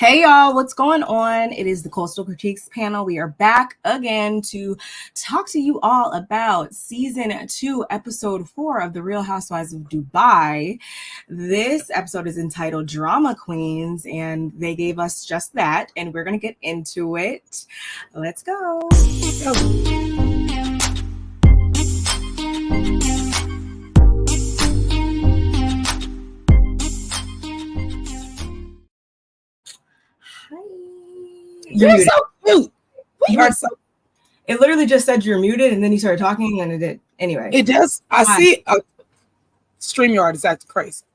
Hey y'all, what's going on? It is the Coastal Critiques panel. We are back again to talk to you all about season 2, episode 4 of The Real Housewives of Dubai. This episode is entitled Drama Queens, and they gave us just that, and we're going to get into it. Let's go. You're so cute. We are so. It literally just said you're muted, and then you started talking, and it did. Anyway, it does. I see. StreamYard is acting crazy.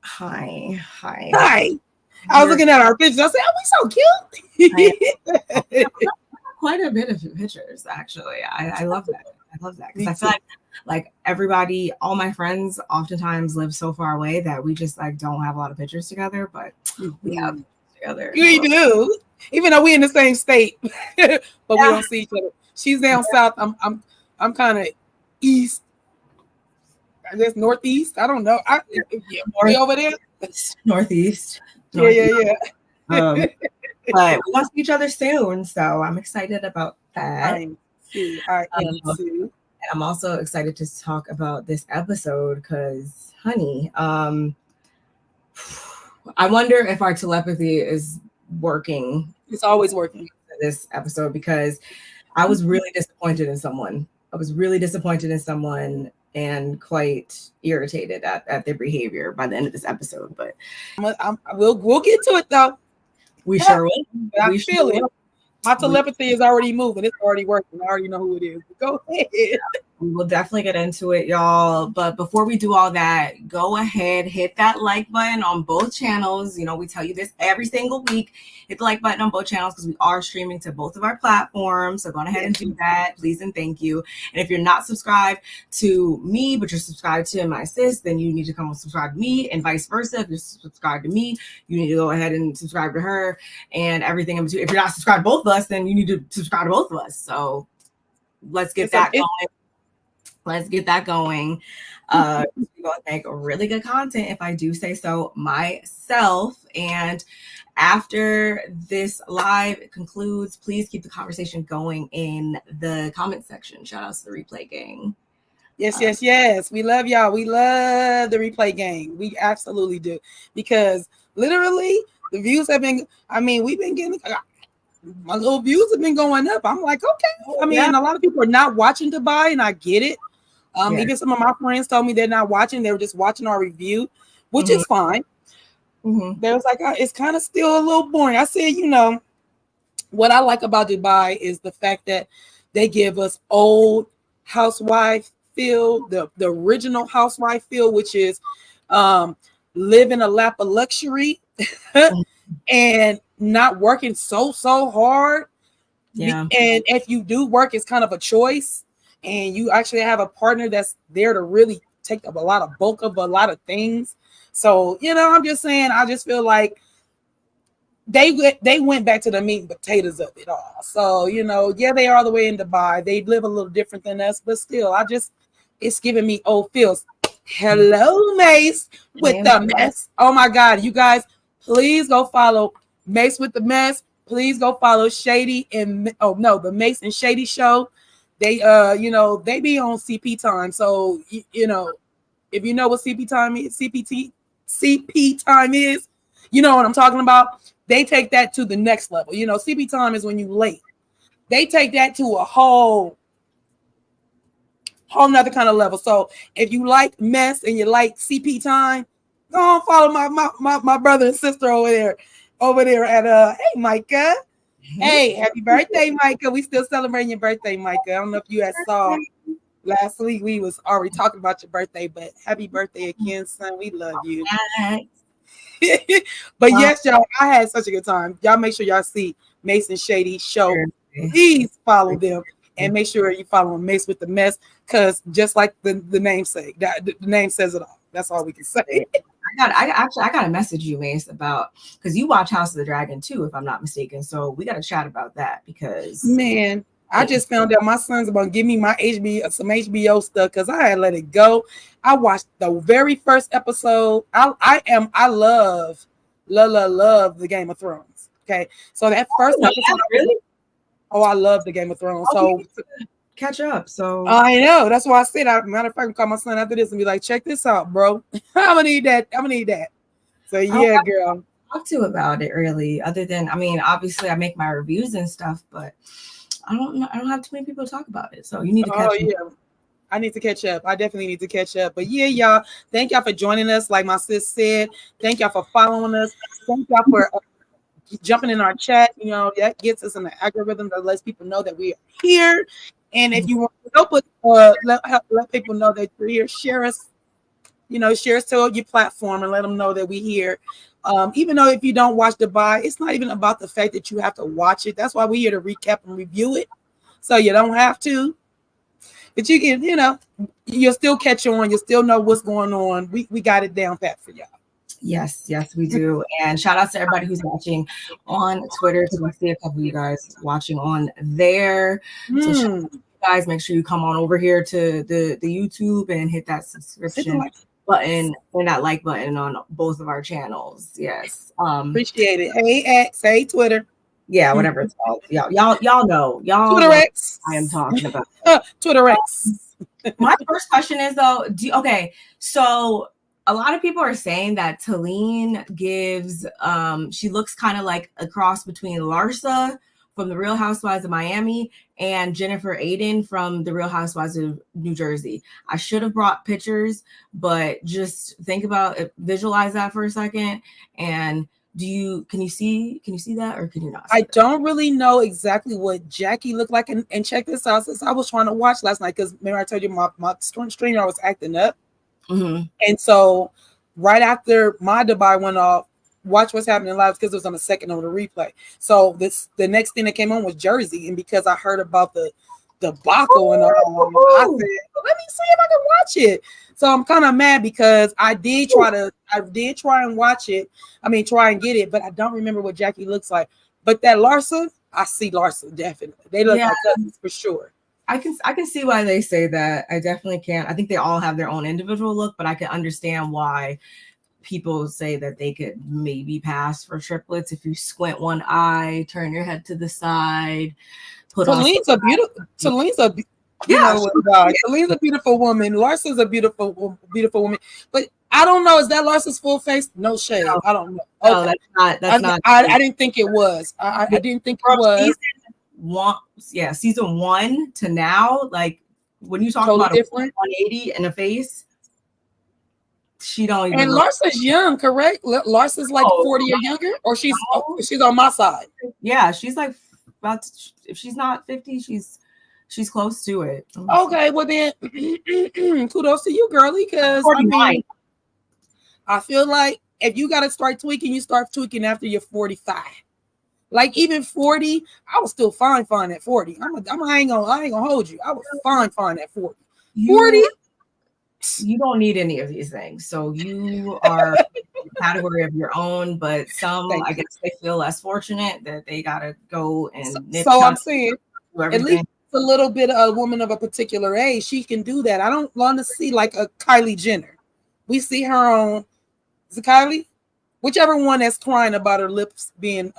Hi. I was looking at our pictures. I said, "Oh, we so cute." Quite a bit of pictures, actually. I love that. I love that because I feel like everybody, all my friends, oftentimes live so far away that we just don't have a lot of pictures together, but we have pictures together. We do. Even though we in the same state, but we don't see each other. She's down south. I'm kind of east. I guess northeast. I don't know. We over there. Northeast. Yeah. But we want to see each other soon, so I'm excited about that. I am too. And I'm also excited to talk about this episode because, honey, I wonder if our telepathy is working. It's always working this episode because I was really disappointed in someone. And quite irritated at their behavior by the end of this episode. But we'll get to it though. We sure will. I feel it. My telepathy is already moving. It's already working. I already know who it is. Go ahead. We'll definitely get into it, y'all. But before we do all that, go ahead, hit that like button on both channels. You know, we tell you this every single week. Hit the like button on both channels because we are streaming to both of our platforms. So go ahead and do that, please and thank you. And if you're not subscribed to me, but you're subscribed to my sis, then you need to come and subscribe to me, and vice versa. If you're subscribed to me, you need to go ahead and subscribe to her and everything in between. If you're not subscribed to both of us, then you need to subscribe to both of us. So let's get that going. We're going to make really good content, if I do say so myself. And after this live concludes, please keep the conversation going in the comment section. Shout out to the replay gang. Yes. We love y'all. We love the replay gang. We absolutely do. Because literally the views have been, we've been getting, my little views have been going up. I'm like, okay. A lot of people are not watching Dubai, and I get it. Even some of my friends told me they're not watching. They were just watching our review, which is fine. They was like, it's kind of still a little boring. I said, what I like about Dubai is the fact that they give us old housewife feel, the original housewife feel, which is live in a lap of luxury and not working so hard. Yeah. And if you do work, it's kind of a choice. And you actually have a partner that's there to really take up a lot of bulk of a lot of things. So, I'm just saying, I just feel like they went back to the meat and potatoes of it all. So, they are the way in Dubai. They live a little different than us, but still, it's giving me old feels. Hello, Mace with the mess. Oh my God, you guys, please go follow Mace with the mess. Please go follow Shady the Mace and Shady show. They they be on CP time. So if you know what CP time is, CP time is, you know what I'm talking about. They take that to the next level. CP time is when you late. They take that to a whole nother kind of level. So if you like mess and you like CP time, go on follow my brother and sister over there at hey Micah. Hey, happy birthday, Micah. We still celebrating your birthday, Micah. I don't know if you had saw last week. We was already talking about your birthday, but happy birthday again, son. We love you. But yes, y'all, I had such a good time. Y'all make sure y'all see Mace and Shady show. Please follow them and make sure you follow Mace with the mess, because just like the name say, that the name says it all. That's all we can say. I got to message you, Mace, about, because you watch House of the Dragon too, if I'm not mistaken. So we got to chat about that because, man, I just found out my son's about to give me some HBO stuff because I had let it go. I watched the very first episode. I love the Game of Thrones. Okay, so that first episode, really? Oh, I love the Game of Thrones. So catch up. So I know that's why I said. Matter of fact, I can call my son after this and be like, "Check this out, bro. I'm gonna need that. I'm gonna need that." So yeah, girl. Talk to about it really. Other than, I mean, obviously I make my reviews and stuff, but I don't know. I don't have too many people to talk about it. So you need to catch up. Yeah. I need to catch up. I definitely need to catch up. But yeah, y'all, thank y'all for joining us. Like my sis said, thank y'all for following us. Thank y'all for jumping in our chat. You know, that gets us in the algorithm that lets people know that we are here. And if you want to help us let people know that you're here, share us. Share us to your platform and let them know that we're here. Even though if you don't watch Dubai, it's not even about the fact that you have to watch it. That's why we're here to recap and review it. So you don't have to. But you can, you'll still catch on. You'll still know what's going on. We got it down pat for y'all. Yes, we do. And shout out to everybody who's watching on Twitter, because I see a couple of you guys watching on there. So shout out to you guys, make sure you come on over here to the YouTube and hit that subscription button and that like button on both of our channels. Yes. Appreciate it. Hey X, hey Twitter. Yeah, whatever it's called. Y'all know. Twitter X. I am talking about. Twitter X. My first question is though, so a lot of people are saying that Talene gives she looks kind of like a cross between Larsa from the Real Housewives of Miami and Jennifer Aiden from the Real Housewives of New Jersey. I should have brought pictures, but just think about it, visualize that for a second. And can you see that, or can you not? I don't really know exactly what Jackie looked like, and check this out. Since I was trying to watch last night, because remember I told you my streamer was acting up, and so right after my Dubai went off, watch what's happening live because it was on the second on the replay. So the next thing that came on was Jersey, and because I heard about the debacle and all, I said, well, let me see if I can watch it. So I'm kind of mad because I did try and watch it. I mean, try and get it, but I don't remember what Jackie looks like. But that Larsa, I see Larsa definitely. They look like cousins for sure. I can see why they say that. I definitely can. I think they all have their own individual look, but I can understand why people say that they could maybe pass for triplets if you squint one eye, turn your head to the side. Talene's a beautiful woman. Larsa's a beautiful woman. But I don't know. Is that Larsa's full face? No shade. No. I don't know. No, okay. That's not. I didn't think it was. I didn't think it was. Season 1 to now, like when you talk totally about different 180 in a face, she don't even. And Larsa's young, correct? Larsa's like 40 or younger, or she's on my side. Yeah, she's like if she's not 50, she's close to it. Okay, well then, kudos to you, girly, because I feel like if you got to start tweaking, you start tweaking after you're 45. Like even 40, I was still fine at 40. I ain't gonna hold you. I was fine at 40. 40. You don't need any of these things. So you are a category of your own, but I guess they feel less fortunate that they gotta go and so I'm saying at least a little bit of a woman of a particular age, she can do that. I don't want to see like a Kylie Jenner. We see her on, is it Kylie? Whichever one that's crying about her lips being,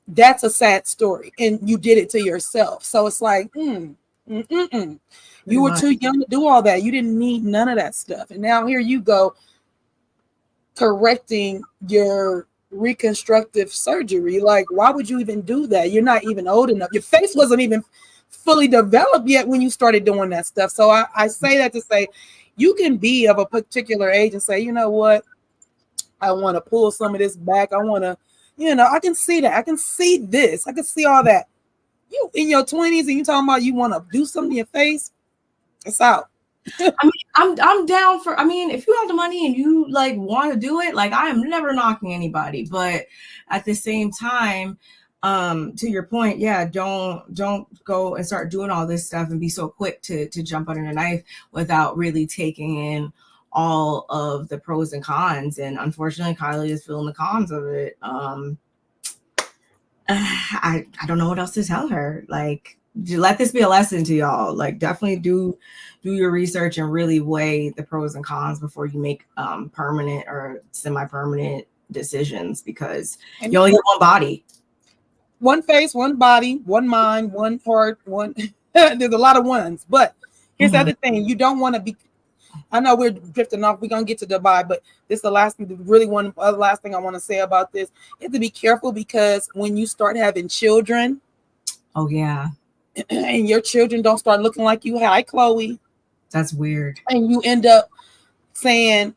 that's a sad story. And you did it to yourself. So it's like, you were too young to do all that. You didn't need none of that stuff. And now here you go correcting your reconstructive surgery. Like, why would you even do that? You're not even old enough. Your face wasn't even fully developed yet when you started doing that stuff. So I say that to say you can be of a particular age and say, you know what? I want to pull some of this back. I want to, I can see that. I can see this. I can see all that. You in your 20s and you talking about you want to do something in your face, it's out. I'm down for, if you have the money and you like want to do it, like I am never knocking anybody, but at the same time, to your point, don't go and start doing all this stuff and be so quick to jump under the knife without really taking in all of the pros and cons. And unfortunately, Kylie is feeling the cons of it. I don't know what else to tell her. Like, let this be a lesson to y'all. Like, definitely do your research and really weigh the pros and cons before you make permanent or semi-permanent decisions because And you only get one body. one face, one body, one mind, one heart, one. There's a lot of ones, but here's the other thing: you don't want to be. I know we're drifting off. We're gonna get to Dubai, but this is the last thing. Really, last thing I want to say about this: you have to be careful because when you start having children, oh yeah, and your children don't start looking like you. Hi, Chloe. That's weird. And you end up saying,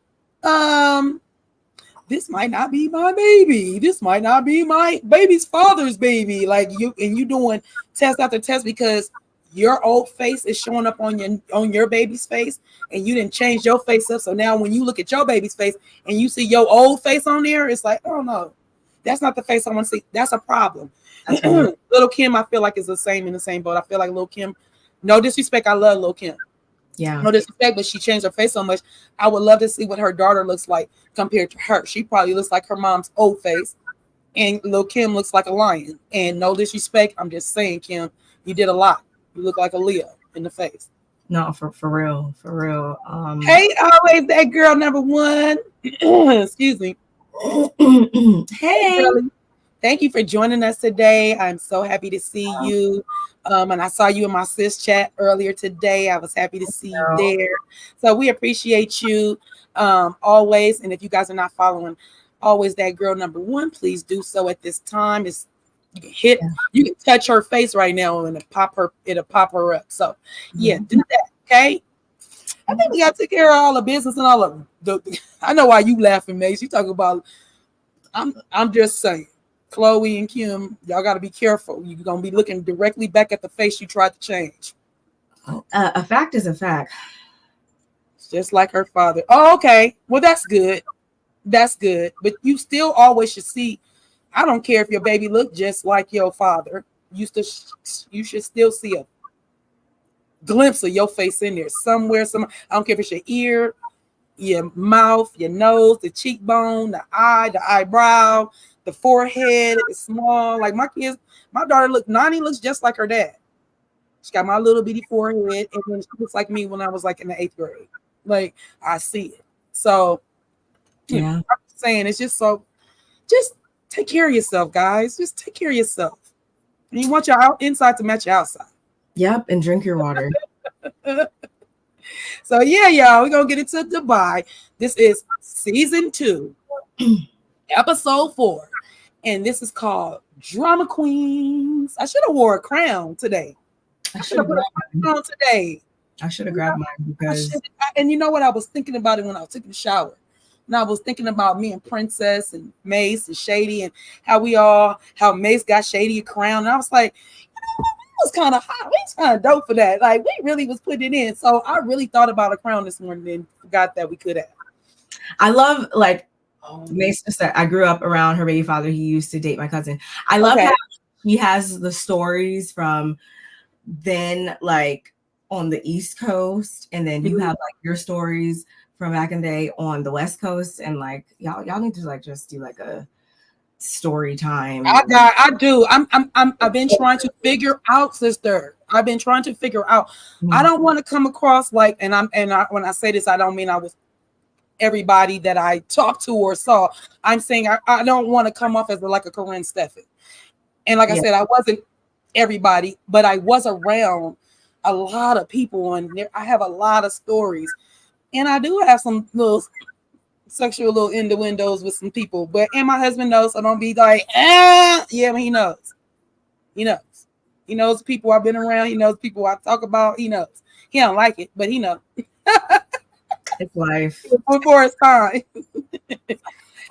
this might not be my baby. This might not be my baby's father's baby. Like you doing test after test because your old face is showing up on your baby's face, and you didn't change your face up. So now when you look at your baby's face and you see your old face on there, it's like, oh no, that's not the face I want to see. That's a problem. Little Kim, I feel like is the same in the same boat. I feel like Little Kim, no disrespect, I love Little Kim. Yeah. No disrespect, but she changed her face so much. I would love to see what her daughter looks like compared to her. She probably looks like her mom's old face, and Lil' Kim looks like a lion. And no disrespect, I'm just saying, Kim, you did a lot. You look like a Leo in the face. No, for real, for real. Hey, always that girl number one. Excuse me. Hey. Thank you for joining us today. I'm so happy to see you. And I saw you in my sis chat earlier today. I was happy to see you there. So we appreciate you always. And if you guys are not following Always That Girl number one, please do so at this time. You can touch her face right now and it'll pop her up. So yeah, do that. Okay. I think we got to take care of all the business and all of the I know why you laughing, Mace. You talking about I'm just saying. Chloe and Kim, y'all got to be careful. You're going to be looking directly back at the face you tried to change. A fact is a fact. It's just like her father. Oh, okay. Well, that's good. That's good. But you still always should see. I don't care if your baby look just like your father. You should still see a glimpse of your face in there somewhere. I don't care if it's your ear, your mouth, your nose, the cheekbone, the eye, the eyebrow. The forehead is small. Like my daughter Nani looks just like her dad. She got my little bitty forehead, and then she looks like me when I was like in the 8th grade. Like I see it. So yeah, I'm saying it's just take care of yourself, guys. Just take care of yourself. And you want your inside to match your outside. Yep, and drink your water. So yeah, y'all, we're gonna get into Dubai. This is season 2. Episode 4, and this is called Drama Queens. I should have wore a crown today. I should have put a crown today. I should have grabbed mine because. And you know what? I was thinking about it when I was taking a shower, and I was thinking about me and Princess and Mace and Shady and how Mace got Shady a crown. And I was like, it was kind of hot. We was kind of dope for that. Like we really was putting it in. So I really thought about a crown this morning and forgot that we could have. I love Mace said, I grew up around her baby father. He used to date my cousin. I love how he has the stories from then, like on the East Coast, and then you have like your stories from back in the day on the West Coast, and like y'all need to like just do like a story time. I do. I've been trying to figure out, sister. I've been trying to figure out. I don't want to come across like, when I say this, I don't mean I was. Everybody that I talked to or saw, I'm saying I don't want to come off as like a Corinne Steffan. And like I said, I wasn't everybody, but I was around a lot of people, and I have a lot of stories, and I do have some little sexual little innuendos with some people. And my husband knows, so don't be like, yeah, he knows. He knows people I've been around. He knows people I talk about. He knows. He don't like it, but he knows. It's life. Before it's time.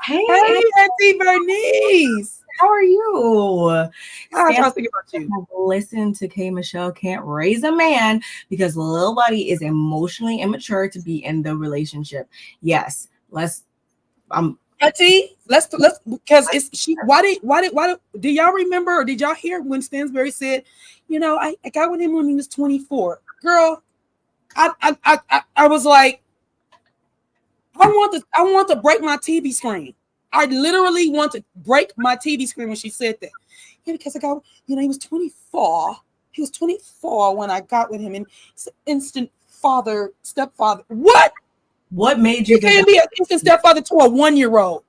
Hey, Auntie Bernice. How are you? I was thinking about you. Listen to K. Michelle can't raise a man because Lil Buddy is emotionally immature to be in the relationship. Yes, Auntie, let's because it's she. Why do y'all remember or did y'all hear when Stanbury said, I got with him when he was 24? Girl, I was like, I want to break my TV screen. I literally want to break my TV screen when she said that. Yeah, because I got, he was 24. He was 24 when I got with him, and it's an instant stepfather. What? What made you? You can't be an instant stepfather to a 1-year-old.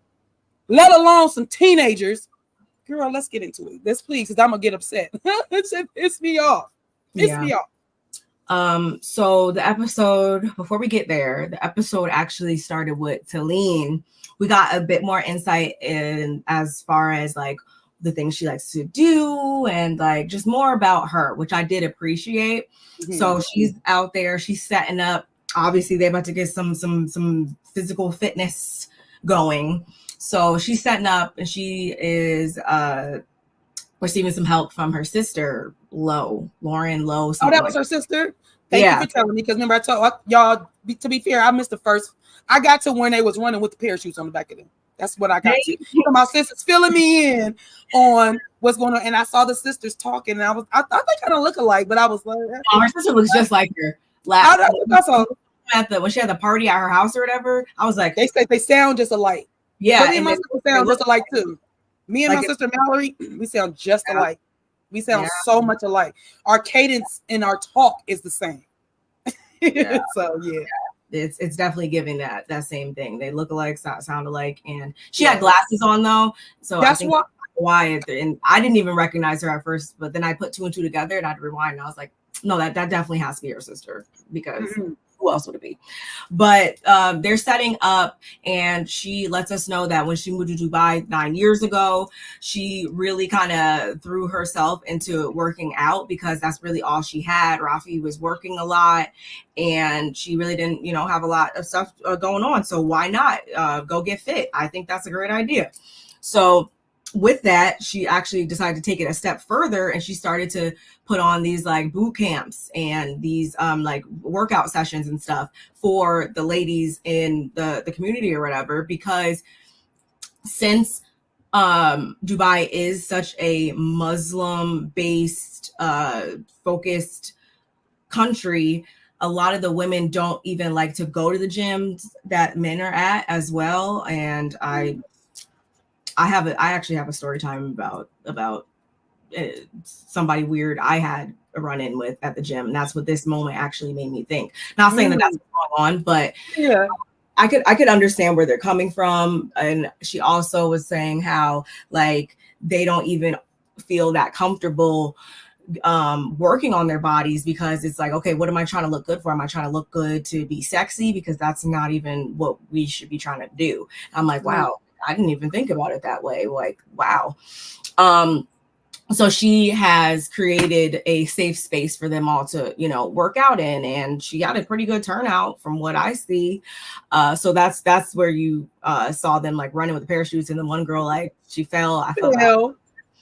let alone some teenagers. Girl, let's get into it. Let's please, because I'm gonna get upset. It's me off. It's me off. So the episode, before we get there, the episode actually started with Talene. We got a bit more insight in as far as like the things she likes to do and like just more about her, which I did appreciate. Mm-hmm. So she's out there, she's setting up. Obviously, they're about to get some physical fitness going. So she's setting up, and she is receiving some help from her sister, Lauren Lowe. Oh, that was her sister? Thank you for telling me, because remember I told y'all, to be fair, I missed the first. I got to when they was running with the parachutes on the back of them. That's what I got to. So my sister's filling me in on what's going on, and I saw the sisters talking, and I thought they kind of look alike, but I was like, oh, her sister looks just like her. When she had the party at her house or whatever, I was like, they say they sound just alike. Yeah, me and my sister sound just alike too. Me and my sister Mallory, we sound just alike. We sound so much alike. Our cadence in our talk is the same. So it's definitely giving that same thing. They look alike, sound alike, and she had glasses on though, so that's why. And I didn't even recognize her at first, but then I put two and two together, and I had to rewind. And I was like, no, that definitely has to be her sister, because who else would it be? But they're setting up, and she lets us know that when she moved to Dubai 9 years ago, she really kind of threw herself into working out, because that's really all she had. Rafi was working a lot, and she really didn't, have a lot of stuff going on. So why not go get fit? I think that's a great idea. So with that, she actually decided to take it a step further, and she started to put on these like boot camps and these like workout sessions and stuff for the ladies in the community or whatever, because since Dubai is such a Muslim based focused country, a lot of the women don't even like to go to the gyms that men are at as well. And I actually have a story time about somebody weird I had a run-in with at the gym, and that's what this moment actually made me think. Not saying that that's what's going on, but I could understand where they're coming from. And she also was saying how like they don't even feel that comfortable working on their bodies, because it's like, okay, what am I trying to look good for? Am I trying to look good to be sexy? Because that's not even what we should be trying to do. I'm like, wow, I didn't even think about it that way. Like, wow. So she has created a safe space for them all to, work out in, and she got a pretty good turnout from what I see. So that's where you saw them like running with the parachutes, and then one girl, like, she fell. I felt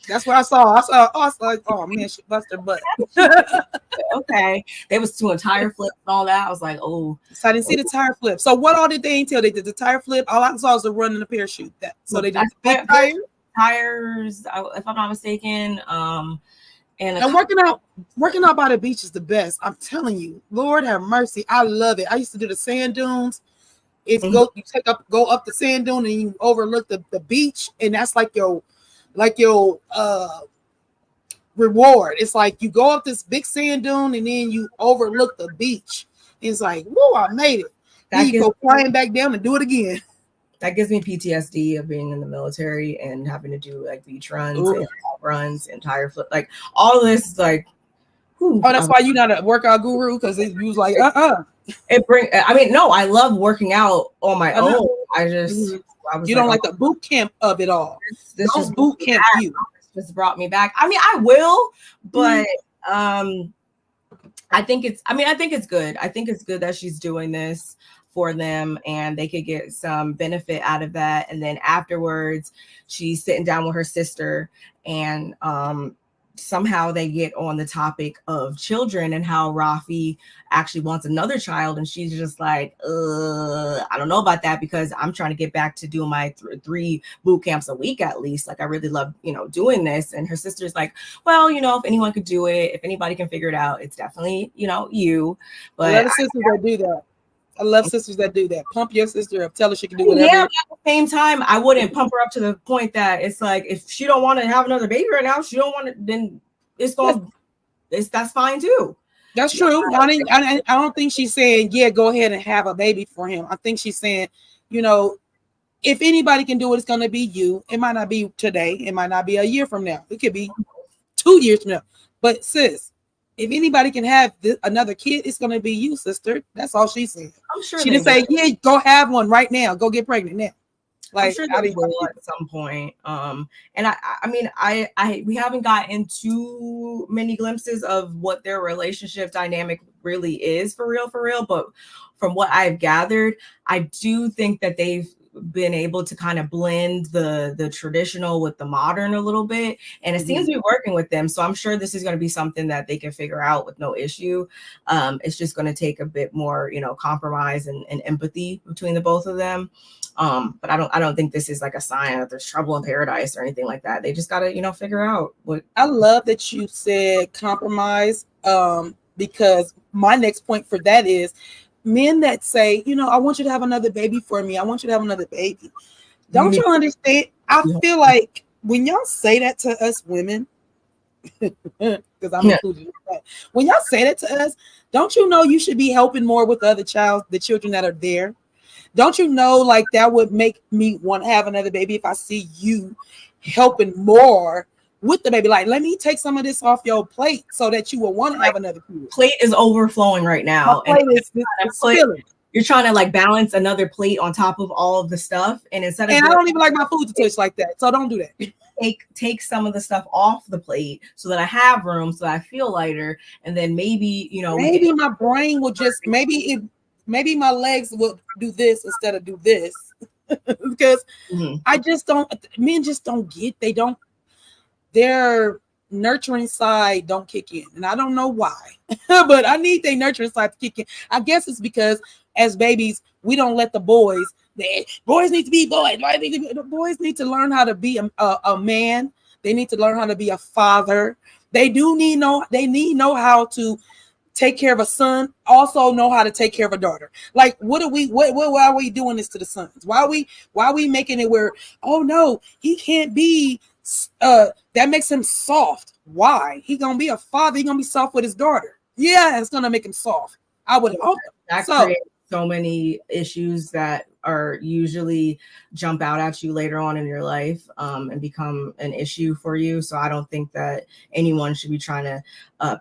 that's what I saw. I was like, oh man, she busted her butt. Okay. They was doing tire flips and all that. I was like, oh. So I didn't see the tire flip. So what all did they entail? They did the tire flip. All I saw was the run in the parachute. So they did the tires, if I'm not mistaken. And working out by the beach is the best. I'm telling you, Lord have mercy. I love it. I used to do the sand dunes. It's go up the sand dune, and you overlook the beach, and that's like your reward. It's like you go up this big sand dune, and then you overlook the beach. It's like, whoa, I made it. Then you go flying back down and do it again. That gives me PTSD of being in the military and having to do like beach runs and runs and tire flip, like all of this is like, that's why you're not a workout guru, because you was like, I love working out on my own. You don't like the boot camp of it all. This just boot camp you. Just brought me back. I mean, I will, but I think it's good. I think it's good that she's doing this for them, and they could get some benefit out of that. And then afterwards, she's sitting down with her sister, and somehow they get on the topic of children and how Rafi actually wants another child. And she's just like, I don't know about that, because I'm trying to get back to doing my 3 boot camps a week at least. Like, I really love, doing this. And her sister's like, well, if anyone could do it, if anybody can figure it out, it's definitely, you. But I love sisters that do that. I love sisters that do that. Pump your sister up. Tell her she can do whatever. Yeah, but at the same time, I wouldn't pump her up to the point that it's like, if she don't want to have another baby right now, she don't want to, then that's fine too. That's true. I don't think she's saying, yeah, go ahead and have a baby for him. I think she's saying, if anybody can do it, it's going to be you. It might not be today. It might not be a year from now. It could be 2 years from now. But sis, if anybody can have another kid, it's going to be you, sister. That's all she said. I'm sure she didn't say, yeah, go have one right now. Go get pregnant now. Like, I'm sure they will at some point. And I mean, we haven't gotten too many glimpses of what their relationship dynamic really is for real. But from what I've gathered, I do think that they've been able to kind of blend the traditional with the modern a little bit, and it seems to be working with them. So I'm sure this is going to be something that they can figure out with no issue. It's just going to take a bit more, compromise and empathy between the both of them. But I don't think this is like a sign that there's trouble in paradise or anything like that. They just got to, figure out what. I love that you said compromise, because my next point for that is men that say, I want you to have another baby for me. I want you to have another baby. Don't you understand? I feel like when y'all say that to us women, because I'm included in that, when y'all say that to us, don't you know you should be helping more with the children that are there? Don't you know, like, that would make me want to have another baby if I see you helping more with the baby? Like, let me take some of this off your plate so that you will want to have another kid. Plate is overflowing right now. You're trying to like balance another plate on top of all of the stuff, and I don't even like my food to taste like that, so don't do that. Take some of the stuff off the plate so that I have room, so I feel lighter, and then maybe maybe my brain will just maybe my legs will do this instead of do this, because I just don't. Men just don't get. Their nurturing side don't kick in, and I don't know why, but I need their nurturing side to kick in. I guess it's because as babies, we don't let the boys need to be boys. The boys need to learn how to be a man. They need to learn how to be a father. They need know how to take care of a son, also know how to take care of a daughter. Like, why are we doing this to the sons? Why are we making it where, oh no, he can't be that makes him soft? Why? He gonna be a father, he gonna be soft with his daughter. Yeah, it's gonna make him soft. I would hope that creates so many issues that are usually jump out at you later on in your life, and become an issue for you. So I don't think that anyone should be trying to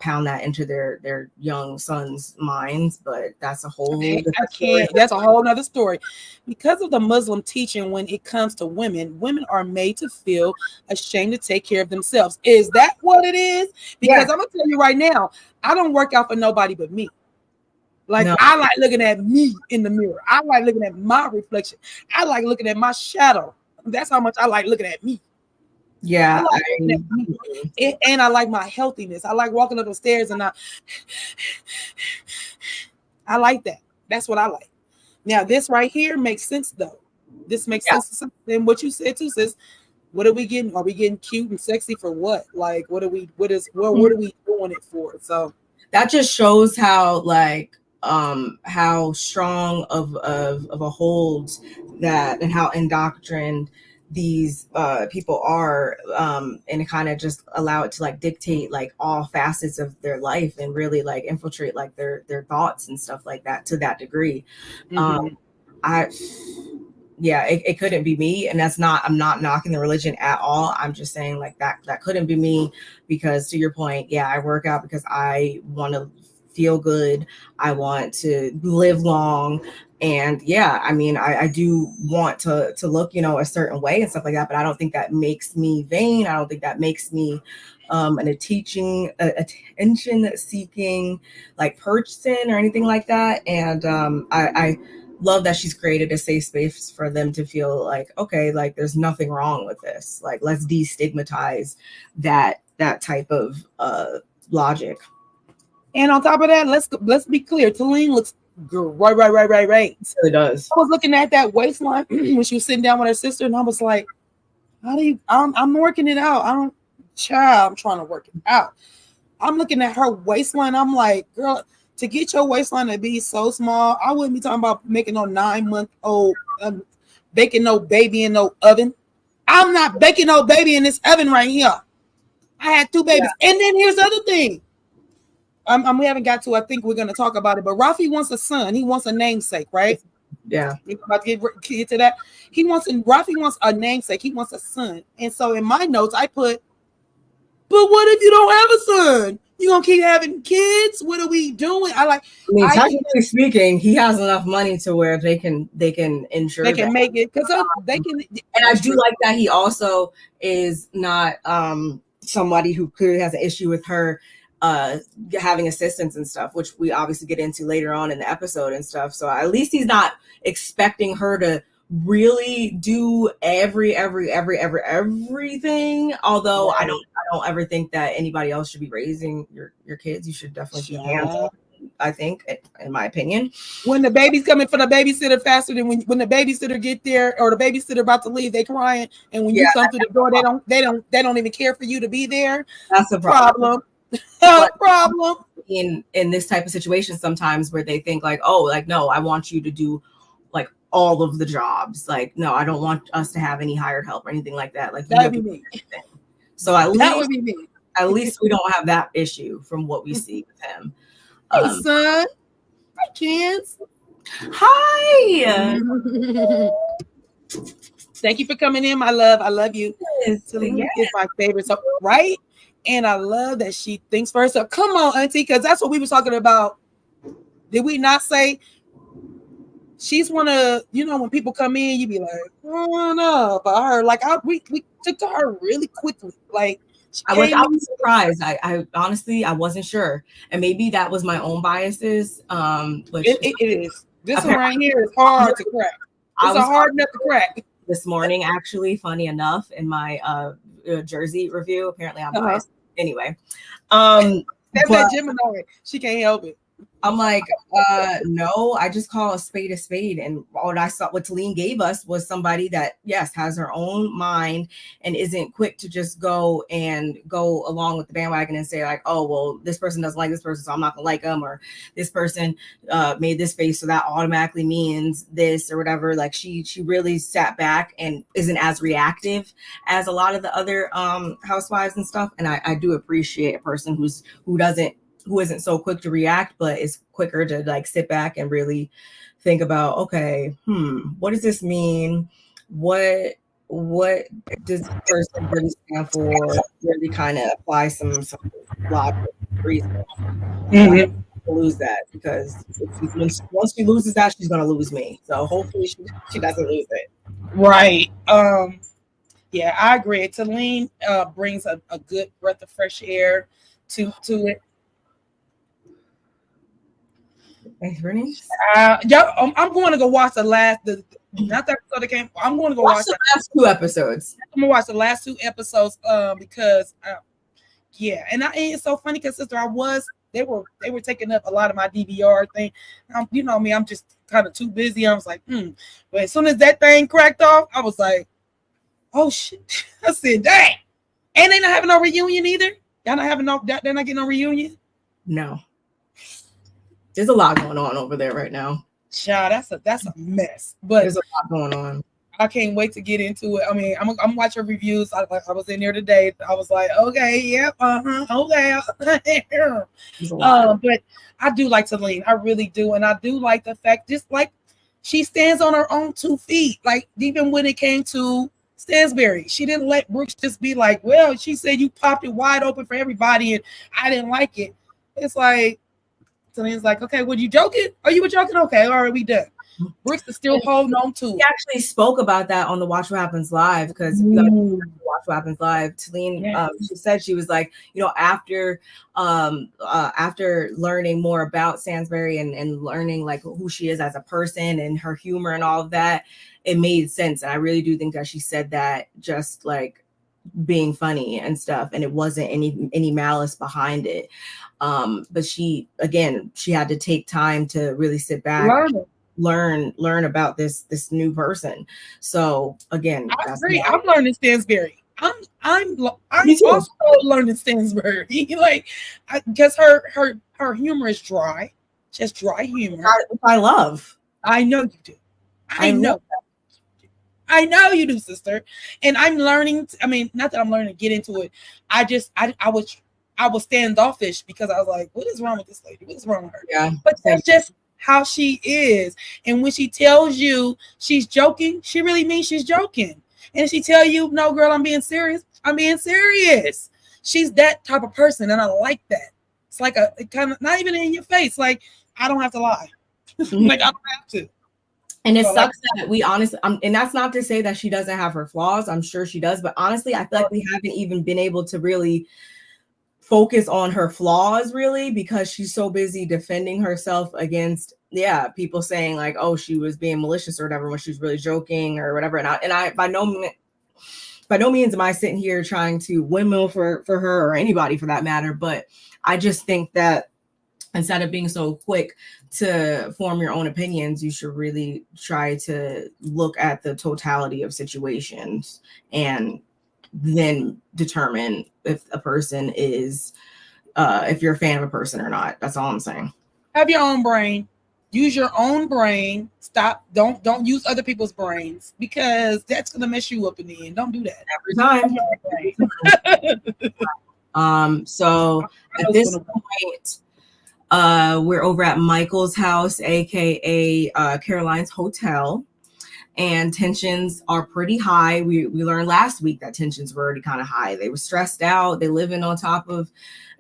pound that into their young sons' minds, but that's a whole that's a whole nother story. Because of the Muslim teaching, when it comes to women are made to feel ashamed to take care of themselves. Is that what it is? Because I'm gonna tell you right now, I don't work out for nobody but me. Like, no. I like looking at me in the mirror. I like looking at my reflection. I like looking at my shadow. That's how much I like looking at me. Yeah. And I like my healthiness. I like walking up the stairs and I like that. That's what I like. Now, this right here makes sense, though. This makes sense. And what you said too, sis. What are we getting? Are we getting cute and sexy for what? Like, what are we doing it for? So that just shows how, like, how strong of a hold that, and how indoctrined these people are, and kind of just allow it to like dictate like all facets of their life and really like infiltrate like their thoughts and stuff like that to that degree. It couldn't be me, and I'm not knocking the religion at all. I'm just saying like that couldn't be me, because to your point, I work out because I want to feel good. I want to live long. And I mean, I do want to look, a certain way and stuff like that, but I don't think that makes me vain. I don't think that makes me attention seeking like person or anything like that. And I love that she's created a safe space for them to feel like, okay, like there's nothing wrong with this. Like, let's destigmatize that type of logic. And on top of that, let's be clear. Talene looks great. Right. It does. I was looking at that waistline when she was sitting down with her sister, and I was like, how do you? I'm working it out. I'm trying to work it out. I'm looking at her waistline. I'm like, girl, to get your waistline to be so small, I wouldn't be talking about making no 9-month-old baking no baby in no oven. I'm not baking no baby in this oven right here. I had 2 babies, and then here's the other thing. We haven't got to. I think we're going to talk about it. But Rafi wants a son. He wants a namesake, right? Yeah. We're about to get to that. Rafi wants a namesake. He wants a son. And so in my notes, I put, but what if you don't have a son? You gonna keep having kids? What are we doing? I mean, technically speaking, he has enough money to where they can ensure they can that. make it because they can. And I do like that he also is not somebody who clearly has an issue with her having assistants and stuff, which we obviously get into later on in the episode and stuff. So at least he's not expecting her to really do everything. Although I don't ever think that anybody else should be raising your kids. You should definitely be hands-on, I think, in my opinion. When the baby's coming for the babysitter faster than when the babysitter get there or the babysitter about to leave, they crying, and when you come through the door, they don't even care for you to be there. That's a problem. Problem in this type of situation sometimes where they think like, oh, like, no, I want you to do like all of the jobs. Like, no, I don't want us to have any hired help or anything like that. Like, that would be me. So at that would be me. At least we don't have that issue from what we see with him. Hey, son. Hi, kids. Hi. Thank you for coming in, my love. I love you. Celine is my favorite. So, right? And I love that she thinks for herself. Come on, auntie, because that's what we were talking about. Did we not say she's one of, when people come in, you be like, oh no, but her, like, we took to her really quickly. Like, I was surprised. I honestly, I wasn't sure, and maybe that was my own biases. Which it is. This one right here is hard to crack. It's a hard nut to crack. This morning, actually, funny enough, in my Jersey review, apparently I'm biased. Anyway, that's that Gemini. She can't help it. I'm like, no, I just call a spade. And what Talene gave us was somebody that, yes, has her own mind and isn't quick to just go along with the bandwagon and say like, oh, well, this person doesn't like this person, so I'm not gonna like them, or this person made this face, so that automatically means this or whatever. Like she really sat back and isn't as reactive as a lot of the other housewives and stuff. And I do appreciate a person who isn't so quick to react, but is quicker to like sit back and really think about, okay, what does this mean? What does this person really stand for? Really kind of apply some logic reason. Lose that, because once she loses that, she's gonna lose me. So hopefully she doesn't lose it. Right. Yeah, I agree. Talene brings a good breath of fresh air to it. Thanks, Bernice. I'm going to go watch not the episode that came. I'm going to go watch the last 2 episodes. I'm going to watch the last 2 episodes because and it's so funny because sister, they were taking up a lot of my DVR thing. You know me, I'm just kind of too busy. I was like, But as soon as that thing cracked off, I was like, oh shit. I said, dang. And they not having no reunion either. Y'all not having they're not getting no reunion? No. There's a lot going on over there right now. Child, that's a mess. But there's a lot going on. I can't wait to get into it. I mean, I'm watching reviews. I was in there today. I was like, okay, yep, okay. But I do like Talene. I really do, and I do like the fact, just like she stands on her own 2 feet. Like even when it came to Stanbury, she didn't let Brooks just be like, well, she said you popped it wide open for everybody, and I didn't like it. It's like. Talene's like, okay, were you joking? Are you joking? Okay, all right, we done. Brooks is still holding on to it. He actually spoke about that on the Watch What Happens Live, because Watch What Happens Live, Talene, she said, she was like, after learning more about Stanbury and learning like who she is as a person and her humor and all of that, it made sense. And I really do think that she said that just like being funny and stuff, and it wasn't any malice behind it. But she had to take time to really sit back, learn about this new person. So again, I agree. I'm learning Stanbury. I'm also learning Stanbury. Like, because her humor is dry, just dry humor. I love. I know you do. I know you do, sister. And I'm learning. I mean, not that I'm learning to get into it. I was standoffish because I was like, what is wrong with this lady? What is wrong with her? Yeah. But how she is. And when she tells you she's joking, she really means she's joking. And if she tell you, no, girl, I'm being serious, I'm being serious. She's that type of person, and I like that. It's like a kind of not even in your face. Like, I don't have to lie. Like, I don't have to. And it sucks that we honestly, and that's not to say that she doesn't have her flaws. I'm sure she does, but honestly, I feel like we haven't even been able to really focus on her flaws, really, because she's so busy defending herself against, people saying like, oh, she was being malicious or whatever when she was really joking or whatever. And I by no means am I sitting here trying to windmill for her or anybody for that matter, but I just think that instead of being so quick to form your own opinions, you should really try to look at the totality of situations and then determine if a person is, if you're a fan of a person or not. That's all I'm saying. Have your own brain. Use your own brain. Stop. Don't use other people's brains, because that's gonna mess you up in the end. Don't do that every time. So at this point, we're over at Michael's house, aka Caroline's hotel, and tensions are pretty high. We learned last week that tensions were already kind of high. They were stressed out. They living on top of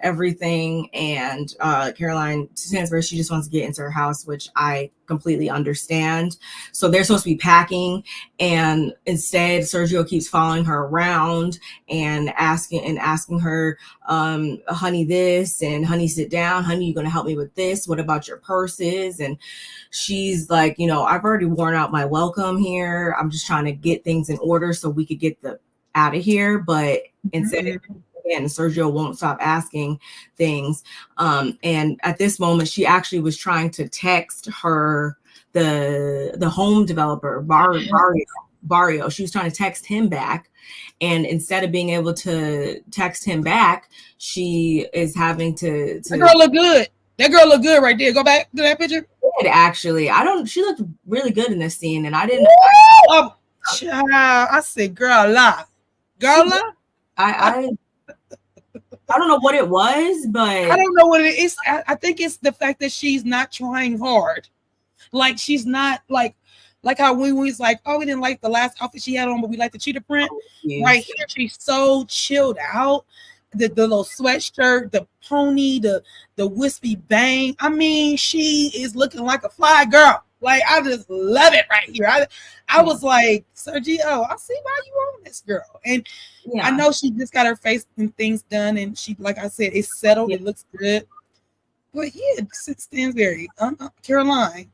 everything, and Caroline Stanbury, she just wants to get into her house, which I completely understand. So they're supposed to be packing, and instead Sergio keeps following her around and asking her, honey this, and honey sit down, honey, you gonna help me with this, what about your purses? And she's like, I've already worn out my welcome here, I'm just trying to get things in order so we could get out of here. But instead, and Sergio won't stop asking things. And at this moment, she actually was trying to text her, the home developer, Barrio. She was trying to text him back. And instead of being able to text him back, she is having to That girl look good. That girl look good right there. Go back to that picture. Actually, she looked really good in this scene. And I didn't. Child, I said, girl, lie. Girl, lie. I don't know what it was, but I don't know what it is. I think it's the fact that she's not trying hard. Like, she's not like how we was like, oh, we didn't like the last outfit she had on, but we like the cheetah print. Yes. Right here, she's so chilled out. The little sweatshirt, the pony, the wispy bang. I mean, she is looking like a fly girl. Like, I just love it right here. I was like, Sergio, I see why you on this, girl. And I know she just got her face and things done, and she, like I said, it's settled. It looks good. But yeah, Stanbury, Caroline,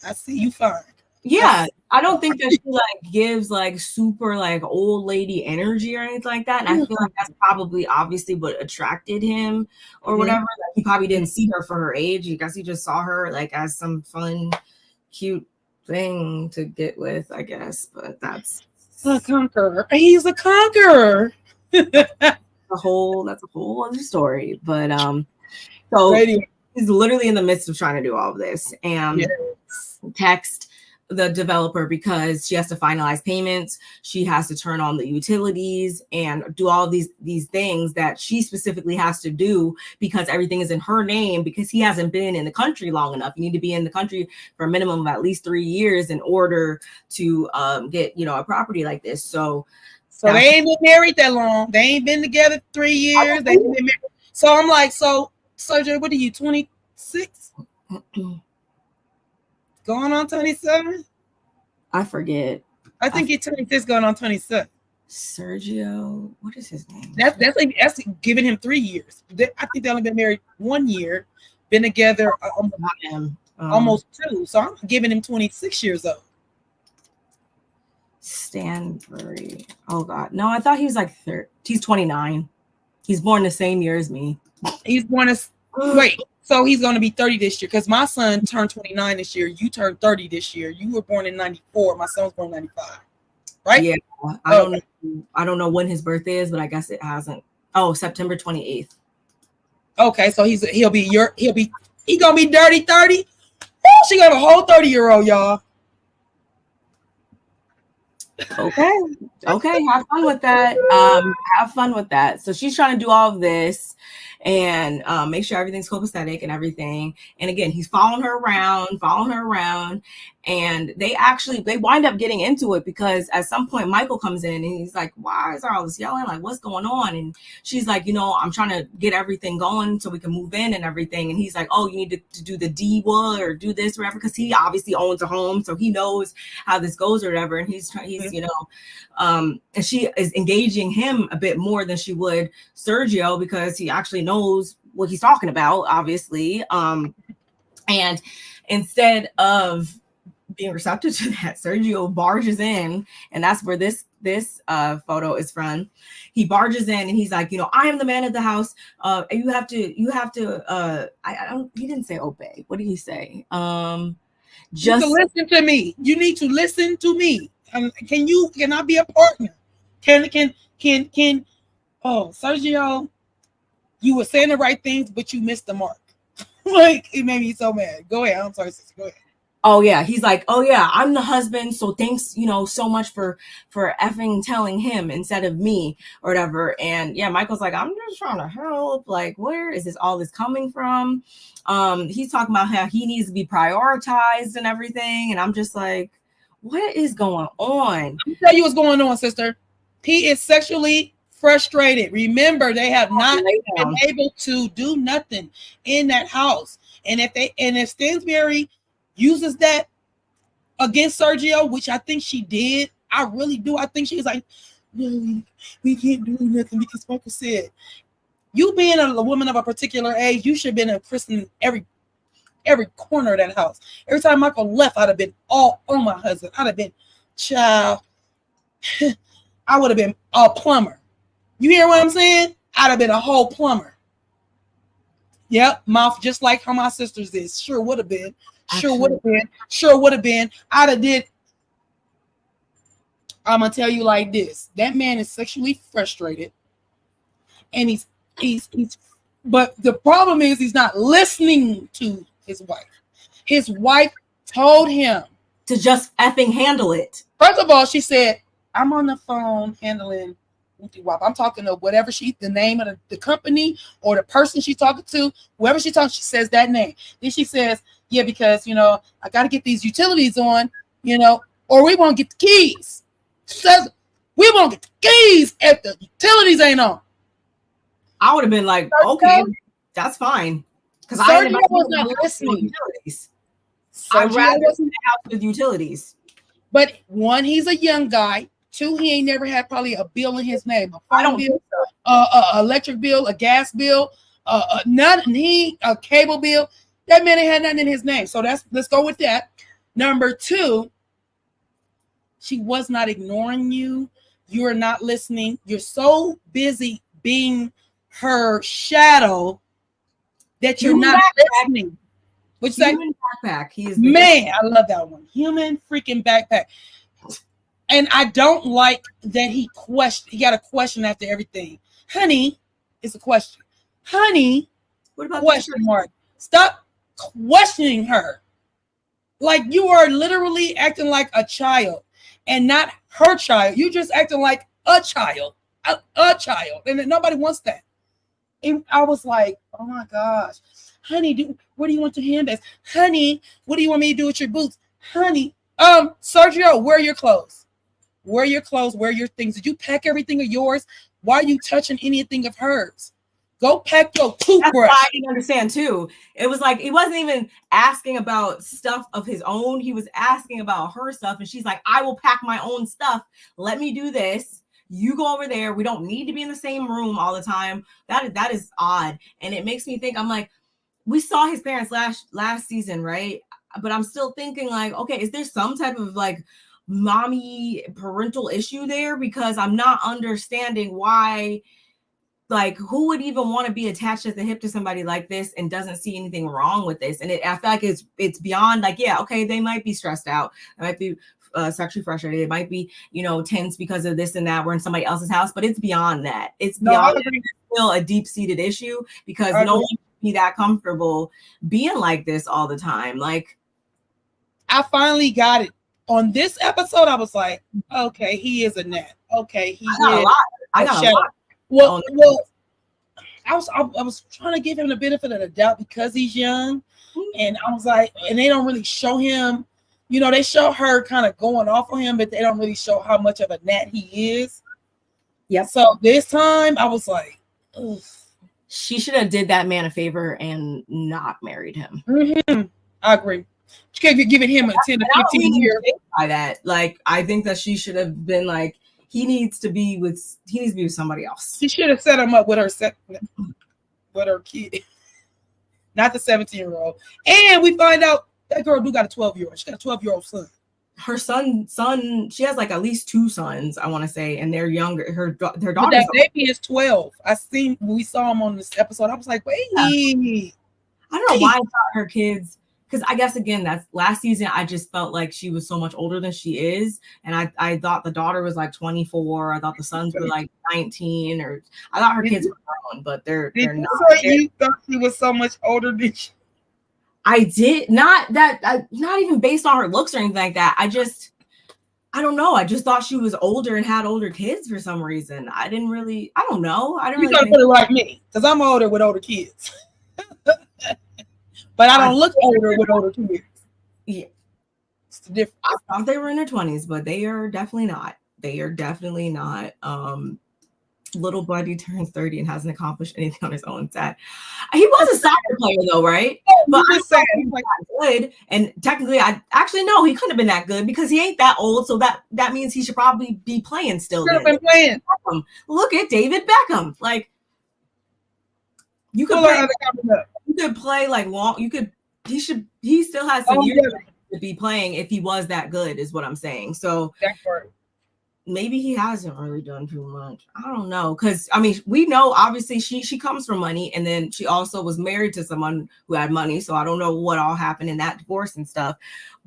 I see you fine. Yeah, I don't think that she like gives like super like old lady energy or anything like that. And I feel like that's probably obviously what attracted him or whatever. Like, he probably didn't see her for her age. I guess he just saw her like as some fun, cute thing to get with, I guess. But that's a conqueror. He's a conqueror. that's a whole other story. But so he's literally in the midst of trying to do all of this and text the developer because she has to finalize payments. She has to turn on the utilities and do all these things that she specifically has to do because everything is in her name, because he hasn't been in the country long enough. You need to be in the country for a minimum of at least 3 years in order to get, a property like this. So they ain't been married that long. They ain't been together 3 years. They ain't been married. So I'm like, Sergio, what are you, 26? Going on 27? I forget. I think he's 26 going on 27. Sergio, what is his name? That's giving him 3 years. I think they only been married 1 year, been together almost 2. So I'm giving him 26 years old. Stanbury. Oh God. No, I thought he was like 30. He's 29. He's born the same year as me. He's born wait. So he's going to be 30 this year because my son turned 29 this year. You turned 30 this year. You were born in 94. My son was born in 95. Right? Yeah. I don't know when his birthday is, but I guess it hasn't. Oh, September 28th. Okay, so he gonna be dirty 30. Oh, she got a whole 30-year-old, y'all. Okay, have fun with that. Have fun with that. So she's trying to do all of this and make sure everything's copacetic and everything. And again, he's following her around, and they wind up getting into it because at some point Michael comes in and he's like, "Why is there all this yelling? Like, what's going on?" And she's like, "I'm trying to get everything going so we can move in and everything." And he's like, "Oh, you need to do the D-wood or do this, or whatever," because he obviously owns a home, so he knows how this goes or whatever. And he's and she is engaging him a bit more than she would Sergio because he actually knows what he's talking about, obviously. And instead of being receptive to that, Sergio barges in, and that's where this photo is from. He barges in and he's like, "I am the man of the house. You have to I don't, he didn't say obey. What did he say? Just listen to me. You need to listen to me. Can I be a partner? Oh, Sergio, you were saying the right things, but you missed the mark." Like, it made me so mad. Go ahead. I'm sorry, sister. Go ahead. Oh yeah, he's like, "Oh yeah, I'm the husband, so thanks, so much for effing telling him instead of me or whatever." And yeah, Michael's like, "I'm just trying to help. Like, where is all this coming from?" He's talking about how he needs to be prioritized and everything, and I'm just like, what is going on? I'll tell you what's going on, sister. He is sexually frustrated. Remember, they have not been able to do nothing in that house, and if Stanbury uses that against Sergio, which I think she did, I really do. I think she was like, "No, we can't do nothing," because Michael said, "You being a woman of a particular age, you should have been a person every corner of that house." Every time Michael left, I'd have been all on my husband. I'd have been, child, I would have been a plumber. You hear what I'm saying? I'd have been a whole plumber. Yep, mouth just like how my sisters is. Sure would have been. Sure would have been. I'd have did. I'm gonna tell you like this: that man is sexually frustrated, and he's. But the problem is he's not listening to his wife. His wife told him to just effing handle it. First of all, she said, "I'm on the phone handling." I'm talking to whatever the name of the company or the person she's talking to, whoever she talks, she says that name. Then she says, "Yeah, because I got to get these utilities on, or we won't get the keys." She says, "We won't get the keys if the utilities ain't on." I would have been like, "Okay, that's fine," because I was not listening. I'd rather in the house with utilities. But one, he's a young guy. Two, he ain't never had probably a bill in his name, a phone bill, electric bill, a gas bill, nothing. A cable bill. That man ain't had nothing in his name. So let's go with that. Number two, she was not ignoring you. You are not listening. You're so busy being her shadow that you're not listening. Which human backpack. Man, I love that one. Human freaking backpack. And I don't like that he got a question after everything. Honey, it's a question. Honey, what about question mark? Stop questioning her. Like, you are literally acting like a child and not her child. You're just acting like a child. A child. And nobody wants that. And I was like, oh my gosh. Honey, what do you want to hand us? Honey, what do you want me to do with your boots? Honey, Sergio, where are your clothes? Where are your clothes? Where are your things? Did you pack everything of yours? Why are you touching anything of hers? Go pack your toothbrush. That's what I didn't understand too. It was like he wasn't even asking about stuff of his own. He was asking about her stuff, and she's like, "I will pack my own stuff. Let me do this. You go over there. We don't need to be in the same room all the time." That is odd, and it makes me think. I'm like, we saw his parents last season, right? But I'm still thinking like, okay, is there some type of like mommy parental issue there? Because I'm not understanding why, like, who would even want to be attached at the hip to somebody like this and doesn't see anything wrong with this? And I feel like it's beyond like, yeah, okay, they might be stressed out, they might be sexually frustrated, it might be tense because of this and that, we're in somebody else's house, but it's beyond that. It's beyond that. It's still a deep-seated issue because no one can be that comfortable being like this all the time. Like, I finally got it. on this episode, I was like, okay, he is a net. Okay, he I got is a lot. I got a lot. Well, I was trying to give him the benefit of the doubt because he's young, and I was like, and they don't really show him. You know, they show her kind of going off on him, but they don't really show how much of a gnat he is. Yep. So this time, I was like, ugh. She should have did that man a favor and not married him. Mm-hmm. I agree. She could be giving him a 10 to 15 year. By that, like, I think that she should have been like, he needs to be with somebody else. She should have set him up with her kid, not the 17-year-old. And we find out that girl do got a 12-year-old. She got a 12-year-old son. Her son, she has like at least 2 sons, I want to say, and they're younger. Her daughter, that baby is 12. We saw him on this episode. I was like, wait. Yeah. I don't know why I thought her kids, because I guess again, that's last season. I just felt like she was so much older than she is, and I thought the daughter was like 24. I thought the sons were like 19, or I thought her kids were grown, but they're not. You thought she was so much older than she? I did not even based on her looks or anything like that. I don't know. I just thought she was older and had older kids for some reason. I don't know. You gotta put it like me, because I'm older with older kids. But I don't look older with older kids. Yeah. It's the difference. I thought they were in their 20s, but they are definitely not. They are definitely not. Little buddy turns 30 and hasn't accomplished anything on his own set. He was a soccer player though, right? But I thought he was good. And technically, I actually no, he couldn't have been that good because he ain't that old. So that means he should probably be playing still. Should have been playing. Look at David Beckham. Like you could play like long. He still has some years to be playing if he was that good, is what I'm saying. So that's right. Maybe he hasn't really done too much. I don't know. Because, I mean, we know, obviously, she comes from money. And then she also was married to someone who had money. So I don't know what all happened in that divorce and stuff.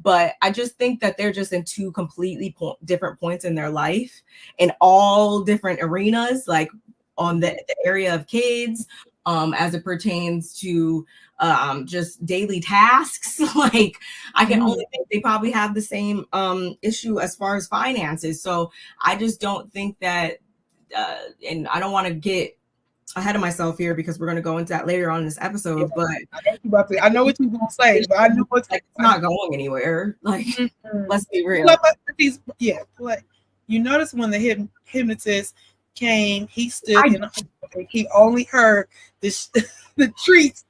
But I just think that they're just in 2 completely different points in their life in all different arenas, like on the area of kids, as it pertains to just daily tasks. Like I can only think they probably have the same issue as far as finances. So I just don't think that and I don't want to get ahead of myself here because we're going to go into that later on in this episode. But I know what you're going to say, but I know it's like it's not going anywhere. Like let's be real. Like you notice when the hypnotist came, he stood in he only heard the treats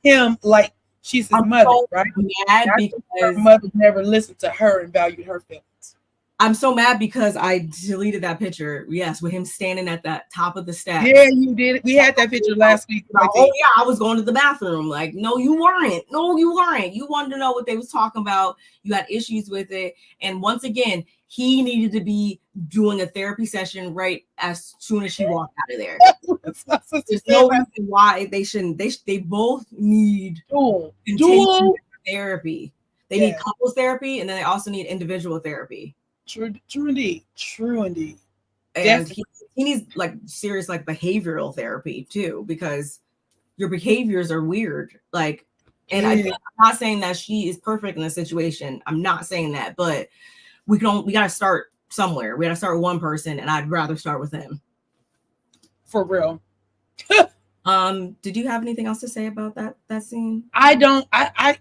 him like she's his mother, right? Mad because her mother never listened to her and valued her feelings. I'm so mad because I deleted that picture. Yes, with him standing at that top of the steps. Yeah, you did. We had that picture last week. Oh yeah, I was going to the bathroom. Like, no, you weren't. No, you weren't. You wanted to know what they was talking about. You had issues with it. And once again, he needed to be doing a therapy session right as soon as she walked out of there. There's no reason why they shouldn't. They both need dual therapy. They need couples therapy, and then they also need individual therapy. True indeed. And he needs like serious like behavioral therapy too, because your behaviors are weird. Like, and I'm not saying that she is perfect in the situation. I'm not saying that, but we got to start somewhere. We got to start with one person, and I'd rather start with him. For real. Did you have anything else to say about that scene? I don't. I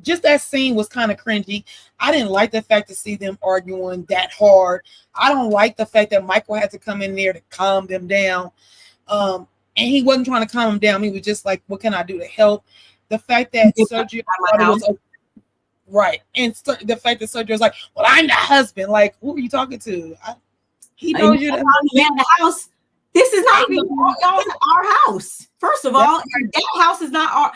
just that scene was kind of cringy. I didn't like the fact to see them arguing that hard. I don't like the fact that Michael had to come in there to calm them down. And he wasn't trying to calm them down. He was just like, what can I do to help? The fact that Sergio was right. And the fact that Sergio was like, well, I'm the husband. Like, who are you talking to? He knows you're the man in the house. This is not our house. First of all, that house is not our.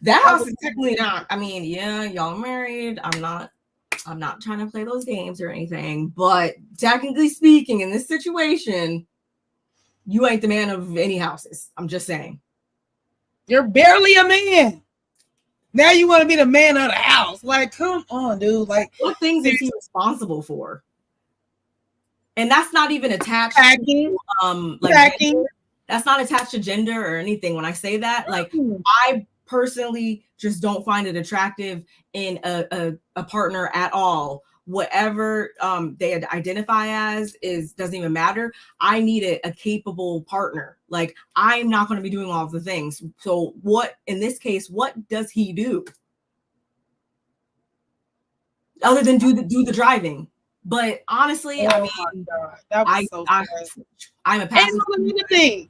That house is technically not. I mean, yeah, y'all married. I'm not trying to play those games or anything, but technically speaking, in this situation, you ain't the man of any houses. I'm just saying. You're barely a man. Now you want to be the man of the house. Like, come on, dude. Like, what things is he responsible for? And that's not even attached to that's not attached to gender or anything. When I say that, like, I personally just don't find it attractive in a partner at all. Whatever they identify as doesn't even matter. I need a capable partner. Like, I'm not going to be doing all of the things. So what, in this case, what does he do other than do the driving? But honestly, I mean, that was so sad. I'm a passenger. And another thing,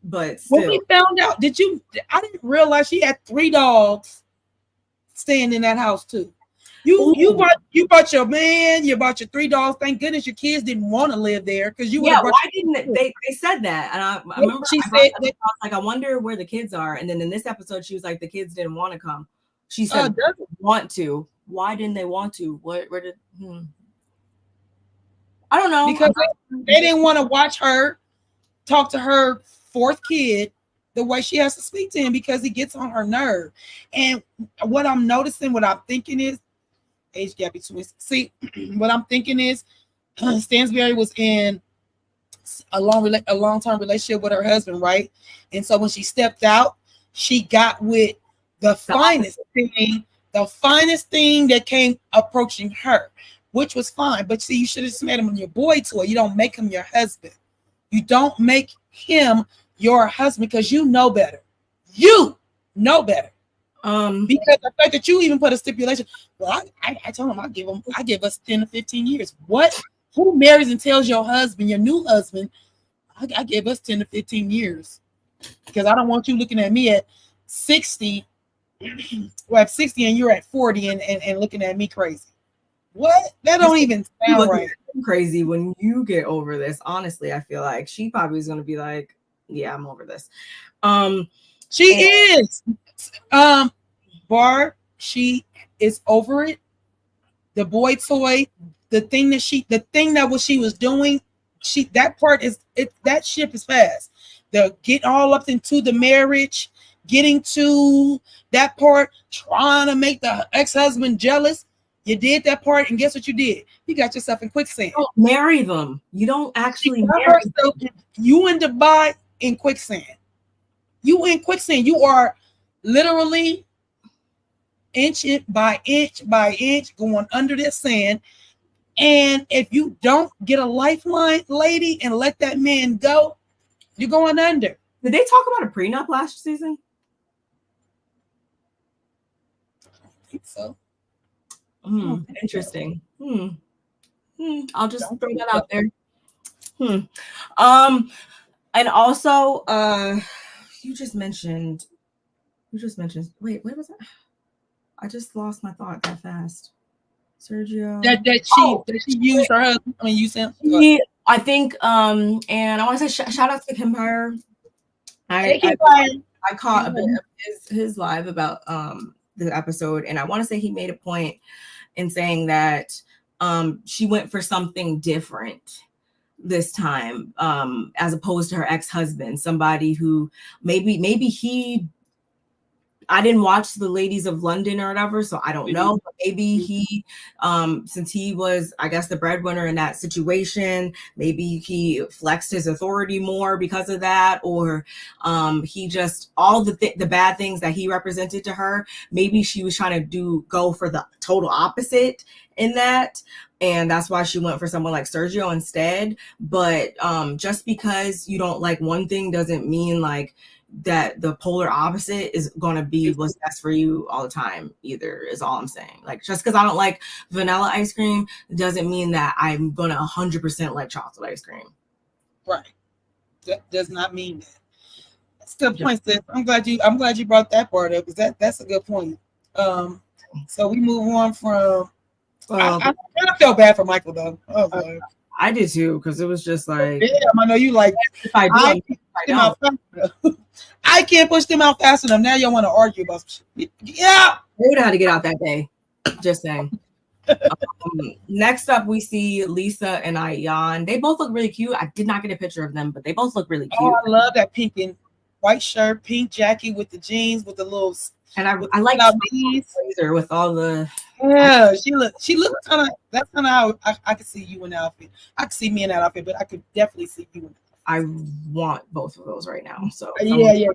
but still, when we found out, I didn't realize she had 3 dogs staying in that house too. You brought your man, you brought your 3 dogs. Thank goodness your kids didn't want to live there, because you why didn't they said that? And I remember she said that, I was like, I wonder where the kids are. And then in this episode, she was like, the kids didn't want to come. She said want to. Why didn't they want to? Where did I don't know. Because they didn't want to watch her talk to her 4th kid the way she has to speak to him, because he gets on her nerve. And what I'm noticing, what I'm thinking is, age gap between, see, what I'm thinking is, Stanbury was in a long-term relationship with her husband, right? And so when she stepped out, she got with the finest thing that came approaching her, which was fine. But see, you should have just made him your boy toy. You don't make him your husband. You don't make him your husband, because you know better. You know better. Because the fact that you even put a stipulation, well, I told him I give us 10 to 15 years. What? Who marries and tells your husband, your new husband, I give us 10 to 15 years, because I don't want you looking at me at 60, well, at 60 and you're at 40 and looking at me crazy. What? That don't even sound right. Crazy when you get over this. Honestly, I feel like she probably is going to be like, yeah, I'm over this. She is. Barb, she is over it. The boy toy, the thing that she was doing, that ship is fast. The get all up into the marriage, getting to that part, trying to make the ex-husband jealous. You did that part, and guess what you did? You got yourself in quicksand. You don't marry them. You don't actually marry them. You in Dubai in quicksand. You in quicksand. You are literally inch by inch by inch going under this sand. And if you don't get a lifeline, lady, and let that man go, you're going under. Did they talk about a prenup last season? I don't think so. Interesting. I'll just throw that out there. And also, you just mentioned. Wait, what was that? I just lost my thought that fast. Sergio. That she used her husband. I mean, you said. I think. And I want to say shout out to Empire. I caught a bit of his live about the episode, and I want to say he made a point in saying that she went for something different this time, as opposed to her ex-husband, somebody who maybe I didn't watch the Ladies of London or whatever, so I don't know. But maybe he, since he was, I guess, the breadwinner in that situation, maybe he flexed his authority more because of that, or he just all the bad things that he represented to her. Maybe she was trying to go for the total opposite in that, and that's why she went for someone like Sergio instead. But just because you don't like one thing doesn't mean like that the polar opposite is going to be what's best for you all the time either, is all I'm saying. Like, just because I don't like vanilla ice cream doesn't mean that I'm going to 100% like chocolate ice cream. Right. That does not mean that. That's a good point, sis. I'm glad you brought that part up, because that's a good point. So we move on from I kind of feel bad for Michael though. Oh, Lord. I did too, because it was just like, damn, I know you like, if I can't push them out fast enough. Now y'all want to argue about shit. Yeah. They would have had to get out that day. Just saying. Next up, we see Lesa and Ayan. They both look really cute. I did not get a picture of them, but they both look really cute. Oh, I love that pink and white shirt, pink jacket with the jeans with the little. And I like these blazer with all the. Yeah, she looked kind of. That's kind of how I could see you in that outfit. I could see me in that outfit, but I could definitely see you in that outfit. I want both of those right now. So yeah.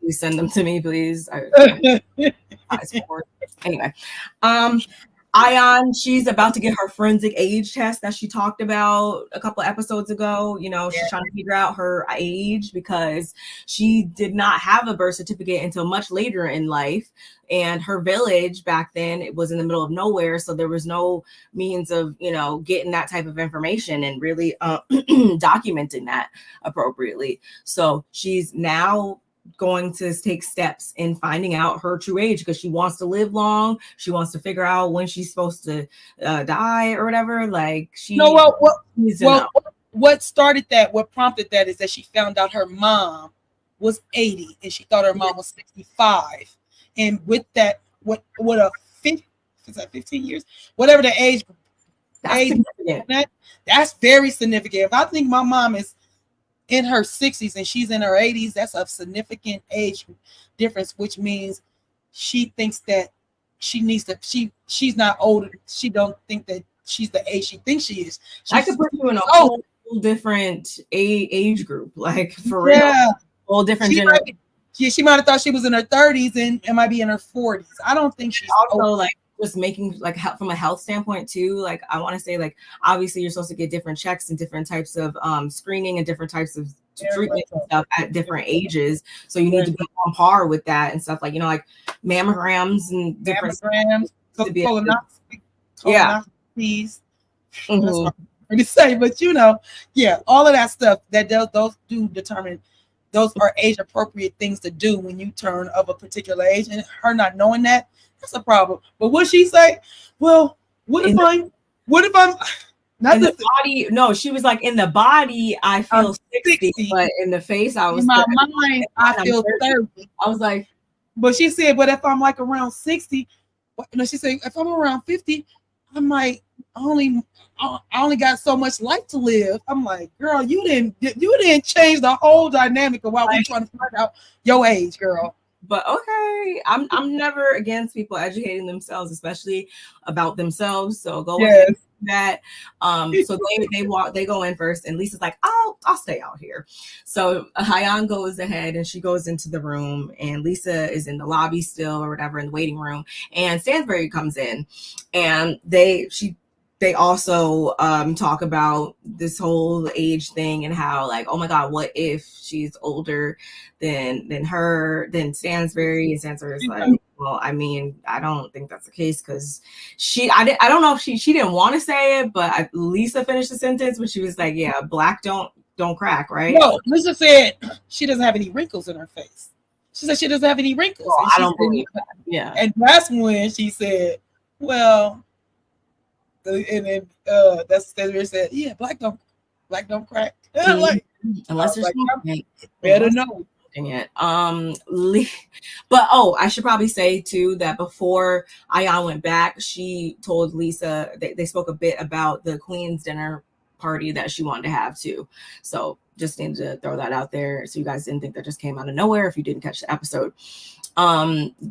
Please send them to me, please. Anyway, Ayan, she's about to get her forensic age test that she talked about a couple episodes ago. You know, she's trying to figure out her age because she did not have a birth certificate until much later in life. And her village back then, it was in the middle of nowhere. So there was no means of, you know, getting that type of information and really documenting that appropriately. So she's now going to take steps in finding out her true age because she wants to live long. She wants to figure out when she's supposed to die or whatever. Like she what started that, what prompted that is that she found out her mom was 80 and she thought her mom was 65. And with that, what a 15 years, whatever the age, that's very significant. If I think my mom is in her 60s and she's in her 80s, that's a significant age difference, which means she thinks that she needs to, she's not older. She don't think that she's the age she thinks she is. I could put you in a whole different age group, like for real. Whole different generation. She might have thought she was in her 30s and it might be in her 40s. I don't think she's also old. Like just making like from a health standpoint too. Like I want to say like obviously you're supposed to get different checks and different types of screening and different types of treatment and stuff at different ages. So you need to be on par with that and stuff, like, you know, like mammograms and different colonoscopies. That's hard to say, but you know, all of that stuff that those do determine. Those are age appropriate things to do when you turn of a particular age, and her not knowing that, that's a problem. But what she say? Well, what if I'm not in the body? No, she was like, in the body I feel 60, but in the face I was in my mind I feel 30. I was like, but she said, but if I'm like around 60, no, she said if I'm around 50, I'm like I only got so much life to live. I'm like, girl, you didn't change the whole dynamic of why we're trying to find out your age, girl. But okay, I'm never against people educating themselves, especially about themselves. So go ahead and do that. So they go in first, and Lisa's like, I'll stay out here. So Ayan goes ahead and she goes into the room, and Lisa is in the lobby still or whatever in the waiting room, and Stanbury comes in, and they also talk about this whole age thing and how like, oh my God, what if she's older than Stanbury? And Stanbury's like, well, I mean, I don't think that's the case because I don't know if she didn't want to say it, but Lisa finished the sentence when she was like, yeah, black don't crack, right? No, Lisa said she doesn't have any wrinkles in her face. She said she doesn't have any wrinkles. Oh, I don't believe that. Yeah. And that's when she said, well, and then that's Stanbury said, yeah, black don't crack. Like, unless there's like, better know it. But I should probably say too that before Ayan went back, she told Lisa they spoke a bit about the Queen's dinner party that she wanted to have too. So just needed to throw that out there so you guys didn't think that just came out of nowhere if you didn't catch the episode.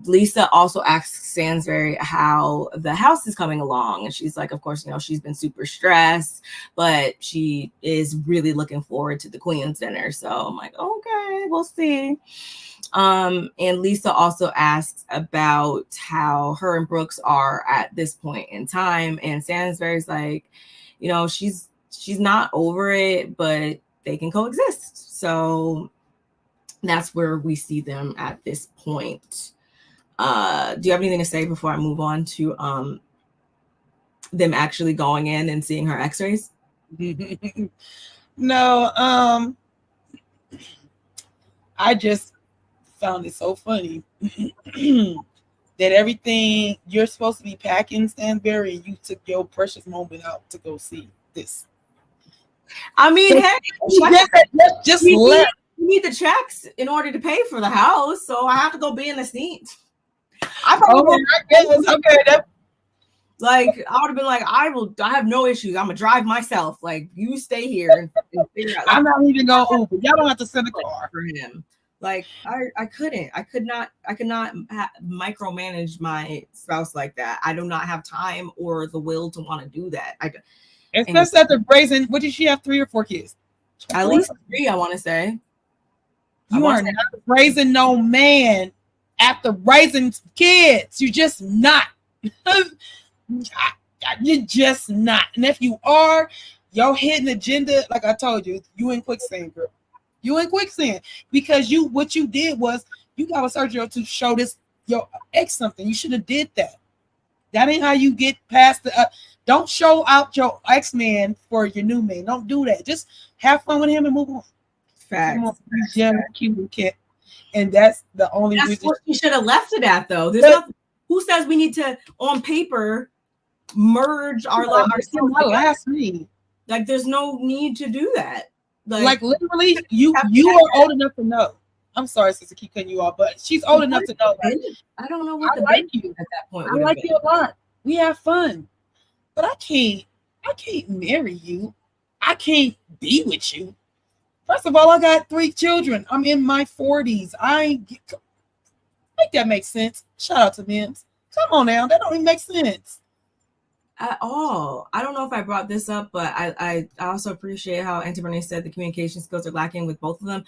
Lisa also asks Stanbury how the house is coming along, and she's like, of course, you know, she's been super stressed, but she is really looking forward to the Queen's dinner. So I'm like, okay, we'll see. And Lisa also asks about how her and Brooks are at this point in time, and Stanbury's like, you know, she's not over it, but they can coexist. So that's where we see them at this point. Do you have anything to say before I move on to them actually going in and seeing her x-rays? No, I just found it so funny that everything you're supposed to be packing, Stanbury, you took your precious moment out to go see this. I mean, hey, just let. You need the checks in order to pay for the house, so I have to go be in the seat. I would have been like, I have no issues. I'm gonna drive myself. Like, you stay here and figure out. I'm not even going Uber. Y'all don't have to send a car for him. Like, I could not micromanage my spouse like that. I do not have time or the will to want to do that. Especially at the brazen. What did she have? 3 or 4 kids? At least 3, I want to say. You are not raising no man after raising kids. You're just not. You're just not. And if you are, your hidden agenda, like I told you, you in quicksand, girl. You in quicksand because what you did was you got a surgery to show this your ex something. You should have did that. That ain't how you get past the. Don't show out your ex man for your new man. Don't do that. Just have fun with him and move on. Facts. Yeah, cute kid. And that's the only reason. What you should have left it at, though. Who says we need to, on paper, merge our lives? Last me. Like, there's no need to do that. Like literally, you are old enough to know. I'm sorry, sister, keep cutting you off, but she's old enough to know. I don't know what I like you at that point. I like you a lot. We have fun, but I can't marry you. I can't be with you. First of all, I got 3 children. I'm in my 40s. Make that make sense. Shout out to Mims. Come on now, that don't even make sense at all. I don't know if I brought this up, but I also appreciate how Auntie Renee said the communication skills are lacking with both of them.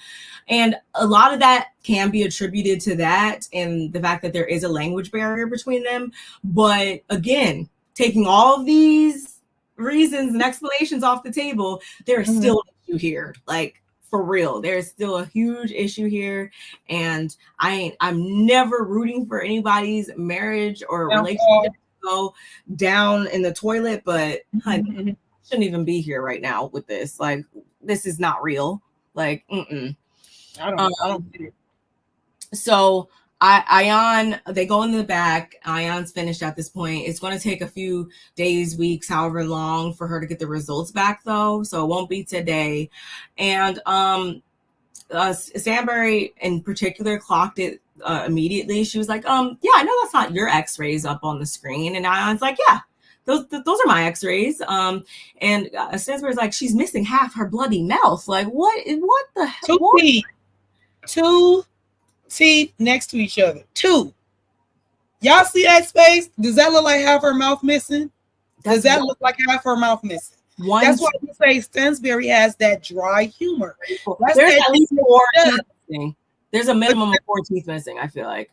And a lot of that can be attributed to that and the fact that there is a language barrier between them. But again, taking all of these reasons and explanations off the table, there is still an issue here. Like, for real, there's still a huge issue here. And I'm never rooting for anybody's marriage or relationship go down in the toilet, but I shouldn't even be here right now with this. Like, this is not real. Like, I don't get it. So Ayan, they go in the back. Ayan's finished at this point. It's going to take a few days, weeks, however long for her to get the results back, though. So it won't be today. And Stanbury in particular clocked it immediately. She was like, yeah, I know that's not your x-rays up on the screen. And Ayan's like, yeah, those are my x-rays. And Stanbury's like, she's missing half her bloody mouth. Like, what the hell? Two teeth next to each other. 2. Y'all see that space? Does that look like half her mouth missing? Does that look like half her mouth missing? That's why we say Stanbury has that dry humor. There's at least 4 teeth missing. There's a minimum of 4 teeth missing, I feel like.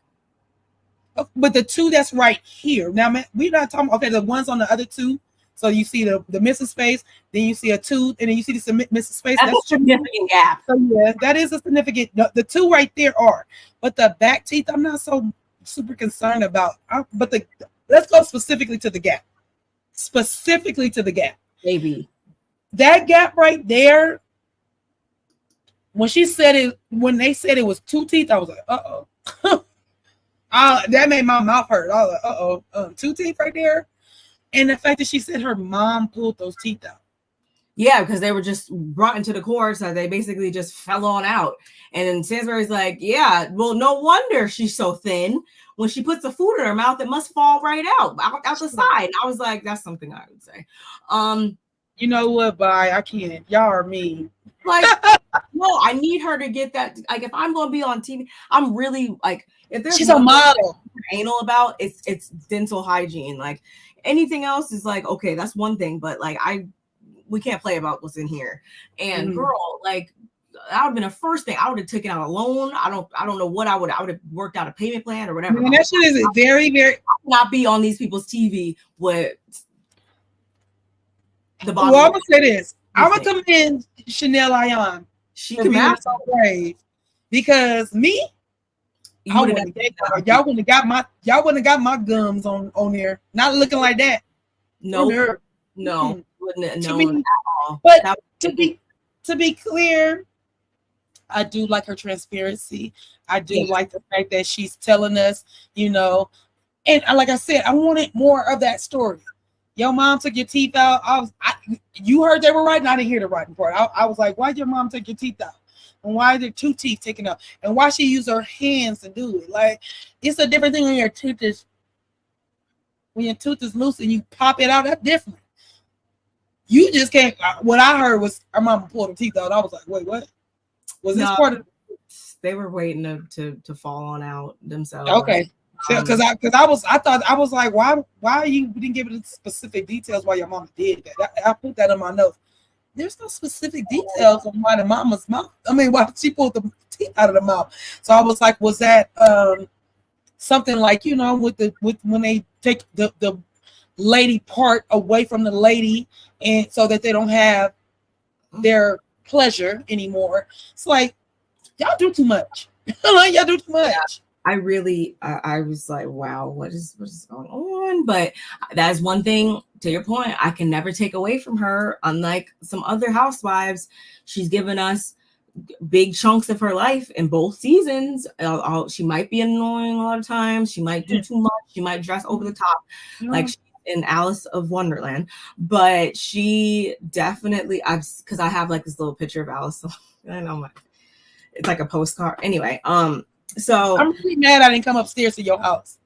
But the 2 that's right here. Now, we're not talking, okay, the ones on the other 2. So you see the missing space, then you see a tooth, and then you see the missing space. That's a significant gap. So yeah, that is a significant. The 2 right there are, but the back teeth, I'm not so super concerned about. But let's go specifically to the gap. Specifically to the gap. Maybe that gap right there. When they said it was 2 teeth, I was like, uh-oh. That made my mouth hurt. I was like, uh-oh, 2 teeth right there. And the fact that she said her mom pulled those teeth out. Yeah, because they were just brought into the court, so they basically just fell on out. And then Stanbury's like, yeah, well, no wonder she's so thin. When she puts the food in her mouth, it must fall right out the side. And I was like, that's something I would say. You know what, bye. I can't. Y'all are mean. Like, no, I need her to get that. Like, if I'm going to be on TV, I'm really like, if there's she's a model. Anal about it's dental hygiene. Like, anything else is like, okay, that's one thing, but like we can't play about what's in here. And girl, like, that would have been the first thing. I would have taken out a loan. I don't know what I would have worked out a payment plan or whatever. That shit is very, very. I would not be on these people's TV with the bottom. Well, I'm gonna say this. I would commend Chanel Ayan. She can be so brave because me. Y'all wouldn't have got my gums on there. Not looking like that. No, wouldn't have known at all. But to be clear, I do like her transparency. I do like the fact that she's telling us, and like I said, I wanted more of that story. Your mom took your teeth out. You heard they were right, and I didn't hear the writing part. I was like, why'd your mom take your teeth out? And why are there 2 teeth taken out? And why she use her hands to do it? Like, it's a different thing when your tooth is loose and you pop it out. That's different. You just can't. What I heard was her mama pulled her teeth out. I was like, wait, what? Was this part of? They were waiting to fall on out themselves. Okay. Because I was like, why you didn't give it specific details why your mama did that? I put that in my notes. there's no specific details on why the mama's mouth. I mean, why she pulled the teeth out of the mouth. So I was like, was that something like, you know, with when they take the lady part away from the lady, and so that they don't have their pleasure anymore? It's like, y'all do too much. Y'all do too much. I really, I was like, wow, what is going on? But that's one thing, to your point, I can never take away from her. Unlike some other housewives, she's given us big chunks of her life in both seasons. She might be annoying a lot of times. She might do too much. She might dress over the top, like she's in Alice of Wonderland. But she definitely, because I have like this little picture of Alice. So I know it's like a postcard. Anyway, so I'm really mad I didn't come upstairs to your house.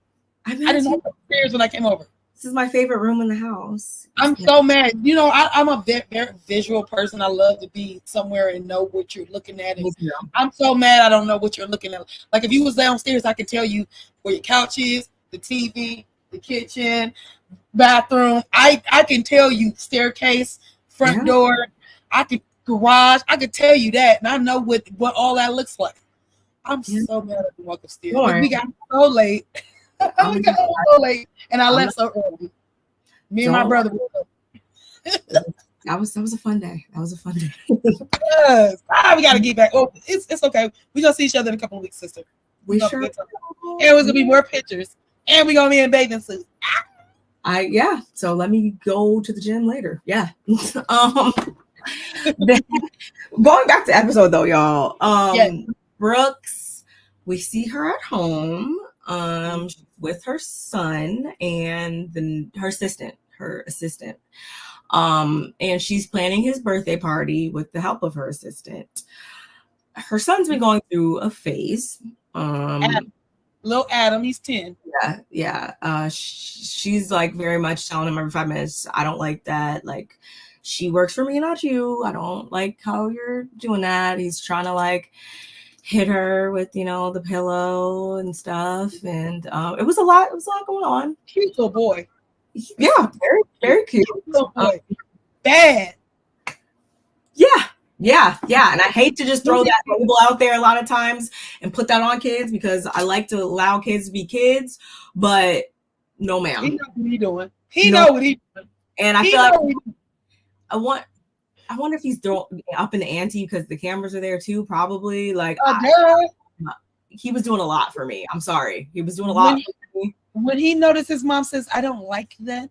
I didn't come upstairs when I came over. This is my favorite room in the house. I'm so mad. You know, I'm a very, very visual person. I love to be somewhere and know what you're looking at. And I'm so mad I don't know what you're looking at. Like if you was downstairs, I could tell you where your couch is, the TV, the kitchen, bathroom. I can tell you staircase, front door. I could garage. I could tell you that, and I know what all that looks like. I'm so mad I didn't walk upstairs. We got so late. We got so late, and I left so early. Me and my brother. That was a fun day. That was a fun day. Yes. We gotta get back. Oh, it's okay. We're gonna see each other in a couple of weeks, sister. We sure. And there's gonna be more pictures, and we're gonna be in bathing suits. So let me go to the gym later. Yeah. Going back to episode though, y'all. Brooks, we see her at home with her son and her assistant. And she's planning his birthday party with the help of her assistant. Her son's been going through a phase. Little Adam, he's 10. Yeah. She's like very much telling him every 5 minutes, I don't like that. Like, she works for me, not you. I don't like how you're doing that. He's trying to like hit her with, the pillow and stuff. And it was a lot going on. Cute little boy. Yeah, very, very cute. Little boy. Bad. Yeah. And I hate to just throw that label out there a lot of times and put that on kids because I like to allow kids to be kids, but no, ma'am. He know what he's doing. He know what he's doing. And I feel like I wonder if he's up in the ante because the cameras are there too, probably. Like, he was doing a lot for me. I'm sorry. He was doing a lot for me. When he noticed his mom says, I don't like that.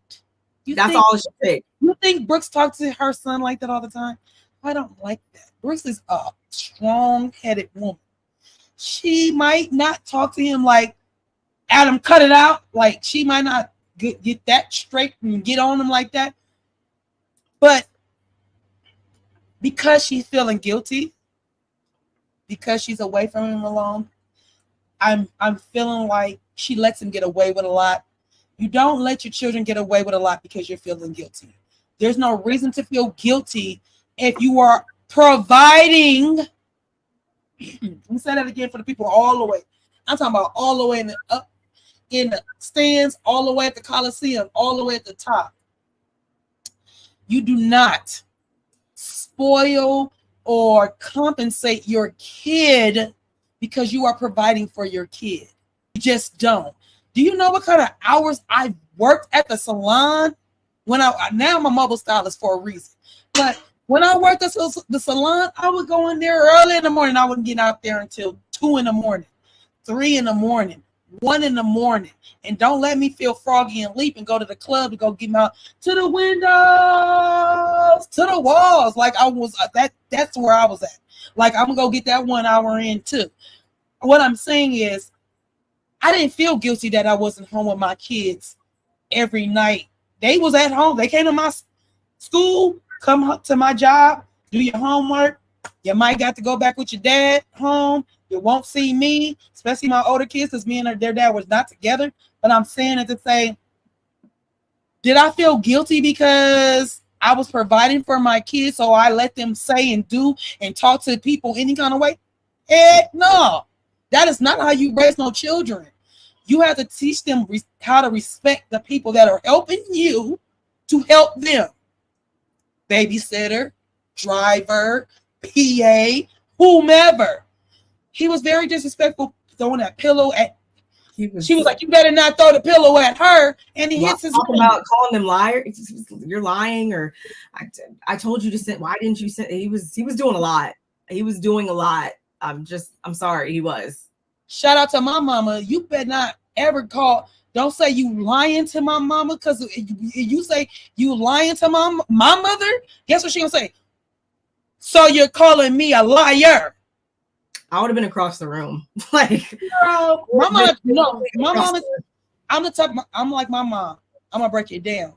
That's all it should take. You think Brooks talks to her son like that all the time? I don't like that. Brooks is a strong-headed woman. She might not talk to him like, Adam, cut it out. Like, she might not get that straight and get on him like that. But because she's feeling guilty, because she's away from him alone, I'm feeling like she lets him get away with a lot. You don't let your children get away with a lot because you're feeling guilty. There's no reason to feel guilty if you are providing. Let me say that again for the people all the way. I'm talking about all the way up in the stands, all the way at the Coliseum, all the way at the top. You do not spoil or compensate your kid because you are providing for your kid. You just don't. Do you know what kind of hours I worked at the salon? Now I'm a mobile stylist for a reason. But when I worked at the salon, I would go in there early in the morning. I wouldn't get out there until 2 in the morning, 3 in the morning, 1 in the morning. And don't let me feel froggy and leap and go to the club to go get my to the windows, to the walls. Like I was that's where I was at. Like I'm gonna go get that 1 hour in too. What I'm saying is I didn't feel guilty that I wasn't home with my kids every night. They was at home. They came to my school, come to my job, do your homework. You might got to go back with your dad home. You won't see me, especially my older kids, because me and their dad was not together. But I'm saying it to say, did I feel guilty because I was providing for my kids, so I let them say and do and talk to people any kind of way? Heck no. That is not how you raise no children. You have to teach them how to respect the people that are helping you to help them. Babysitter, driver, PA, whomever. He was very disrespectful, throwing that pillow at. She was like, "You better not throw the pillow at her," and he hits his. Talking about calling them liars. You're lying, or I told you to send. Why didn't you send? He was doing a lot. He was doing a lot. I'm sorry. He was. Shout out to my mama. You better not ever call. Don't say you lying to my mama, because you say you lying to my mother. Guess what she gonna say? So you're calling me a liar? I would have been across the room. Like, girl, my mom. No, my mom is. I'm the type. I'm like my mom. I'm gonna break it down.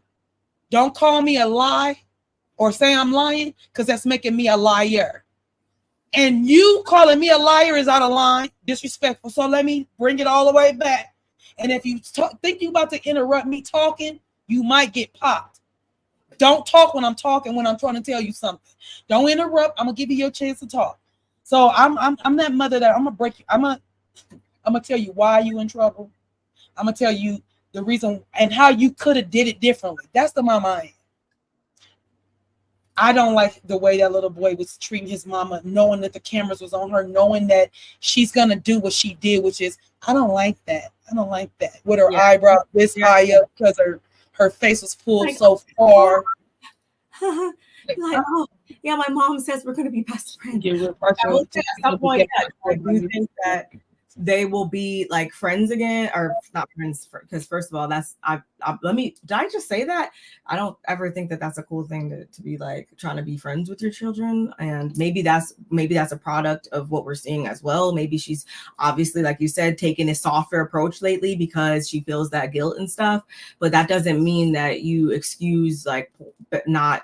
Don't call me a lie, or say I'm lying, because that's making me a liar. And you calling me a liar is out of line, disrespectful. So let me bring it all the way back. And if you think you're about to interrupt me talking, you might get popped. Don't talk when I'm talking, when I'm trying to tell you something. Don't interrupt. I'm gonna give you your chance to talk. So I'm that mother that I'm gonna break you. I'm gonna tell you why you in trouble. I'm gonna tell you the reason and how you could have did it differently. That's the mama I am. I don't like the way that little boy was treating his mama, knowing that the cameras was on her, knowing that she's gonna do what she did, which is, I don't like that. I don't like that. With her eyebrow this high up, because her face was pulled so far. Oh, yeah, my mom says we're gonna be best friends. At some point, I do think that they will be like friends again, or not friends, because first of all, that's did I just say that? I don't ever think that that's a cool thing to be like trying to be friends with your children, and maybe that's a product of what we're seeing as well. Maybe she's obviously, like you said, taking a softer approach lately because she feels that guilt and stuff, but that doesn't mean that you excuse but not.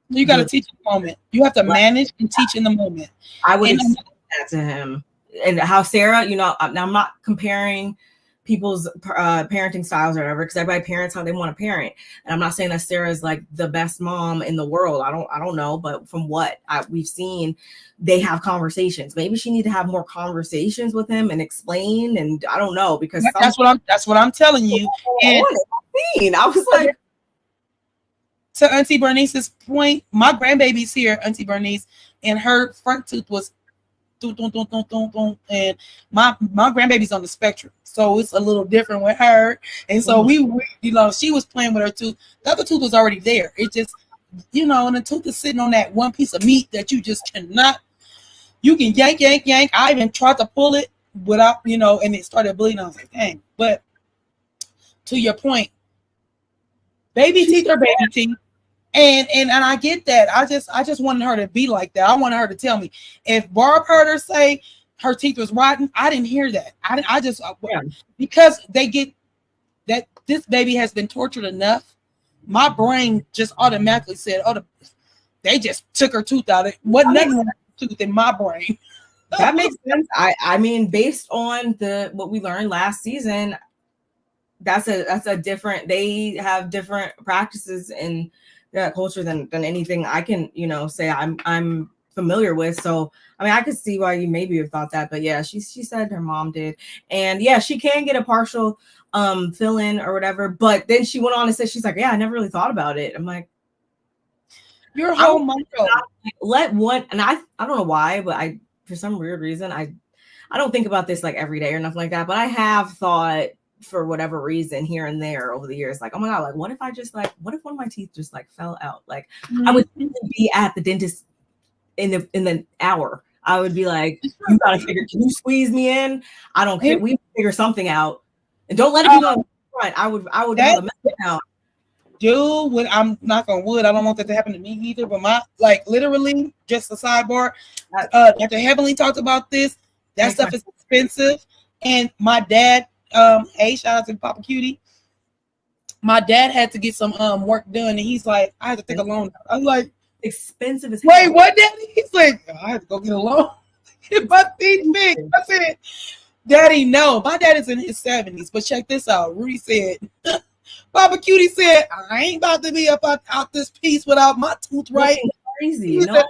You got to teach in the moment. You have to manage and teach in the moment. I would explain that to him. And how Sara, I'm not comparing people's parenting styles or whatever, because everybody parents how they want to parent. And I'm not saying that Sara is like the best mom in the world. I don't know, but from what we've seen, they have conversations. Maybe she need to have more conversations with him and explain. And I don't know, because that's what I'm telling you. And I was like, to Auntie Bernice's point, my grandbaby's here, Auntie Bernice, and her front tooth was and my grandbaby's on the spectrum, so it's a little different with her. And so we she was playing with her tooth. The other tooth was already there. It just, and the tooth is sitting on that one piece of meat that you just cannot. You can yank. I even tried to pull it without, and it started bleeding. I was like, dang. But to your point, baby teeth are baby teeth. And I get that. I just wanted her to be like that. I wanted her to tell me. If Barb heard her say her teeth was rotten, I didn't hear that. Because they get that this baby has been tortured enough. My brain just automatically said, "Oh, they just took her tooth out." It wasn't nothing tooth in my brain. That makes sense. I mean, based on what we learned last season, that's a different. They have different practices in culture than anything I can say I'm familiar with. So I mean, I could see why you maybe have thought that, but yeah, she said her mom did, and yeah, she can get a partial fill in or whatever. But then she went on and said, she's like, yeah, I never really thought about it. I'm like, you're a whole month old. Let one, and I don't know why, but for some weird reason I don't think about this like every day or nothing like that, but I have thought for whatever reason here and there over the years, like, oh my god, like what if one of my teeth just like fell out? Like I would be at the dentist in the hour. I would be like, you gotta figure, can you squeeze me in? I don't care. We figure something out, and don't let it be on the front. I would have a mess out. Dude, when I'm knock on wood, I don't want that to happen to me either. But literally, just a sidebar. Dr. Heavenly talked about this. That stuff is expensive, and my dad. Hey, shout out to Papa Cutie. My dad had to get some work done, and he's like, I had to take a loan. I'm like, expensive as wait, what, Daddy? He's like, I had to go get a loan. My teeth big. I said, Daddy, no. My dad is in his 70s, but check this out. Rudy said, Papa Cutie said, I ain't about to be up out this piece without my tooth right. Crazy. No.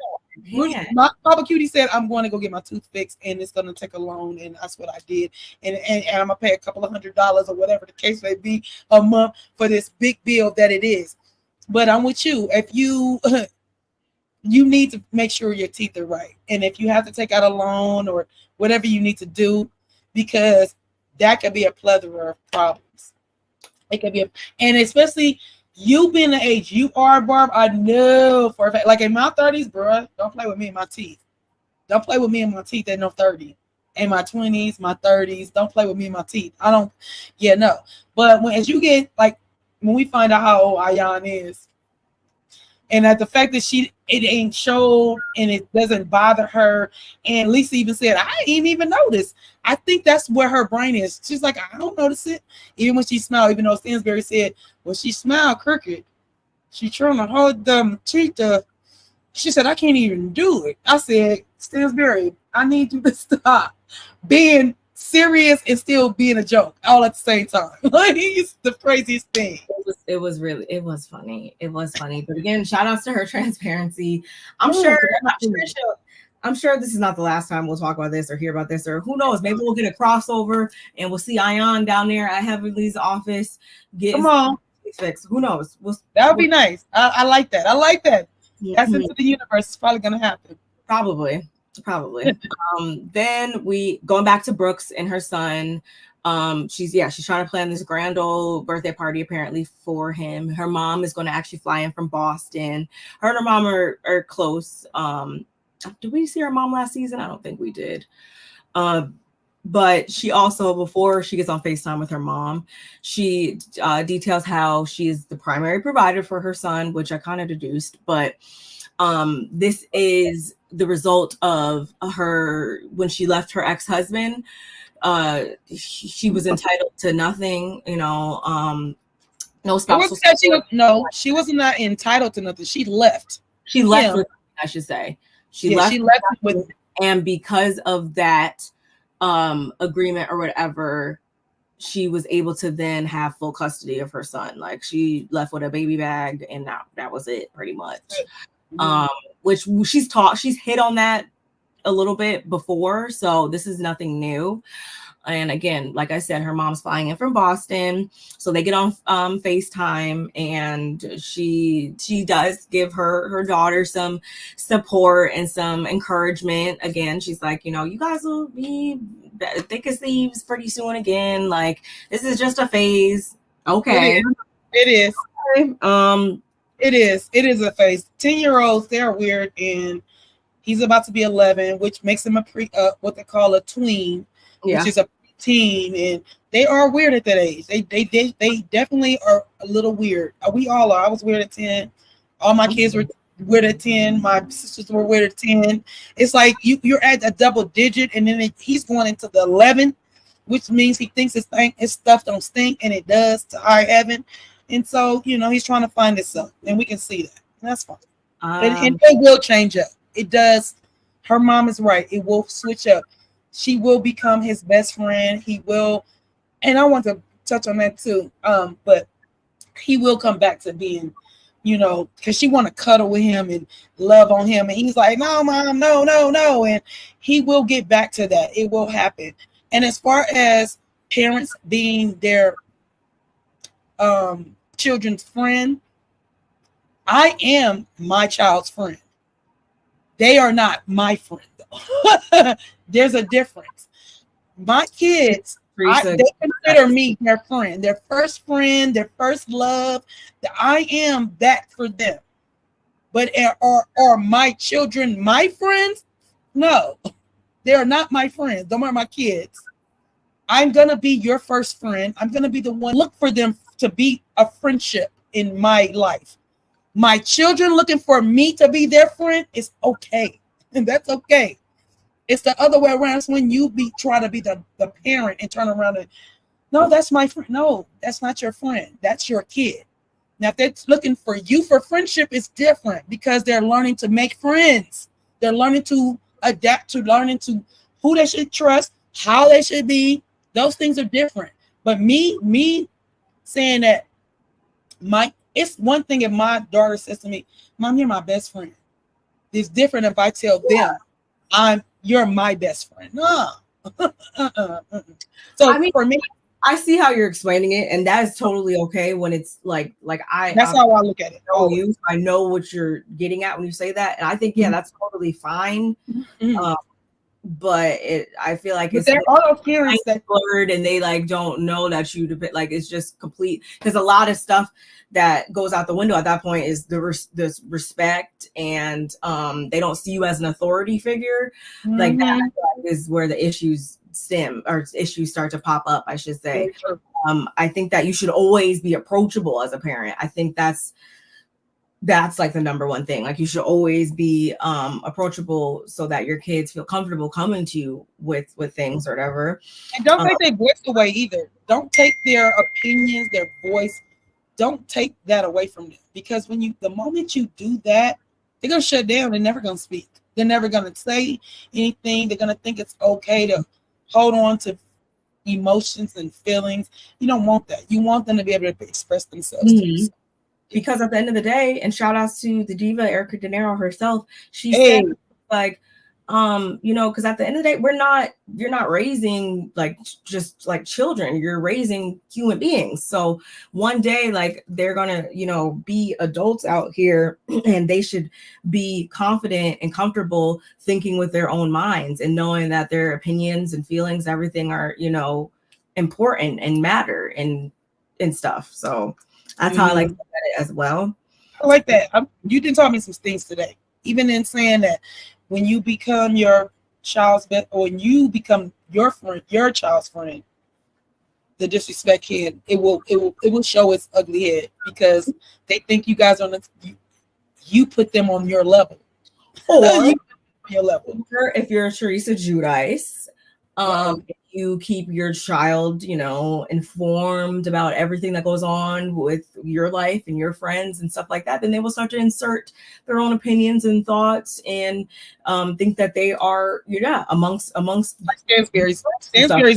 My Papa Cutie said, I'm going to go get my tooth fixed, and it's going to take a loan, and that's what I did. And I'm going to pay a couple of $100 or whatever the case may be a month for this big bill that it is. But I'm with you. If you you need to make sure your teeth are right. And if you have to take out a loan or whatever you need to do, because that could be a plethora of problems. It could be, and especially you being the age you are, Barb, I know for a fact, like in my 30s, bro, don't play with me and my teeth. Don't play with me and my teeth at no 30. In my 20s, my 30s, don't play with me and my teeth. I don't, yeah, no. But as you get, like, when we find out how old Ayan is, and that the fact that it ain't showed and it doesn't bother her, and Lisa even said, I ain't even noticed. I think that's where her brain is. She's like, I don't notice it. Even when she smiled, even though Stanbury said, when she smiled crooked, she trying to hold them teeth. She said, I can't even do it. I said, Stanbury, I need you to stop being serious and still being a joke all at the same time. Like, it's the craziest thing. It was funny. It was funny. But again, shout outs to her transparency. I'm sure this is not the last time we'll talk about this or hear about this, or who knows, maybe we'll get a crossover and we'll see Ayan down there at Heavenly's office. Come on. Fixed. Who knows? That would be nice. I like that. I like that. That's into the universe. It's probably gonna happen. Probably. Then we going back to Brooks and her son. She's trying to plan this grand old birthday party apparently for him. Her mom is going to actually fly in from Boston. Her and her mom are close. Did we see her mom last season? I don't think we did. But she also, before she gets on FaceTime with her mom, she details how she is the primary provider for her son, which I kind of deduced. But this is the result of her, when she left her ex-husband, she was entitled to nothing, no spousal support. She wasn't not entitled to nothing. She left. She left with, I should say. She left with, and because of that agreement or whatever, she was able to then have full custody of her son. Like, she left with a baby bag, and that was it, pretty much. Which she's hit on that a little bit before, so this is nothing new. And again, like I said, her mom's flying in from Boston, so they get on FaceTime, and she does give her daughter some support and some encouragement. Again, she's like, you guys will be thick as thieves pretty soon again. Like, this is just a phase. Okay. It is. Okay. It is a phase. 10-year-olds, they're weird, and he's about to be 11, which makes him what they call a tween, which is a teen, and they are weird at that age. They definitely are a little weird. We all are. I was weird at 10. All my kids were weird at 10. My sisters were weird at 10. It's like you're at a double digit, and then he's going into the 11, which means he thinks his stuff don't stink, and it does, to high heaven. And so, he's trying to find himself, and we can see that. And that's fine. And it will change up. It does. Her mom is right. It will switch up. She will become his best friend. He will, and I want to touch on that too. But he will come back to being, because she want to cuddle with him and love on him, and he's like, no, mom, no, and he will get back to that. It will happen. And as far as parents being their children's friend, I am my child's friend. They are not my friend. There's a difference. My kids, they consider me their friend, their first love. I am that for them. But are my children my friends? No, they are not my friends. Don't are my kids. I'm gonna be your first friend. I'm gonna be the one. Look for them to be a friendship in my life. My children looking for me to be their friend is okay, and that's okay. It's the other way around. It's when you try to be the parent and turn around and, no, that's my friend. No, that's not your friend. That's your kid. Now, if they're looking for you for friendship, it's different because they're learning to make friends. They're learning to adapt to learning to who they should trust, how they should be. Those things are different. But me saying that it's one thing if my daughter says to me, Mom, you're my best friend. It's different if I tell them you're my best friend. No. So for me, I see how you're explaining it, and that is totally okay when it's like That's how I look at it. know you, so I know what you're getting at when you say that, and I think that's totally fine. Mm-hmm. But I feel like it's there are those parents that blurred, and they like don't know that you like it's just complete, because a lot of stuff that goes out the window at that point is the respect, and they don't see you as an authority figure. Like that is where the issues stem, or issues start to pop up, I should say. I think that you should always be approachable as a parent. I think that's like the number one thing. Like, you should always be approachable so that your kids feel comfortable coming to you with things or whatever. And don't take their voice away either. Don't take their opinions, their voice. Don't take that away from them, because the moment you do that, they're gonna shut down. They're never gonna speak. They're never gonna say anything. They're gonna think it's okay to hold on to emotions and feelings. You don't want that. You want them to be able to express themselves. Mm-hmm. Because at the end of the day, and shout outs to the diva Erica De Niro herself, she said, like, because at the end of the day, you're not raising like just like children, you're raising human beings. So one day, like, they're gonna be adults out here, and they should be confident and comfortable thinking with their own minds, and knowing that their opinions and feelings, everything are important and matter and stuff. So that's how I like to look at it as well. I like that. You did taught me some things today, even in saying that when you become your child's best, or when you become your friend, your child's friend, the disrespect kid, it will show its ugly head, because they think you guys you put them on your level, or your level. If you're Teresa Giudice, if you keep your child, informed about everything that goes on with your life and your friends and stuff like that, then they will start to insert their own opinions and thoughts, and think that they are, amongst like Stanbury's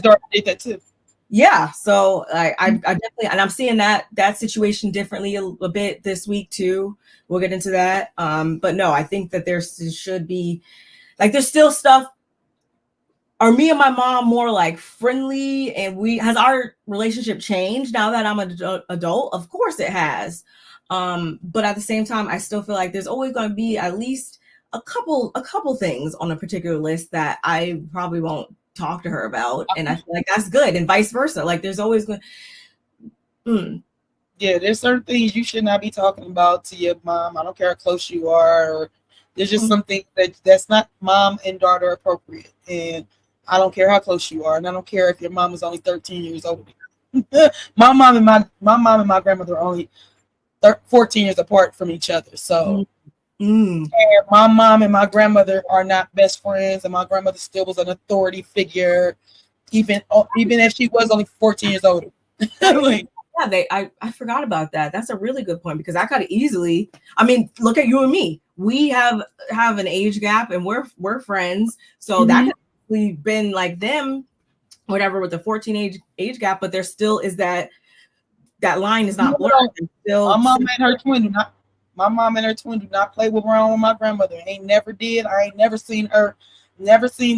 daughter did that too. Yeah, so I definitely, and I'm seeing that situation differently a bit this week too. We'll get into that. But no, I think that there should be, like, there's still stuff. Are me and my mom more like friendly, and has our relationship changed now that I'm an adult? Of course it has. But at the same time, I still feel like there's always going to be at least a couple things on a particular list that I probably won't talk to her about, and I feel like that's good, and vice versa. Like, there's always going yeah, there's certain things you should not be talking about to your mom. I don't care how close you are, or there's just something that's not mom and daughter appropriate, and I don't care how close you are, and I don't care if your mom is only 13 years old. my mom and my grandmother are only 14 years apart from each other. So and my mom and my grandmother are not best friends, and my grandmother still was an authority figure, even if she was only 14 years older. Like, yeah, I forgot about that. That's a really good point, because I could easily, I mean, look at you and me. We have an age gap, and we're friends, so that could have been like them, whatever, with the 14 age gap, but there still is that line is not blurred. My mom and her twin do not play around with my grandmother. Ain't never did. I ain't never seen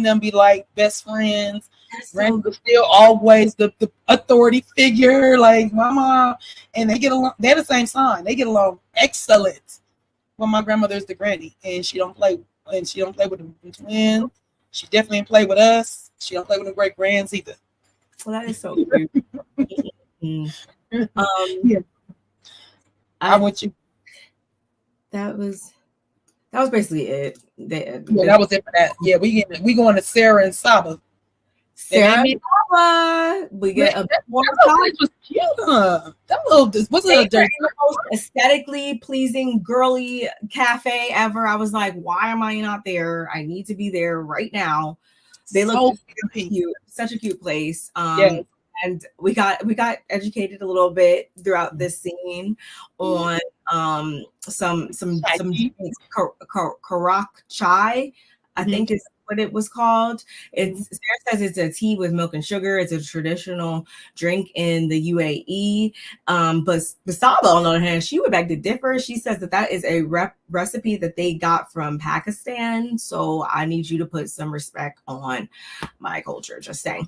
them be like best friends. Grandmother still always the authority figure, like my mom, and they get along. They're the same sign. They get along excellent. Well, my grandmother is the granny, and she don't play with the twins. She definitely didn't play with us. She don't play with the great grands either. Well, that is so cute. Yeah. I'm with you. That was basically it. That was it for that. Yeah, we going to Sara and Saba. Sara and Saba. We get a more time. Was cute. That little wasn't a most aesthetically pleasing girly cafe ever. I was like, why am I not there? I need to be there right now. They look so cute. Such a cute place. Yes. And we got educated a little bit throughout this scene on some Karak chai, I think is what it was called. Sarah says it's a tea with milk and sugar. It's a traditional drink in the UAE. But Saba, on the other hand, she would beg to differ. She says that is a recipe that they got from Pakistan. So I need you to put some respect on my culture. Just saying.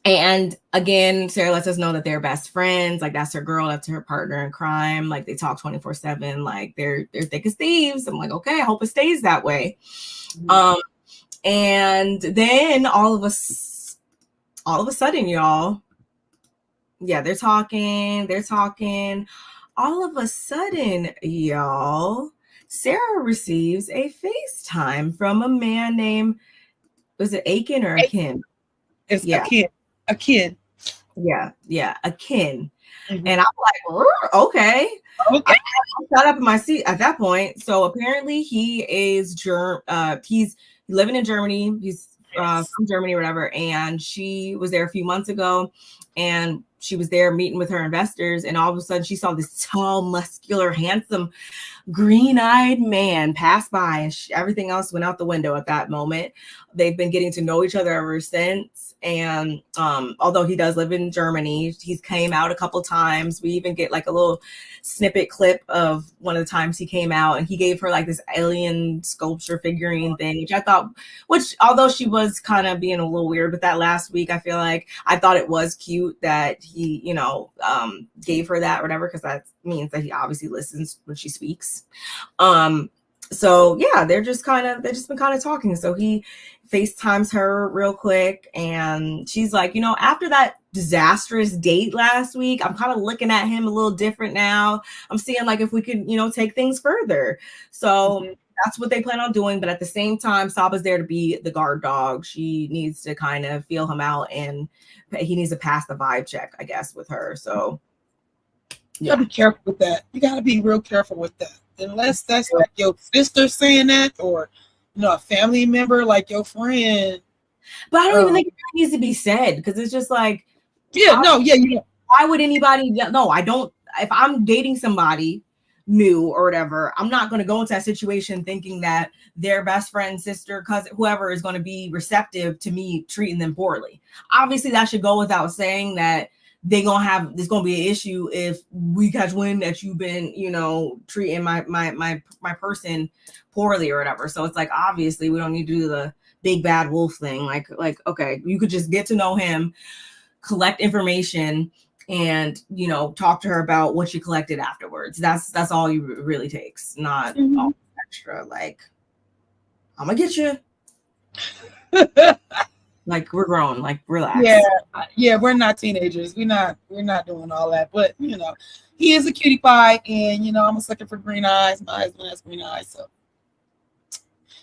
And again, Sarah lets us know that they're best friends. Like, that's her girl, that's her partner in crime. Like, they talk 24/7. Like, they're thick as thieves. I'm like, okay, I hope it stays that way. And then all of a sudden, y'all, yeah, they're talking. All of a sudden, y'all, Sarah receives a FaceTime from a man named, was it Akin or Akin? It's Akin. Yeah, Akin. And I'm like, okay. Okay. I sat up in my seat at that point. So apparently he is he's living in Germany. He's from Germany or whatever. And she was there a few months ago, and she was there meeting with her investors. And all of a sudden she saw this tall, muscular, handsome, green-eyed man pass by, and everything else went out the window at that moment. They've been getting to know each other ever since. And although he does live in Germany, he's came out a couple times. We even get like a little snippet clip of one of the times he came out, and he gave her like this alien sculpture figurine thing, which although she was kind of being a little weird with that last week, I feel like I thought it was cute that he, gave her that or whatever, because that means that he obviously listens when she speaks. So yeah, they've just been kind of talking. So he FaceTimes her real quick, and she's like, after that disastrous date last week, I'm kind of looking at him a little different now. I'm seeing like if we could, take things further. So that's what they plan on doing. But at the same time, Saba's there to be the guard dog. She needs to kind of feel him out, and he needs to pass the vibe check, I guess, with her. So you gotta be careful with that. You gotta be real careful with that. Unless that's like your sister saying that, or a family member like your friend. But I don't even think it needs to be said, because it's just like, why would anybody? No, I don't. If I'm dating somebody new or whatever, I'm not going to go into that situation thinking that their best friend, sister, cousin, whoever is going to be receptive to me treating them poorly. Obviously, that should go without saying that there's gonna be an issue if we catch wind that you've been, treating my person poorly or whatever. So it's like, obviously we don't need to do the big bad wolf thing. Like, okay, you could just get to know him, collect information, and, talk to her about what you collected afterwards. That's all you really takes, not all extra. Like, I'm gonna get you. Like, we're grown, like, relax. Yeah, we're not teenagers. We're not doing all that. But he is a cutie pie, and I'm a sucker for green eyes. My husband has green eyes, so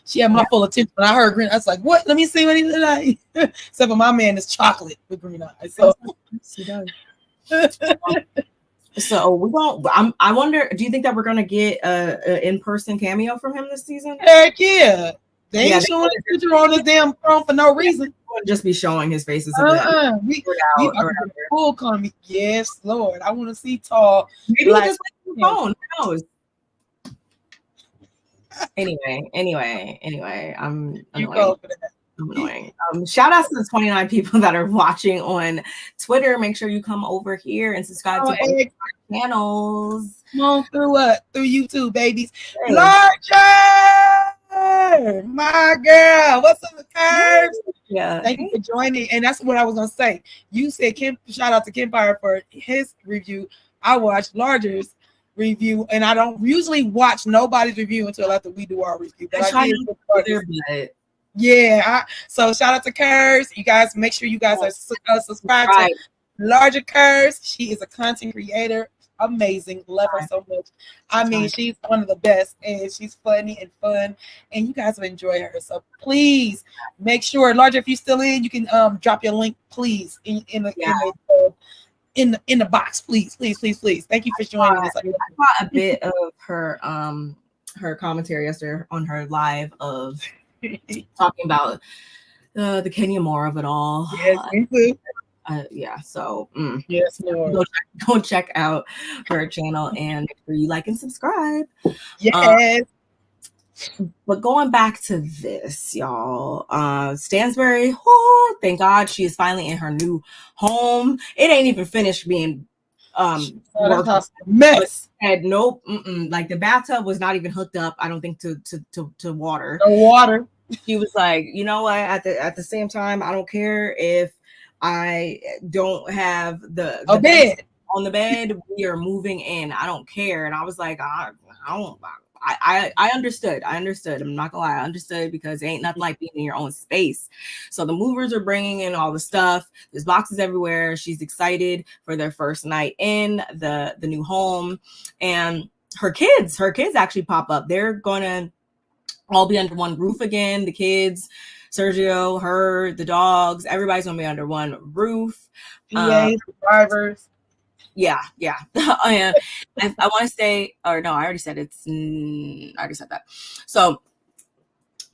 she had my full attention. When I heard green, I was like, "What? Let me see what he did." Except for my man is chocolate with green eyes. So he does. So we won't. I wonder. Do you think that we're gonna get a in-person cameo from him this season? Heck yeah! They ain't showing his picture on this damn phone for no reason. Just be showing his faces. Full comedy. Yes, Lord. I want to see tall. Maybe just like the phone. Who knows? Anyway, I'm annoying. I'm annoying. Shout out to the 29 people that are watching on Twitter. Make sure you come over here and subscribe to our channels. Come on through YouTube, babies. Larger! My girl, what's up, Curves? Yeah, thank you for joining. And that's what I was gonna say. You said shout out to Kempire for his review. I watched Larger's review, and I don't usually watch nobody's review until after we do our review. But so shout out to Curves. You guys, make sure you guys are subscribed to Larger Curves. She is a content creator. Amazing. Love her so much. I mean, she's one of the best, and she's funny and fun, and you guys will enjoy her. So please make sure, Larger, if you're still in, you can drop your link, please, in the box, please. Thank you for joining us. I caught a bit of her commentary yesterday on her live of talking about the Kenya Moore of it all. Yes, me too. So yes, Lord. Go check out her channel and make sure you like and subscribe. Yes. But going back to this, y'all, Stanbury, thank God she is finally in her new home. It ain't even finished being mess. Had no like the bathtub was not even hooked up, I don't think, to water. The water. She was like, you know what, at the same time, I don't care if I don't have the bed on the bed. We are moving in. I don't care. And I was like, I don't. I understood. I understood. I'm not gonna lie. I understood because it ain't nothing like being in your own space. So the movers are bringing in all the stuff. There's boxes everywhere. She's excited for their first night in the new home, and her kids actually pop up. They're gonna all be under one roof again. The kids, Sergio, her, the dogs, everybody's gonna be under one roof. PAs, drivers. Yeah. And I want to say, or no, I already said I already said that. So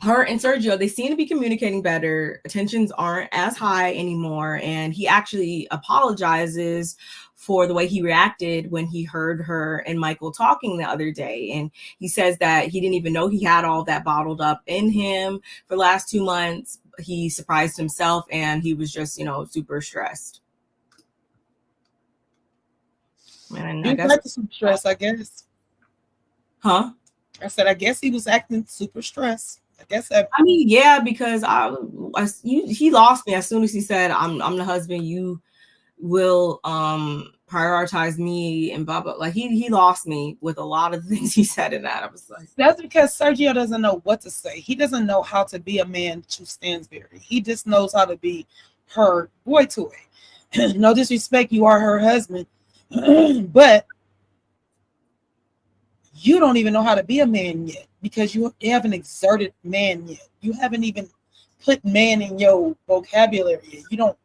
her and Sergio, they seem to be communicating better. Tensions aren't as high anymore. And he actually apologizes for the way he reacted when he heard her and Michael talking the other day. And he says that he didn't even know he had all that bottled up in him for the last 2 months. He surprised himself and he was just, super stressed. Man, I guess some stress, I guess. Huh? I said, I guess he was acting super stressed. I guess that. I mean, yeah, because he lost me as soon as he said, "I'm the husband. You will prioritize me," and blah blah. Like he lost me with a lot of things he said in that. I was like, that's because Sergio doesn't know what to say. He doesn't know how to be a man to Stanbury. He just knows how to be her boy toy. No disrespect, you are her husband. But you don't even know how to be a man yet because you haven't exerted man yet. You haven't even put man in your vocabulary. You don't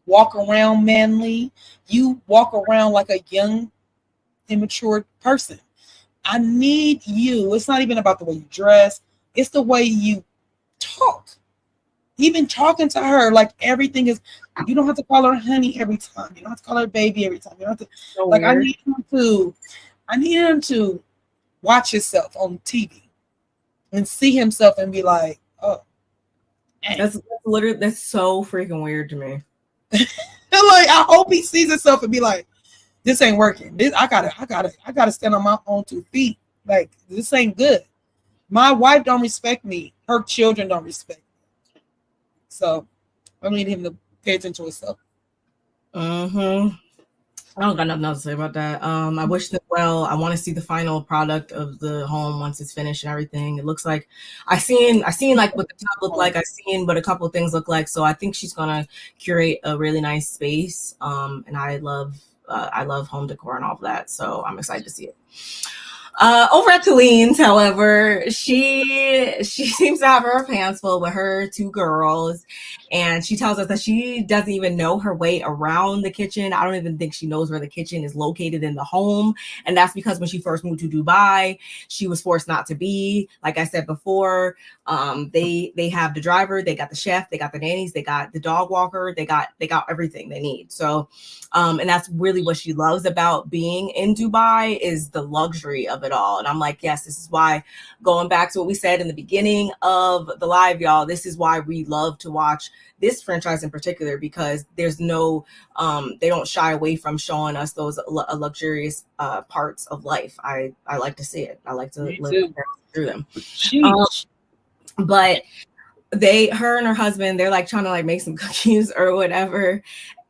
walk around manly. You walk around like a young, immature person. I need you. It's not even about the way you dress. It's the way you talk. Even talking to her, like everything is, you don't have to call her honey every time. You don't have to call her baby every time. You don't have to, so like weird. I need him to watch himself on TV and see himself and be like, oh. Dang. That's so freaking weird to me. Like, I hope he sees himself and be like, this ain't working. I gotta stand on my own 2 feet. Like, this ain't good. My wife don't respect me. Her children don't respect me. So I need him to pay attention to himself. I don't got nothing else to say about that. I wish them well. I want to see the final product of the home once it's finished and everything. It looks like I seen like what the top look like. I seen what a couple of things look like. So I think she's gonna curate a really nice space. And I love home decor and all of that. So I'm excited to see it. Over at Tuline's, however, she seems to have her pants full with her 2 girls, and she tells us that she doesn't even know her way around the kitchen. I don't even think she knows where the kitchen is located in the home, and that's because when she first moved to Dubai, she was forced not to be. Like I said before, they have the driver, they got the chef, they got the nannies, they got the dog walker, they got everything they need. So, and that's really what she loves about being in Dubai is the luxury of it all. And I'm like, yes, this is why, going back to what we said in the beginning of the live, y'all, this is why we love to watch this franchise in particular, because there's no they don't shy away from showing us those luxurious parts of life. I like to see it. I like to live through them. But her and her husband, they're like trying to like make some cookies or whatever.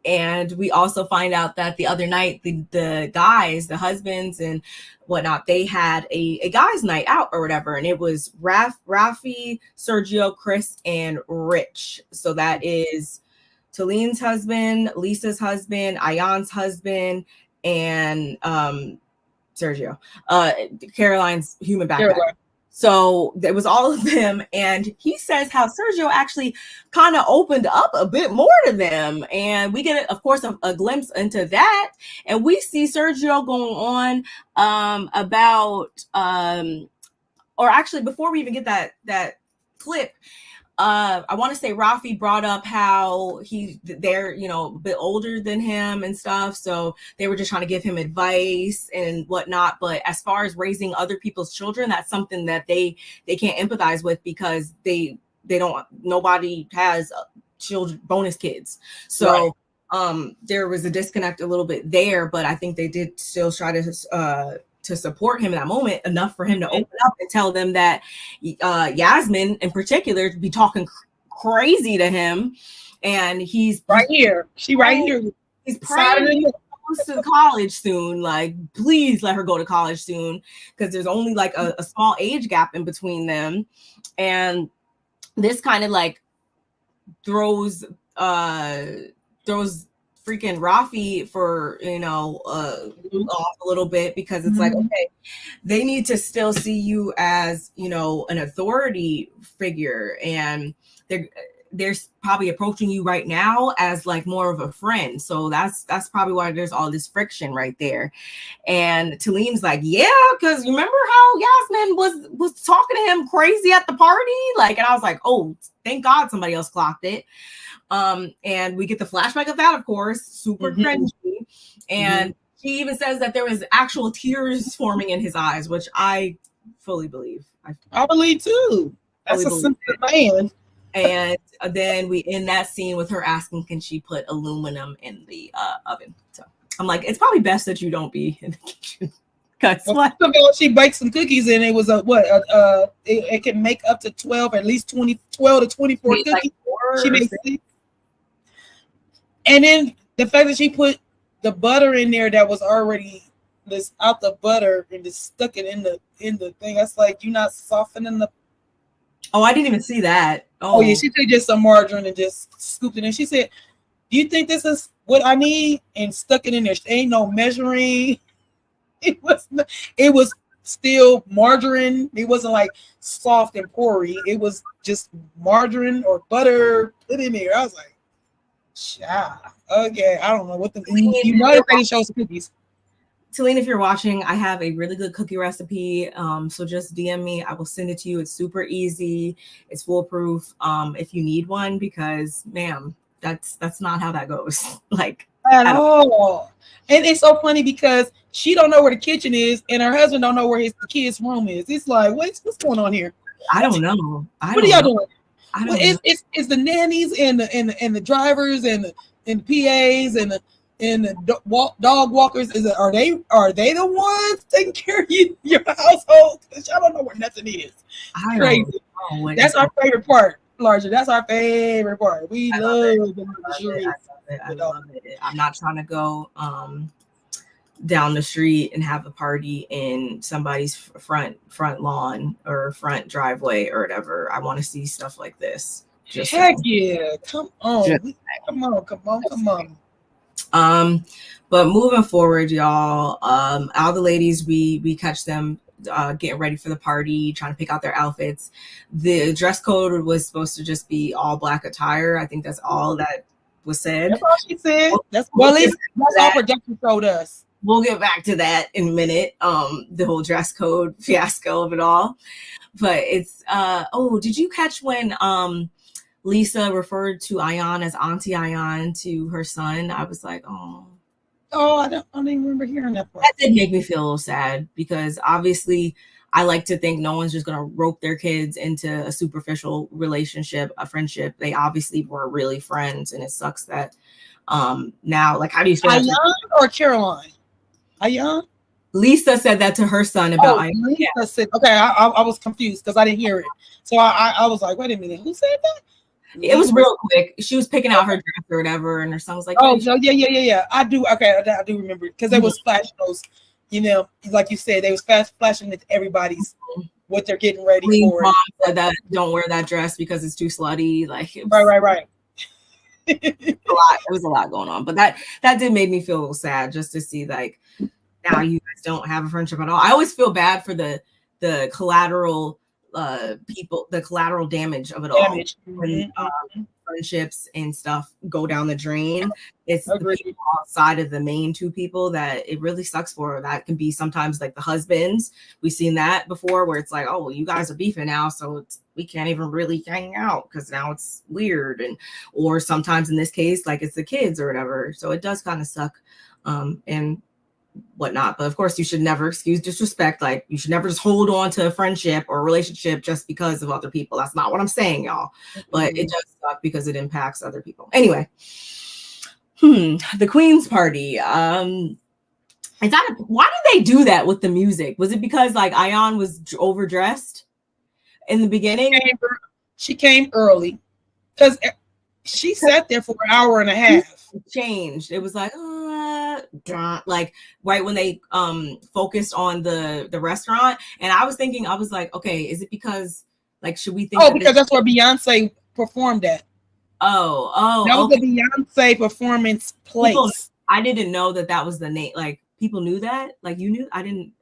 And we also find out that the other night, the guys, the husbands and whatnot, they had a guys' night out or whatever. And it was Rafi, Sergio, Chris, and Rich. So that is Tuline's husband, Lesa's husband, Ayan's husband, and Sergio, Caroline's human backpack. So there was all of them, and he says how Sergio actually kind of opened up a bit more to them, and we get, of course, a glimpse into that, and we see Sergio going on about, or actually, before we even get that clip, I want to say Rafi brought up how they're, a bit older than him and stuff. So they were just trying to give him advice and whatnot. But as far as raising other people's children, that's something that they can't empathize with because nobody has children, bonus kids. So there was a disconnect a little bit there, but I think they did still try to support him in that moment enough for him to open up and tell them that Yasmin in particular be talking crazy to him, and he's right here. She right here. He's praying goes to college soon. Like, please let her go to college soon, because there's only like a small age gap in between them, and this kind of like throws freaking Rafi for off a little bit, because it's like, okay, they need to still see you as an authority figure, and they're probably approaching you right now as like more of a friend. So that's probably why there's all this friction right there. And Talim's like, yeah, because remember how Yasmin was talking to him crazy at the party? Like, and I was like, oh, thank God somebody else clocked it. And we get the flashback of that, of course, super cringy. And she even says that there was actual tears forming in his eyes, which I fully believe. I believe too. That's a simple man. And then we end that scene with her asking, can she put aluminum in the oven? So I'm like, it's probably best that you don't be in the kitchen. She baked some cookies and it was it can make up to 12 to 24 cookies. Like she made 6. And then the fact that she put the butter in there that was already out the butter and just stuck it in the thing. That's like, you're not softening the. Oh, I didn't even see that. Oh yeah, she took just some margarine and just scooped it in. She said, do you think this is what I need? And stuck it in there. Ain't no measuring. It was still margarine. It wasn't like soft and porry. It was just margarine or butter put in there. I was like, okay, I don't know what they show some cookies. Talene, if you're watching, I have a really good cookie recipe. So just DM me. I will send it to you. It's super easy. It's foolproof. If you need one, because ma'am, that's not how that goes. Like at all. And it's so funny because she don't know where the kitchen is, and her husband don't know where the kid's room is. It's like, what's going on here? I don't know. What are y'all doing? It's the nannies and the drivers and the PAs and the dog walkers. Are they the ones taking care of your household? Because y'all don't know where nothing is. Crazy. That's our favorite part, Larger. That's our favorite part. We love the luxury. I love it. I'm not trying to go down the street and have a party in somebody's front lawn or front driveway or whatever. I want to see stuff like this. Heck yeah. Come on. Come on. But moving forward, y'all, all the ladies, we catch them getting ready for the party, trying to pick out their outfits. The dress code was supposed to just be all black attire. I think that's all that was said. That's all she said. That's all production showed us. We'll get back to that in a minute. The whole dress code fiasco of it all. But it's did you catch when Lesa referred to Ayan as Auntie Ayan to her son? I was like, I don't even remember hearing that part. That did make me feel a little sad, because obviously I like to think no one's just going to rope their kids into a superficial relationship, a friendship. They obviously were really friends, and it sucks that now, like, how do you say Ayan or Caroline? Ayan? Lesa said that to her son about Ayan. Lesa said, okay, I was confused because I didn't hear it. So I was like, wait a minute, who said that? It was real quick. She was picking out her dress or whatever, and her son was like, "Oh, yeah. I do. Okay, I do remember because there was flash those, like you said, they was flashing at everybody's what they're getting ready for." Mom said that don't wear that dress because it's too slutty. Like, right. It was a lot going on, but that did make me feel a little sad just to see, like, now you guys don't have a friendship at all. I always feel bad for the collateral people, the collateral damage of it all. When friendships and stuff go down the drain, it's the people outside of the main two people that it really sucks for. That can be sometimes like the husbands. We've seen that before, where it's like, oh, well, you guys are beefing now, so we can't even really hang out because now it's weird. Or sometimes in this case, like, it's the kids or whatever. So it does kind of suck. And whatnot, but of course you should never excuse disrespect. Like, you should never just hold on to a friendship or a relationship just because of other people. That's not what I'm saying, y'all. But it does suck because it impacts other people. Anyway, the Queen's party. Why did they do that with the music? Was it because, like, Ayan was overdressed in the beginning? She came early. because she sat there for an hour and a half. It changed. It was like, like right when they focused on the restaurant, and I was thinking, I was like, okay, is it because like should we think? Oh, because that's where Beyonce performed at. Oh, that was okay. the Beyonce performance place. People, I didn't know that was the name. Like people knew that. Like you knew. I didn't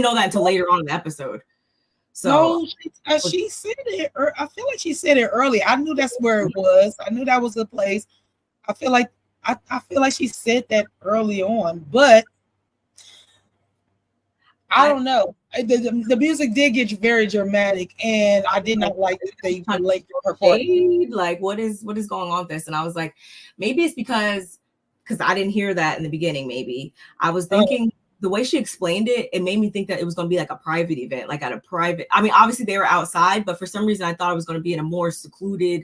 know that until later on in the episode. So no, she said it. I feel like she said it early. I knew that's where it was. I knew that was the place. I feel like she said that early on, but I don't know. The music did get very dramatic, and I did not like that they were late for her party. Like, what is going on with this? And I was like, maybe it's because I didn't hear that in the beginning. Maybe I was thinking the way she explained it, it made me think that it was going to be like a private event, like at a private. I mean, obviously they were outside, but for some reason I thought it was going to be in a more secluded,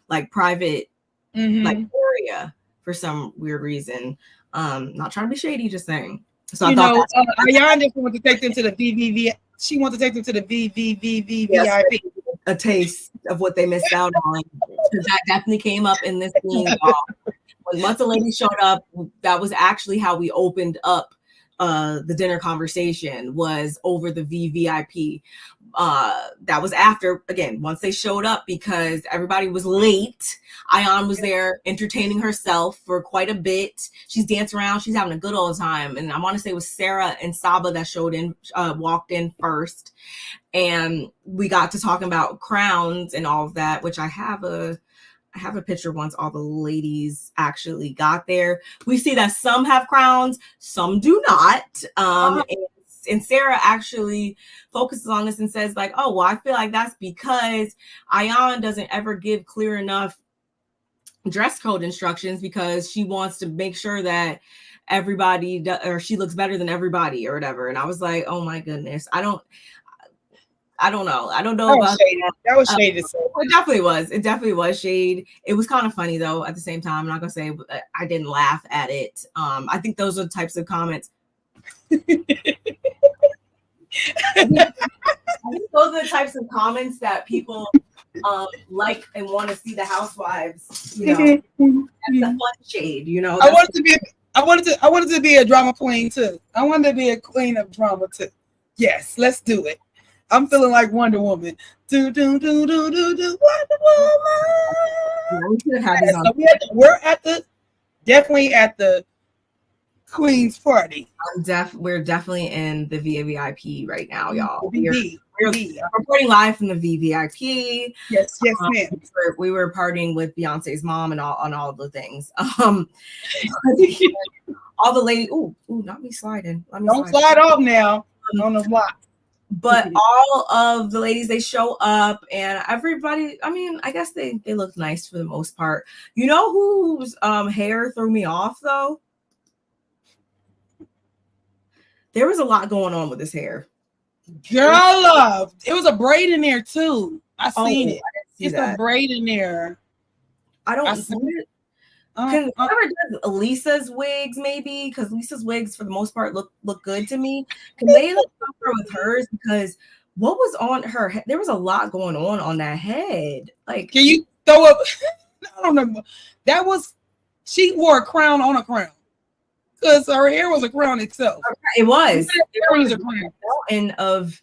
like private, like area for some weird reason. Not trying to be shady, just saying. So I thought Ayan just wanted to take them to the VVV. She wanted to take them to the VVV VIP. A taste of what they missed out on. That definitely came up in this scene. When once a lady showed up, that was actually how we opened up the dinner conversation, was over the VVIP. That was after, again, once they showed up, because everybody was late. Ayan was there entertaining herself for quite a bit. She's dancing around. She's having a good old time. And I want to say it was Sara and Saba that walked in first. And we got to talking about crowns and all of that, which I have a picture once all the ladies actually got there. We see that some have crowns, some do not. And Sara actually focuses on this and says like, oh, well, I feel like that's because Ayan doesn't ever give clear enough dress code instructions, because she wants to make sure that everybody or she looks better than everybody or whatever. And I was like, oh my goodness, I don't know. I don't know about that. That was shade. It definitely was. It definitely was shade. It was kind of funny though. At the same time, I'm not gonna say I didn't laugh at it. I think those are the types of comments. I think those are the types of comments that people like and want to see the Housewives. You know, that's the fun shade. You know, I wanted to be a drama queen too. I wanted to be a queen of drama too. Yes, let's do it. I'm feeling like Wonder Woman. Wonder Woman. We're definitely at the Queen's party. We're definitely in the VVIP right now, y'all. We're reporting live from the VVIP. Yes, ma'am. We were partying with Beyonce's mom and all the things. All the ladies. Ooh, not me sliding. Don't slide off now. On the block. But all of the ladies, they show up, and everybody, I mean, I guess they look nice for the most part. You know whose hair threw me off though? There was a lot going on with his hair. Girl, it was a braid in there too. I seen it. It's a braid in there. I don't see it. Whoever does Lisa's wigs, maybe, because Lisa's wigs for the most part look good to me. Can they look proper with hers? Because what was on her head? There was a lot going on that head. Like, can you throw up? I don't know. She wore a crown on a crown, because her hair was a crown itself. It was. There was a mountain of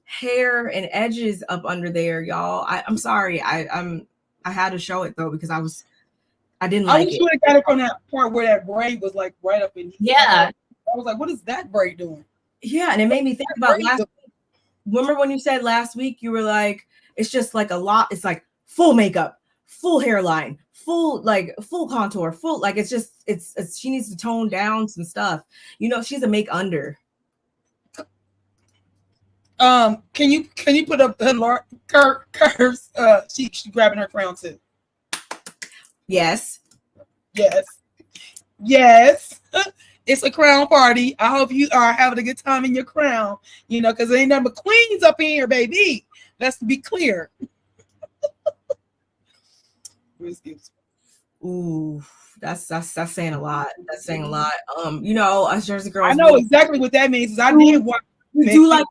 hair and edges up under there, y'all. I'm sorry. I had to show it though, because I didn't like it. I wish you would have got it from that part where that braid was like right up in here. Yeah. I was like, what is that braid doing? Yeah, and it made me think about last week. Remember when you said last week, you were like, it's just like a lot. It's like full makeup, full hairline, full contour, full, like it's she needs to tone down some stuff. You know, she's a make under. Can you put up the curves? She's grabbing her crown too. Yes. It's a crown party. I hope you are having a good time in your crown, you know, because there ain't nothing but queens up in here, baby. Let's be clear. Ooh, that's saying a lot. That's saying a lot. You know, us Jersey girls. I know exactly what that means. I did watch. You do like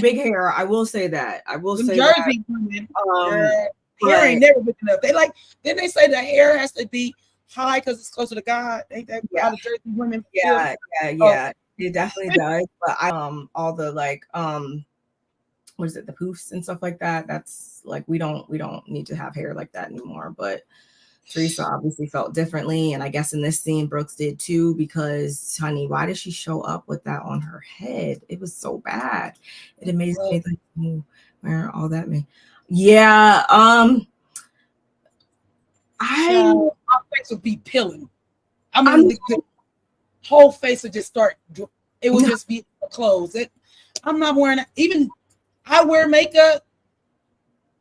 big hair. I will say that. I will say Jersey that. Hair ain't never been enough. They like, then they say the hair has to be high because it's closer to God. Ain't that how the Jersey women feel? Yeah. It definitely does. But all the like what is it, the poofs and stuff like that. That's like we don't need to have hair like that anymore. But Teresa obviously felt differently, and I guess in this scene Brooks did too, because honey, why did she show up with that on her head? It was so bad. It amazed me like where all that mean. Yeah, my face would be peeling. I mean, the whole face would just start. It would just be closed. I'm not wearing it. Even I wear makeup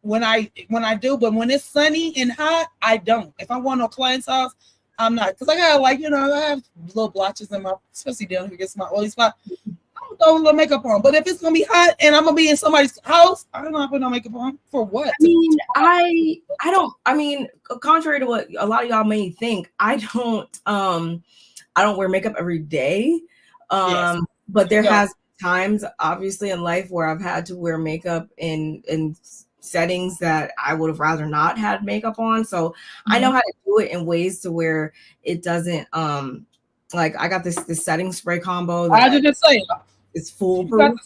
when I do, but when it's sunny and hot, I don't. If I want no client's house, I'm not, because I got like, I have little blotches in my, especially down here against my oily spot. I'm throwing a little makeup on. But if it's gonna be hot and I'm gonna be in somebody's house, I don't know, put no makeup on for what? I mean, contrary to what a lot of y'all may think, I don't wear makeup every day. But there has times obviously in life where I've had to wear makeup in settings that I would have rather not had makeup on. So I know how to do it in ways to where it doesn't like I got this setting spray combo that I just say it's foolproof.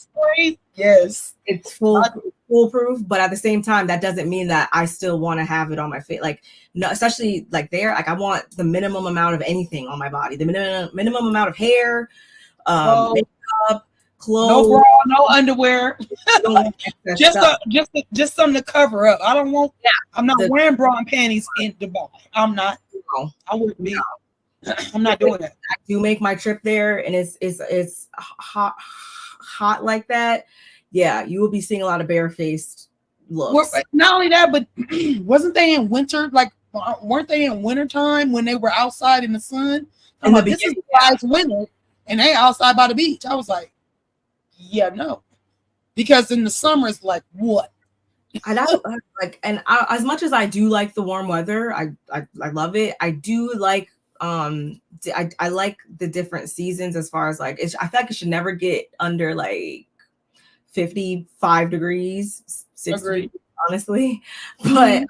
Yes, it's foolproof, but at the same time that doesn't mean that I still want to have it on my face. Like, no, especially like there, like I want the minimum amount of anything on my body, the minimum amount of hair, makeup, clothes, no bra, no underwear, just something to cover up. I don't want. I'm not wearing bra and panties in Dubai. I'm not. No, I wouldn't be. I'm not doing that. I do make my trip there, and it's hot like that. Yeah, you will be seeing a lot of barefaced looks. Not only that, but wasn't they in winter? Like, weren't they in wintertime when they were outside in the sun? I'm like, this is guys winter, and they outside by the beach. I was like, yeah, no, because in the summer it's like what? I don't like, and as much as I do like the warm weather, I love it. I do like I like the different seasons as far as like I feel like it should never get under like 55 degrees, 60, honestly. But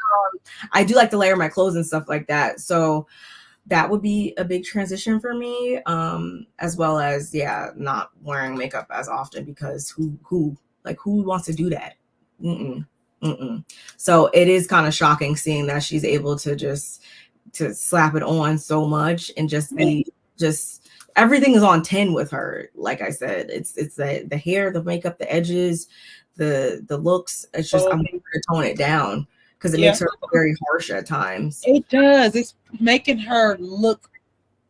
I do like to layer my clothes and stuff like that. So that would be a big transition for me, as well as not wearing makeup as often, because who wants to do that? So it is kind of shocking seeing that she's able to slap it on so much and just be everything is on 10 with her. Like I said, it's the hair, the makeup, the edges, the looks. It's just I'm going to tone it down because it makes her very harsh at times. It does. It's making her look.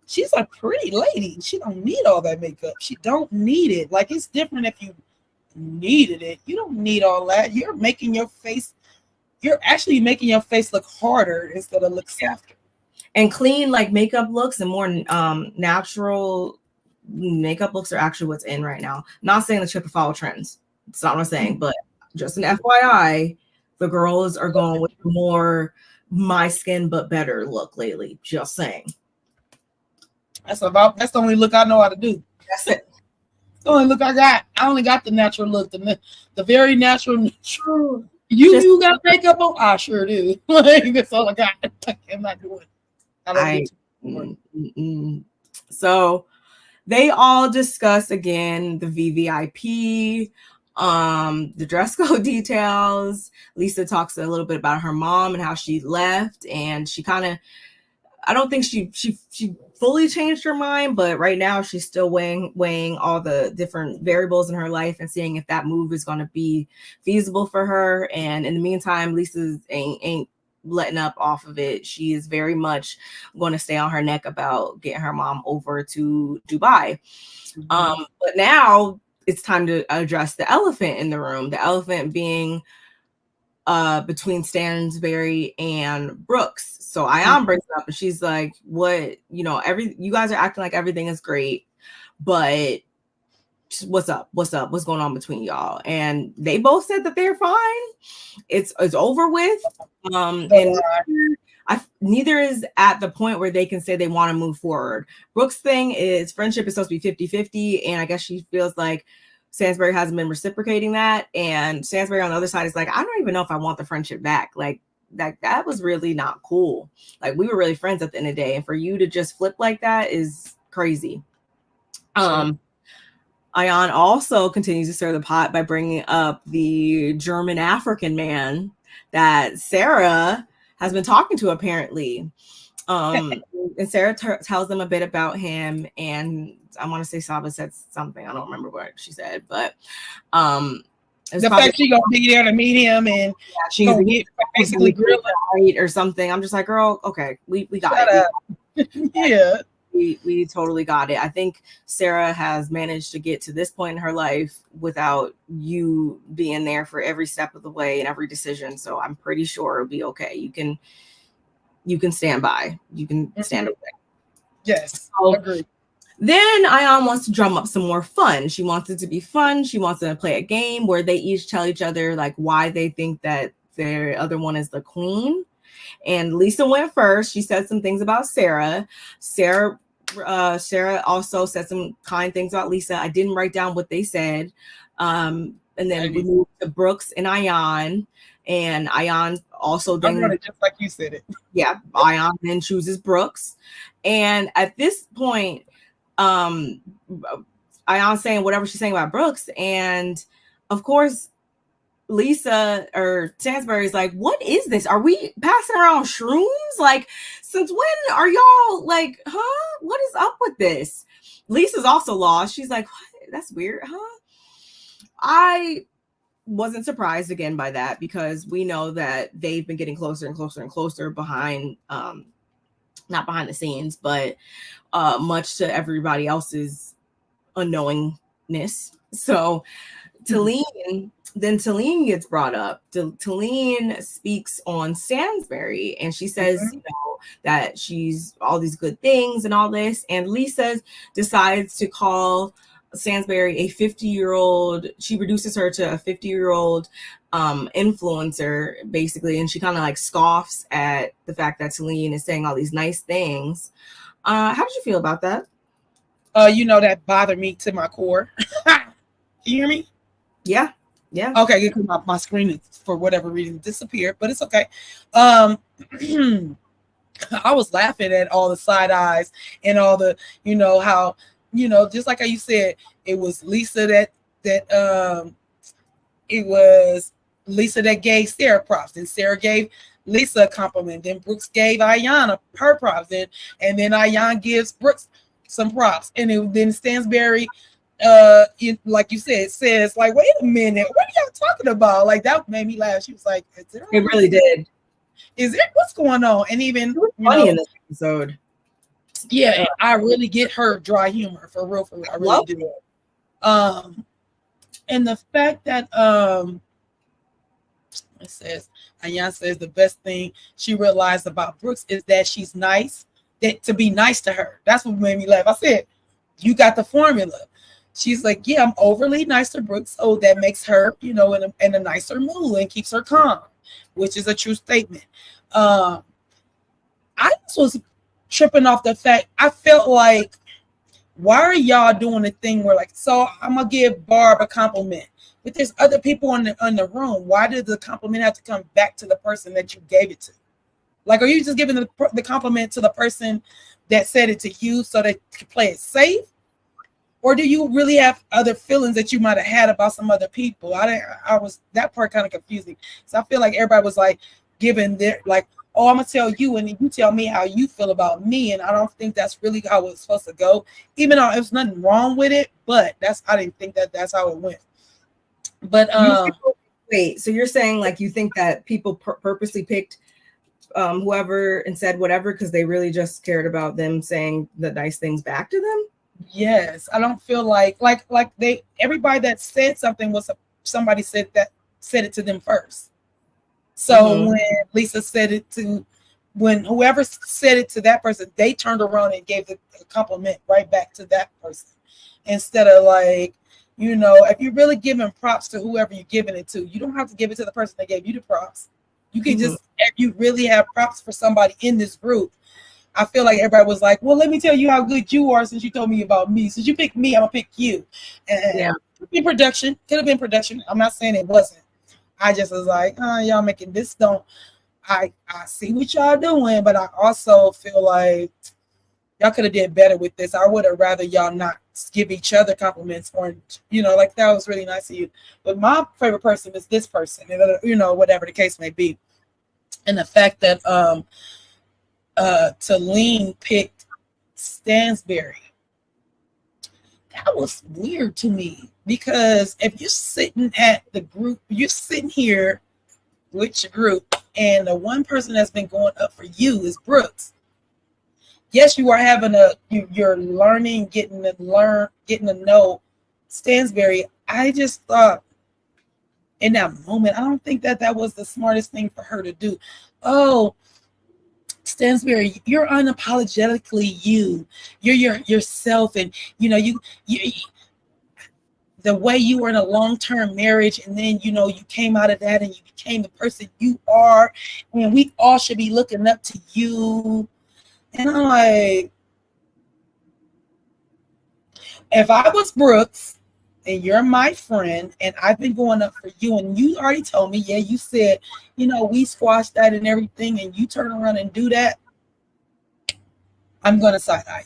She's a pretty lady. She don't need all that makeup. She don't need it. Like, it's different if you needed it. You don't need all that. You're making your face. You're actually making your face look harder instead of look softer. And clean, like, makeup looks and more natural makeup looks are actually what's in right now. Not saying that you have to follow trends. It's not what I'm saying, but just an FYI, the girls are going with more my skin but better look lately. Just saying. That's the only look I know how to do. That's it. That's the only look I got. I only got the natural look, the very natural. You got makeup on? I sure do. That's all I got. I'm not doing it. So they all discuss again the VVIP, the dress code details. Lesa talks a little bit about her mom and how she left, and she kind of, I don't think she fully changed her mind, but right now she's still weighing all the different variables in her life and seeing if that move is going to be feasible for her. And in the meantime, Lisa ain't letting up off of it. She is very much going to stay on her neck about getting her mom over to Dubai. But now it's time to address the elephant in the room. The elephant being between Stanbury and Brooks. So Ayan brings it up and she's like, what, you guys are acting like everything is great, but what's up? What's going on between y'all? And they both said that they're fine. It's over with. And neither is at the point where they can say they want to move forward. Brooks' thing is friendship is supposed to be 50-50. And I guess she feels like Stanbury hasn't been reciprocating that. And Stanbury on the other side is like, I don't even know if I want the friendship back. Like, that was really not cool. Like, we were really friends at the end of the day, and for you to just flip like that is crazy. Ayan also continues to stir the pot by bringing up the German African man that Sara has been talking to, apparently. And Sara tells them a bit about him, and I want to say Saba said something. I don't remember what she said, but the fact she gonna be there to meet him, and she's gonna get basically grilled or something. I'm just like, girl, okay, we got it. Yeah. We totally got it. I think Sara has managed to get to this point in her life without you being there for every step of the way and every decision. So I'm pretty sure it'll be okay. You can stand by. You can stand away. Yes, so, agree. Then Ayan wants to drum up some more fun. She wants it to be fun. She wants to play a game where they each tell each other like why they think that their other one is the queen. And Lesa went first. She said some things about Sara. Sara also said some kind things about Lesa. I didn't write down what they said. And then we moved to Brooks and Ayan. And Ayan also then, I wrote it just like you said it. Yeah, Ayan then chooses Brooks. And at this point, Ayan saying whatever she's saying about Brooks. And of course, Lesa or Stanbury is like, what is this? Are we passing around shrooms? Like, since when are y'all like, huh? What is up with this? Lisa's also lost. She's like, what? That's weird, huh? I wasn't surprised again by that, because we know that they've been getting closer and closer and closer behind, not behind the scenes, but much to everybody else's unknowingness. So Talene gets brought up. Talene speaks on Stanbury, and she says, you know, that she's all these good things and all this. And Lesa decides to call Stanbury a 50-year-old. She reduces her to a 50-year-old influencer, basically, and she kind of like scoffs at the fact that Talene is saying all these nice things. How did you feel about that? You know, that bothered me to my core. Can you hear me? Yeah. Yeah. Okay, my screen for whatever reason disappeared, but it's okay. I was laughing at all the side eyes and all the, you know, how, you know, just like how you said, it was Lesa that gave Sara props, and Sara gave Lesa a compliment, then Brooks gave Ayan her props, and then Ayan gives Brooks some props, and then Stanbury, like you said, says like, wait a minute, what are y'all talking about? Like, that made me laugh. She was like, it really did. Is it, what's going on? And even funny in this episode. Yeah, I really get her dry humor for real. I really do. And the fact that it says, Ayan says the best thing she realized about Brooks is that she's nice, that to be nice to her. That's what made me laugh. I said, you got the formula. She's like, yeah, I'm overly nice to Brooks, so that makes her, you know, in a nicer mood and keeps her calm, which is a true statement. I just was tripping off the fact, I felt like, why are y'all doing a thing where like, so I'm gonna give Barb a compliment, but there's other people in the room. Why did the compliment have to come back to the person that you gave it to? Like, are you just giving the compliment to the person that said it to you so they could play it safe? Or do you really have other feelings that you might have had about some other people? That part kind of confusing. So I feel like everybody was like giving their, like, oh, I'm gonna tell you, and you tell me how you feel about me. And I don't think that's really how it's supposed to go, even though there's nothing wrong with it, but I didn't think that's how it went. But wait, so you're saying like you think that people purposely picked whoever and said whatever because they really just cared about them saying the nice things back to them? Yes, I don't feel like everybody that said something was somebody said it to them first. So when Lesa said it to, when whoever said it to that person, they turned around and gave the compliment right back to that person, instead of like, you know, if you're really giving props to whoever you're giving it to, you don't have to give it to the person that gave you the props. You can just, if you really have props for somebody in this group, I feel like everybody was like, well, let me tell you how good you are since you told me about me. Since you picked me, I'm gonna pick you. And yeah, could have been production. I'm not saying it wasn't. I just was like, y'all making this don't. I see what y'all doing, but I also feel like y'all could have did better with this. I would have rather y'all not give each other compliments, or like that was really nice of you. But my favorite person is this person, and whatever the case may be. And the fact that Talene picked Stansbury, that was weird to me, because if you're sitting at the group, you're sitting here with your group, and the one person that's been going up for you is Brooks. Yes, you are you're learning, getting to know Stansbury. I just thought in that moment, I don't think that was the smartest thing for her to do. Oh, Stansbury, you're unapologetically you. You're yourself, and you the way you were in a long-term marriage, and then you came out of that and you became the person you are, and we all should be looking up to you. And I'm like, if I was Brooks and you're my friend and I've been going up for you, and you already told me, yeah, you said, we squashed that and everything, and you turn around and do that, I'm gonna side eye,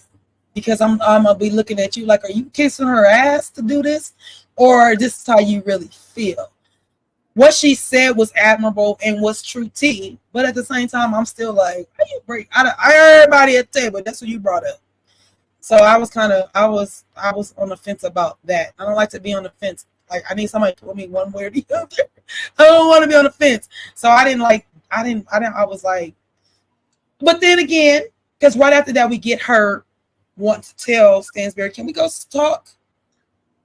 because I'm gonna be looking at you like, are you kissing her ass to do this, or this is how you really feel? What she said was admirable and was true tea, but at the same time, I'm still like, how you break? I heard everybody at the table. That's what you brought up. So I was on the fence about that. I don't like to be on the fence. Like, I need somebody to tell me one way or the other. I don't want to be on the fence. So I was like, but then again, because right after that, we get her want to tell Stansbury, can we go talk?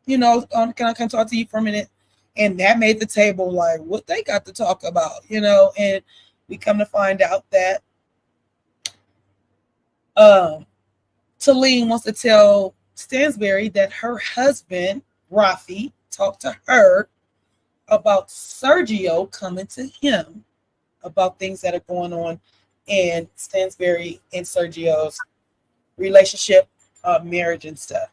Can I come talk to you for a minute? And that made the table like, what they got to talk about, and we come to find out that Talene wants to tell Stansbury that her husband, Rafi, talked to her about Sergio coming to him about things that are going on in Stansbury and Sergio's relationship, marriage and stuff.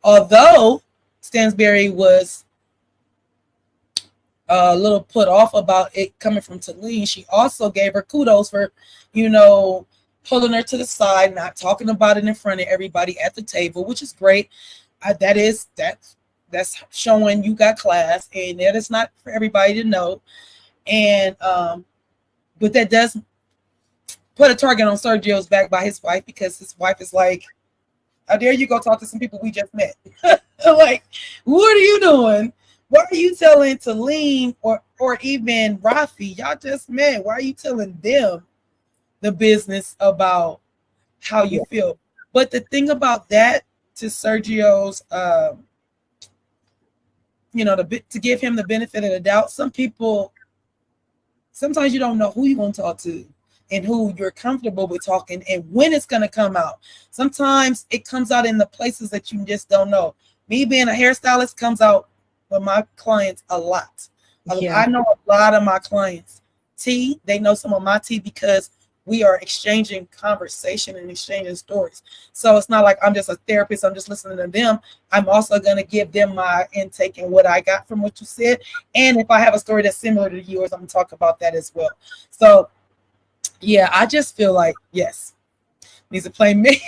Although Stansbury was a little put off about it coming from Talene, she also gave her kudos for, pulling her to the side, not talking about it in front of everybody at the table, which is great. That's showing you got class, and that is not for everybody to know. And but that does put a target on Sergio's back by his wife, because his wife is like, how dare you go talk to some people we just met? Like, what are you doing? Why are you telling Talene or even Rafi, y'all just met? Why are you telling them the business about how you feel? But the thing about that, to Sergio's, to give him the benefit of the doubt, sometimes you don't know who you're going to talk to and who you're comfortable with talking and when it's going to come out. Sometimes it comes out in the places that you just don't know. Me being a hairstylist comes out with my clients a lot. Yeah. I know a lot of my clients' tea. They know some of my tea because we are exchanging conversation and exchanging stories. So it's not like I'm just a therapist, I'm just listening to them. I'm also going to give them my intake and what I got from what you said. And if I have a story that's similar to yours, I'm going to talk about that as well. So yeah, I just feel like, yes, needs to play me.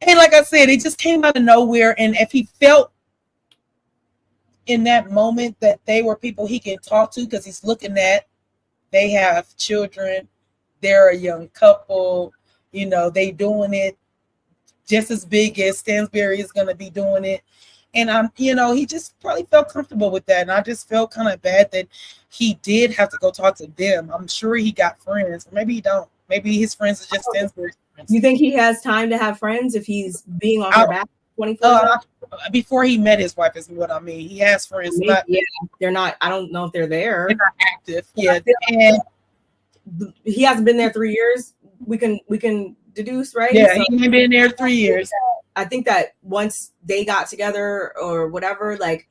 And like I said, it just came out of nowhere. And if he felt in that moment that they were people he can talk to, because he's looking at, they have children, they're a young couple, they doing it just as big as Stansbury is going to be doing it. And he just probably felt comfortable with that. And I just felt kind of bad that he did have to go talk to them. I'm sure he got friends, or maybe he don't. Maybe his friends are just Stansbury's friends. You think he has time to have friends if he's being on her back 24/7? Before he met his wife is what I mean. He has friends. Yeah, they're not. I don't know if they're there. They're not active. Yeah, and he hasn't been there 3 years. We can deduce, right? Yeah, he ain't been there 3 years. I think that once they got together or whatever, like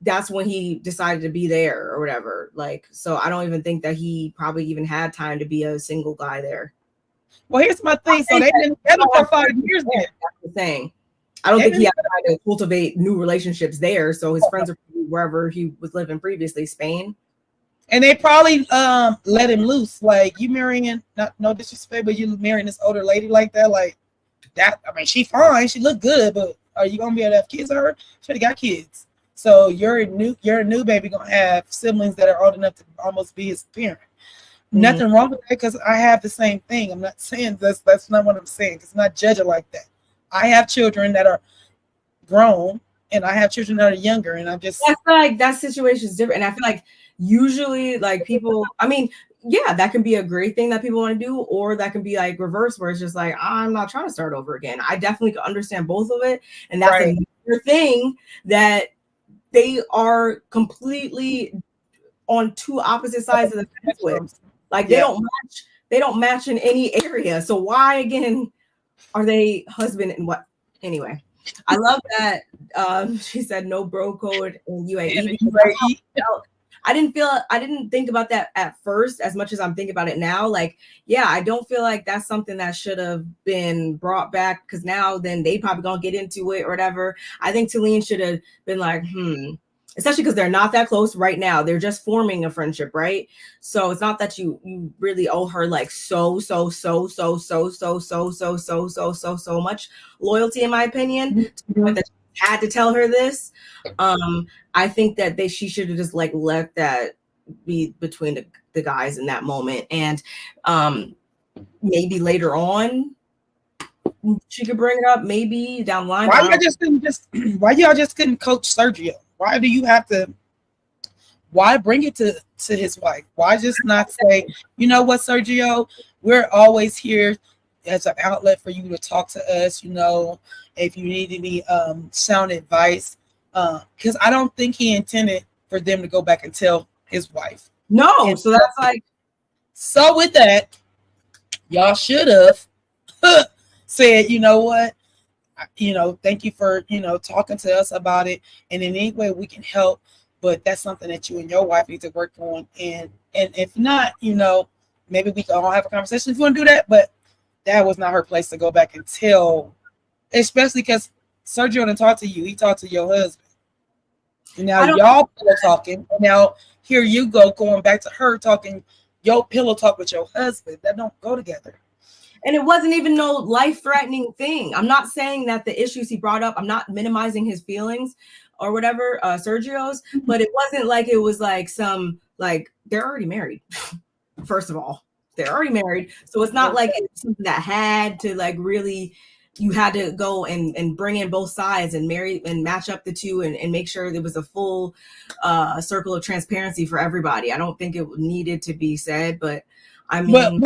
that's when he decided to be there or whatever. Like, so I don't even think that he probably even had time to be a single guy there. Well, here's my thing. So they've been together for 5 years now. That's the thing. I don't think he had time to cultivate new relationships there. So his friends are wherever he was living previously, Spain. And they probably let him loose. Like, you marrying, not no disrespect, but you marrying this older lady like that, like that. I mean, she fine, she look good, but are you gonna be able to have kids with her? She already got kids. So your new baby gonna have siblings that are old enough to almost be his parent. Nothing wrong with that, because I have the same thing. I'm not saying that's not what I'm saying. It's not judging like that. I have children that are grown, and I have children that are younger, and I'm just, I feel like that situation is different. And I feel like usually like people, I mean, yeah, that can be a great thing that people want to do, or that can be like reverse, where it's just like, I'm not trying to start over again. I definitely understand both of it. And that's right. another thing, that they are completely on two opposite sides of the fence with. Like Yeah. they don't match in any area. So why again are they husband and what? Anyway, I love that she said no bro code in UAE, because that's how I felt. I didn't think about that at first as much as I'm thinking about it now. Like, yeah, I don't feel like that's something that should have been brought back, because now then they probably gonna get into it or whatever. I think Talene should have been like, especially because they're not that close right now. They're just forming a friendship, right? So it's not that you really owe her like so much loyalty, in my opinion, to the point that you had to tell her this. I think that she should have just like let that be between the guys in that moment, and maybe later on she could bring it up, maybe down the line. Why y'all just couldn't coach Sergio? Why do you have to? Why bring it to his wife? Why just not say, you know what, Sergio, we're always here as an outlet for you to talk to us. You know, if you need any sound advice, because I don't think he intended for them to go back and tell his wife. No, and so that's like. So with that, y'all should have said, you know what, thank you for, talking to us about it, and in any way we can help, but that's something that you and your wife need to work on, and if not, maybe we can all have a conversation if you want to do that, but that was not her place to go back and tell, especially because Sergio didn't talk to you, he talked to your husband, and now y'all pillow talking, and now here you go going back to her talking your pillow talk with your husband. That don't go together. And it wasn't even no life-threatening thing. I'm not saying that the issues he brought up, I'm not minimizing his feelings or whatever, Sergio's, but it wasn't like it was like some, like, they're already married. First of all, they're already married. So it's not like it's something that had to like really, you had to go and bring in both sides and marry and match up the two and make sure there was a full circle of transparency for everybody. I don't think it needed to be said, but I mean,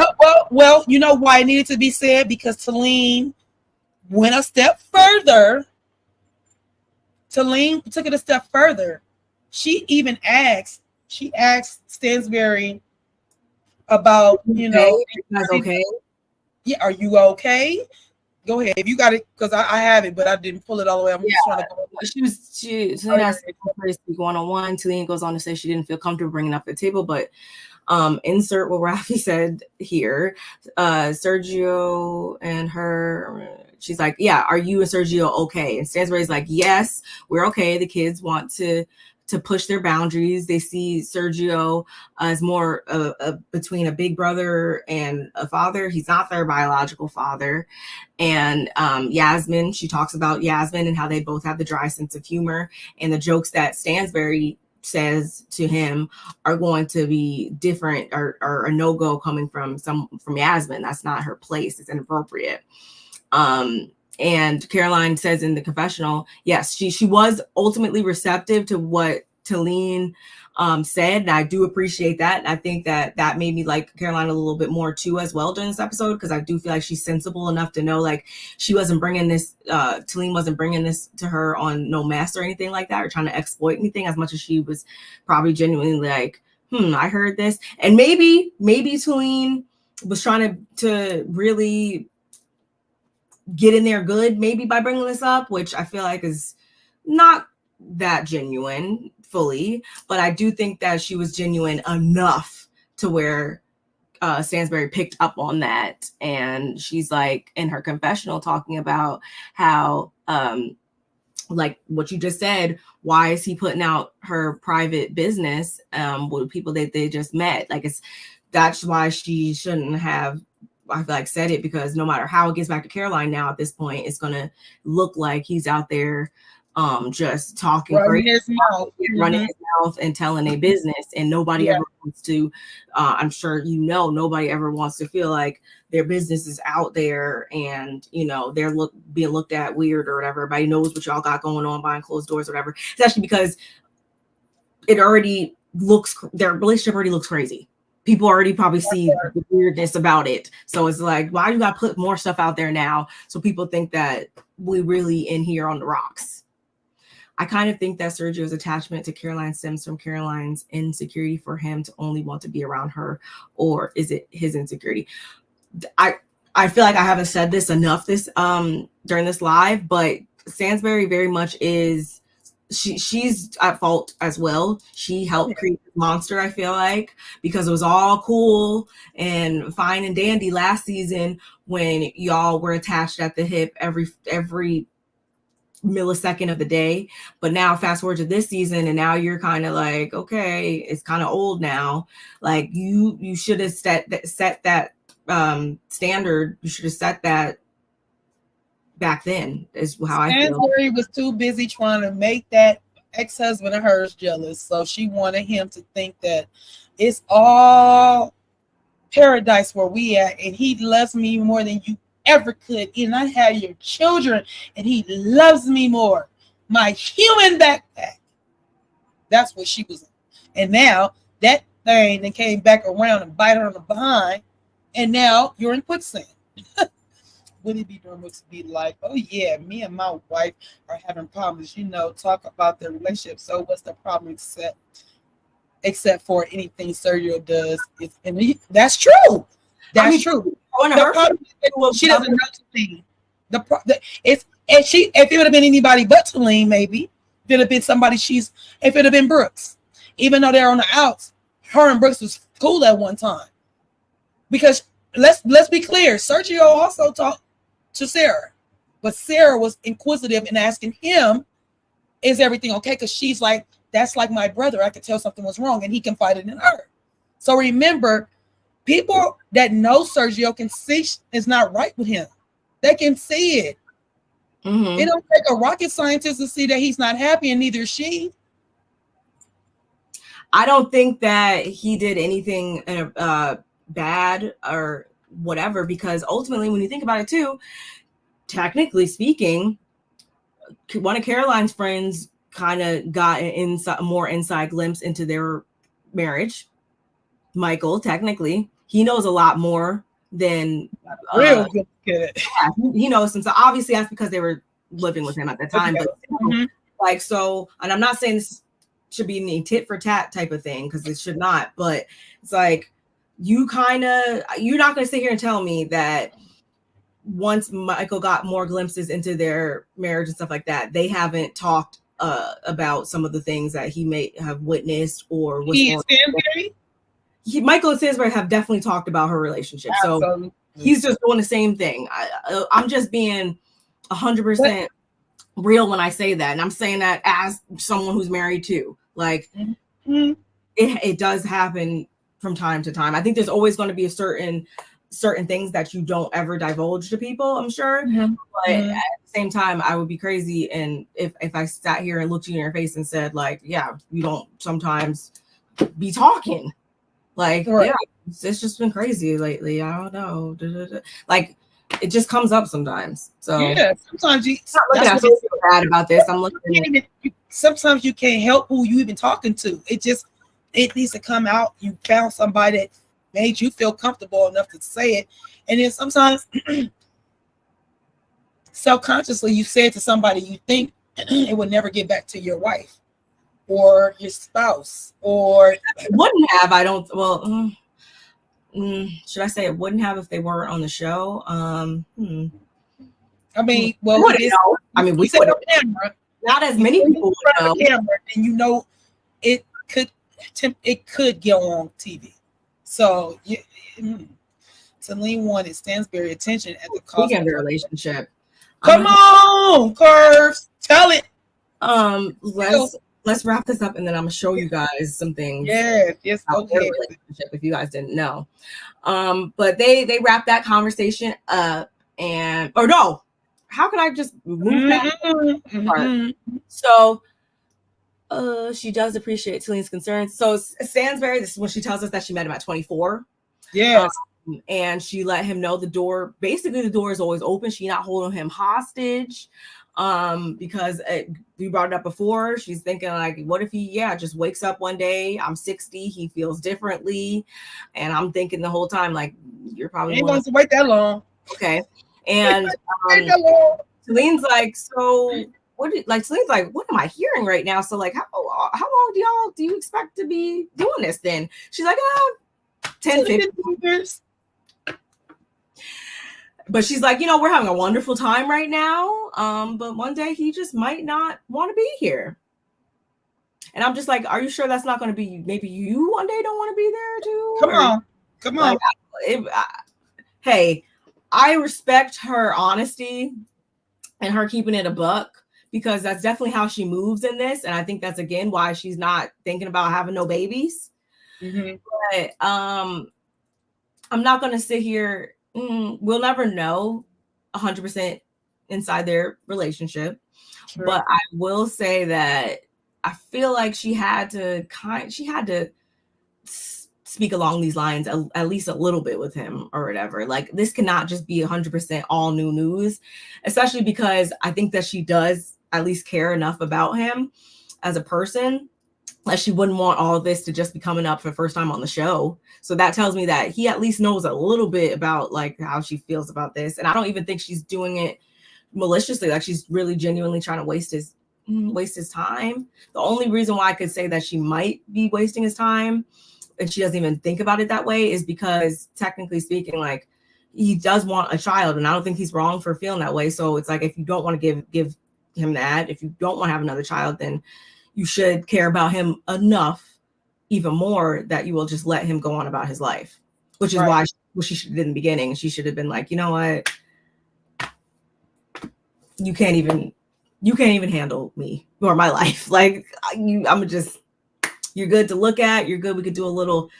well, you know why it needed to be said? Because Talene went a step further. Talene took it a step further. She even asked Stanbury about, okay. Yeah, are you okay? Go ahead. If you got it, because I have it, but I didn't pull it all the way. I'm just trying to go. Talene asked to speak one-on-one. Talene goes on to say she didn't feel comfortable bringing up the table, but insert what Rafi said here. Sergio and her, she's like, yeah, are you and Sergio okay? And Stansbury's like, yes, we're okay. The kids want to push their boundaries. They see Sergio as more between a big brother and a father. He's not their biological father. And Yasmin, she talks about Yasmin and how they both have the dry sense of humor, and the jokes that Stansbury says to him are going to be different or a no-go coming from Yasmin. That's not her place. It's inappropriate. And Caroline says in the confessional, yes, she was ultimately receptive to what Talene said, and I do appreciate that. And I think that made me like Caroline a little bit more too as well during this episode, because I do feel like she's sensible enough to know like she wasn't bringing this, Talene wasn't bringing this to her on no mess or anything like that, or trying to exploit anything, as much as she was probably genuinely like, I heard this. And maybe Talene was trying to really get in there good, maybe by bringing this up, which I feel like is not that genuine fully, but I do think that she was genuine enough to where Stansbury picked up on that. And she's like in her confessional talking about how like what you just said, why is he putting out her private business with people that they just met? Like that's why she shouldn't have, I feel like, said it, because no matter how it gets back to Caroline now at this point, it's gonna look like he's out there just talking running crazy, his mouth, running his mouth and telling a business, and nobody ever wants to, I'm sure nobody ever wants to feel like their business is out there and they're being looked at weird or whatever. Everybody knows what y'all got going on behind closed doors or whatever, especially because their relationship already looks crazy. People already probably see the weirdness about it. So it's like, why you got to put more stuff out there now so people think that we really in here on the rocks? I kind of think that Sergio's attachment to Caroline stems from Caroline's insecurity for him to only want to be around her, or is it his insecurity? I feel like I haven't said this enough during this live, but Stanbury very much is, she's at fault as well. She helped create this monster, I feel like, because it was all cool and fine and dandy last season when y'all were attached at the hip every millisecond of the day. But now fast forward to this season, and now you're kind of like, okay, it's kind of old now. Like you should have set that standard. You should have set that back then, is how I feel. Stanbury was too busy trying to make that ex-husband of hers jealous, so she wanted him to think that it's all paradise where we at, and he loves me more than you ever could, and I have your children, and he loves me more. My human backpack. That's what she was in. And now that thing then came back around and bite her on the behind, and now you're in quicksand. Would it be normal to be like, oh yeah, me and my wife are having problems, talk about their relationship. So what's the problem except for anything Sergio does? That's true. That's true. The problem is she doesn't know Talene. If it would have been anybody but Talene, maybe if it would have been somebody if it would have been Brooks, even though they're on the outs, her and Brooks was cool at one time. Because let's be clear, Sergio also talked to Sara, but Sara was inquisitive and asking him, "Is everything okay?" Because she's like, "That's like my brother. I could tell something was wrong, and he confided in her." So remember, people that know Sergio can see it's not right with him. They can see it. It don't take a rocket scientist to see that he's not happy, and neither is she. I don't think that he did anything bad or whatever, because ultimately, when you think about it too, technically speaking, one of Caroline's friends kind of got a more inside glimpse into their marriage. Michael, technically, he knows a lot more than real good. Yeah, he knows some. So obviously, that's because they were living with him at the time. But like, so, and I'm not saying this should be any tit for tat type of thing, because it should not. But it's like, you're not going to sit here and tell me that once Michael got more glimpses into their marriage and stuff like that, they haven't talked about some of the things that he may have witnessed or was Michael and Stanbury have definitely talked about her relationship. Absolutely. So he's just doing the same thing. I'm just being 100% real when I say that. And I'm saying that as someone who's married too. Like, it does happen from time to time. I think there's always going to be a certain things that you don't ever divulge to people, I'm sure. But at the same time, I would be crazy. And if I sat here and looked you in your face and said, like, yeah, you don't sometimes be talking. Like, yeah, it's just been crazy lately. I don't know. Like, it just comes up sometimes. So yeah, sometimes you I feel bad about this. I'm looking. Sometimes you can't help who you even talking to. It needs to come out. You found somebody that made you feel comfortable enough to say it, and then sometimes self-consciously you say it to somebody you think it would never get back to your wife or your spouse, or wouldn't have. I don't. Well, should I say it wouldn't have if they weren't on the show? I mean, well, we said on camera. Not as many people would know. Camera, and it could get on TV. So Talene wanted Stanbury attention at the cost of their relationship. Come on, Curves, tell it. Let's wrap this up, and then I'm gonna show you guys some things. Yes, about their relationship if you guys didn't know. But they wrapped that conversation up, and or no, how can I just move that? So she does appreciate Talene's concerns. So Stanbury, this is when she tells us that she met him at 24. Yes. And she let him know the door is always open. She not holding him hostage. Because we brought it up before. She's thinking like, what if he just wakes up one day, I'm 60, he feels differently. And I'm thinking the whole time, like, you're probably ain't going to wait that long. Okay. And Talene's like, so Talene's like, what am I hearing right now? So like, how long do you expect to be doing this then? She's like, 10, 15 years. But she's like, we're having a wonderful time right now. But one day he just might not want to be here. And I'm just like, are you sure that's not going to be, maybe you one day don't want to be there too? Come on. Hey, I respect her honesty and her keeping it a buck, because that's definitely how she moves in this. And I think that's, again, why she's not thinking about having no babies. But I'm not going to sit here. We'll never know 100% inside their relationship. True. But I will say that I feel like she had to speak along these lines at least a little bit with him or whatever. Like, this cannot just be 100% all new news, especially because I think that she does at least care enough about him as a person that she wouldn't want all of this to just be coming up for the first time on the show. So that tells me that he at least knows a little bit about like how she feels about this. And I don't even think she's doing it maliciously. Like, she's really genuinely trying to waste his time. The only reason why I could say that she might be wasting his time, and she doesn't even think about it that way, is because technically speaking, like, he does want a child, and I don't think he's wrong for feeling that way. So it's like, if you don't want to give him that, if you don't want to have another child, then you should care about him enough, even more, that you will just let him go on about his life, which is why she should have did in the beginning. She should have been like, you know what, you can't even handle me or my life. Like, you're good to look at. You're good. We could do a little,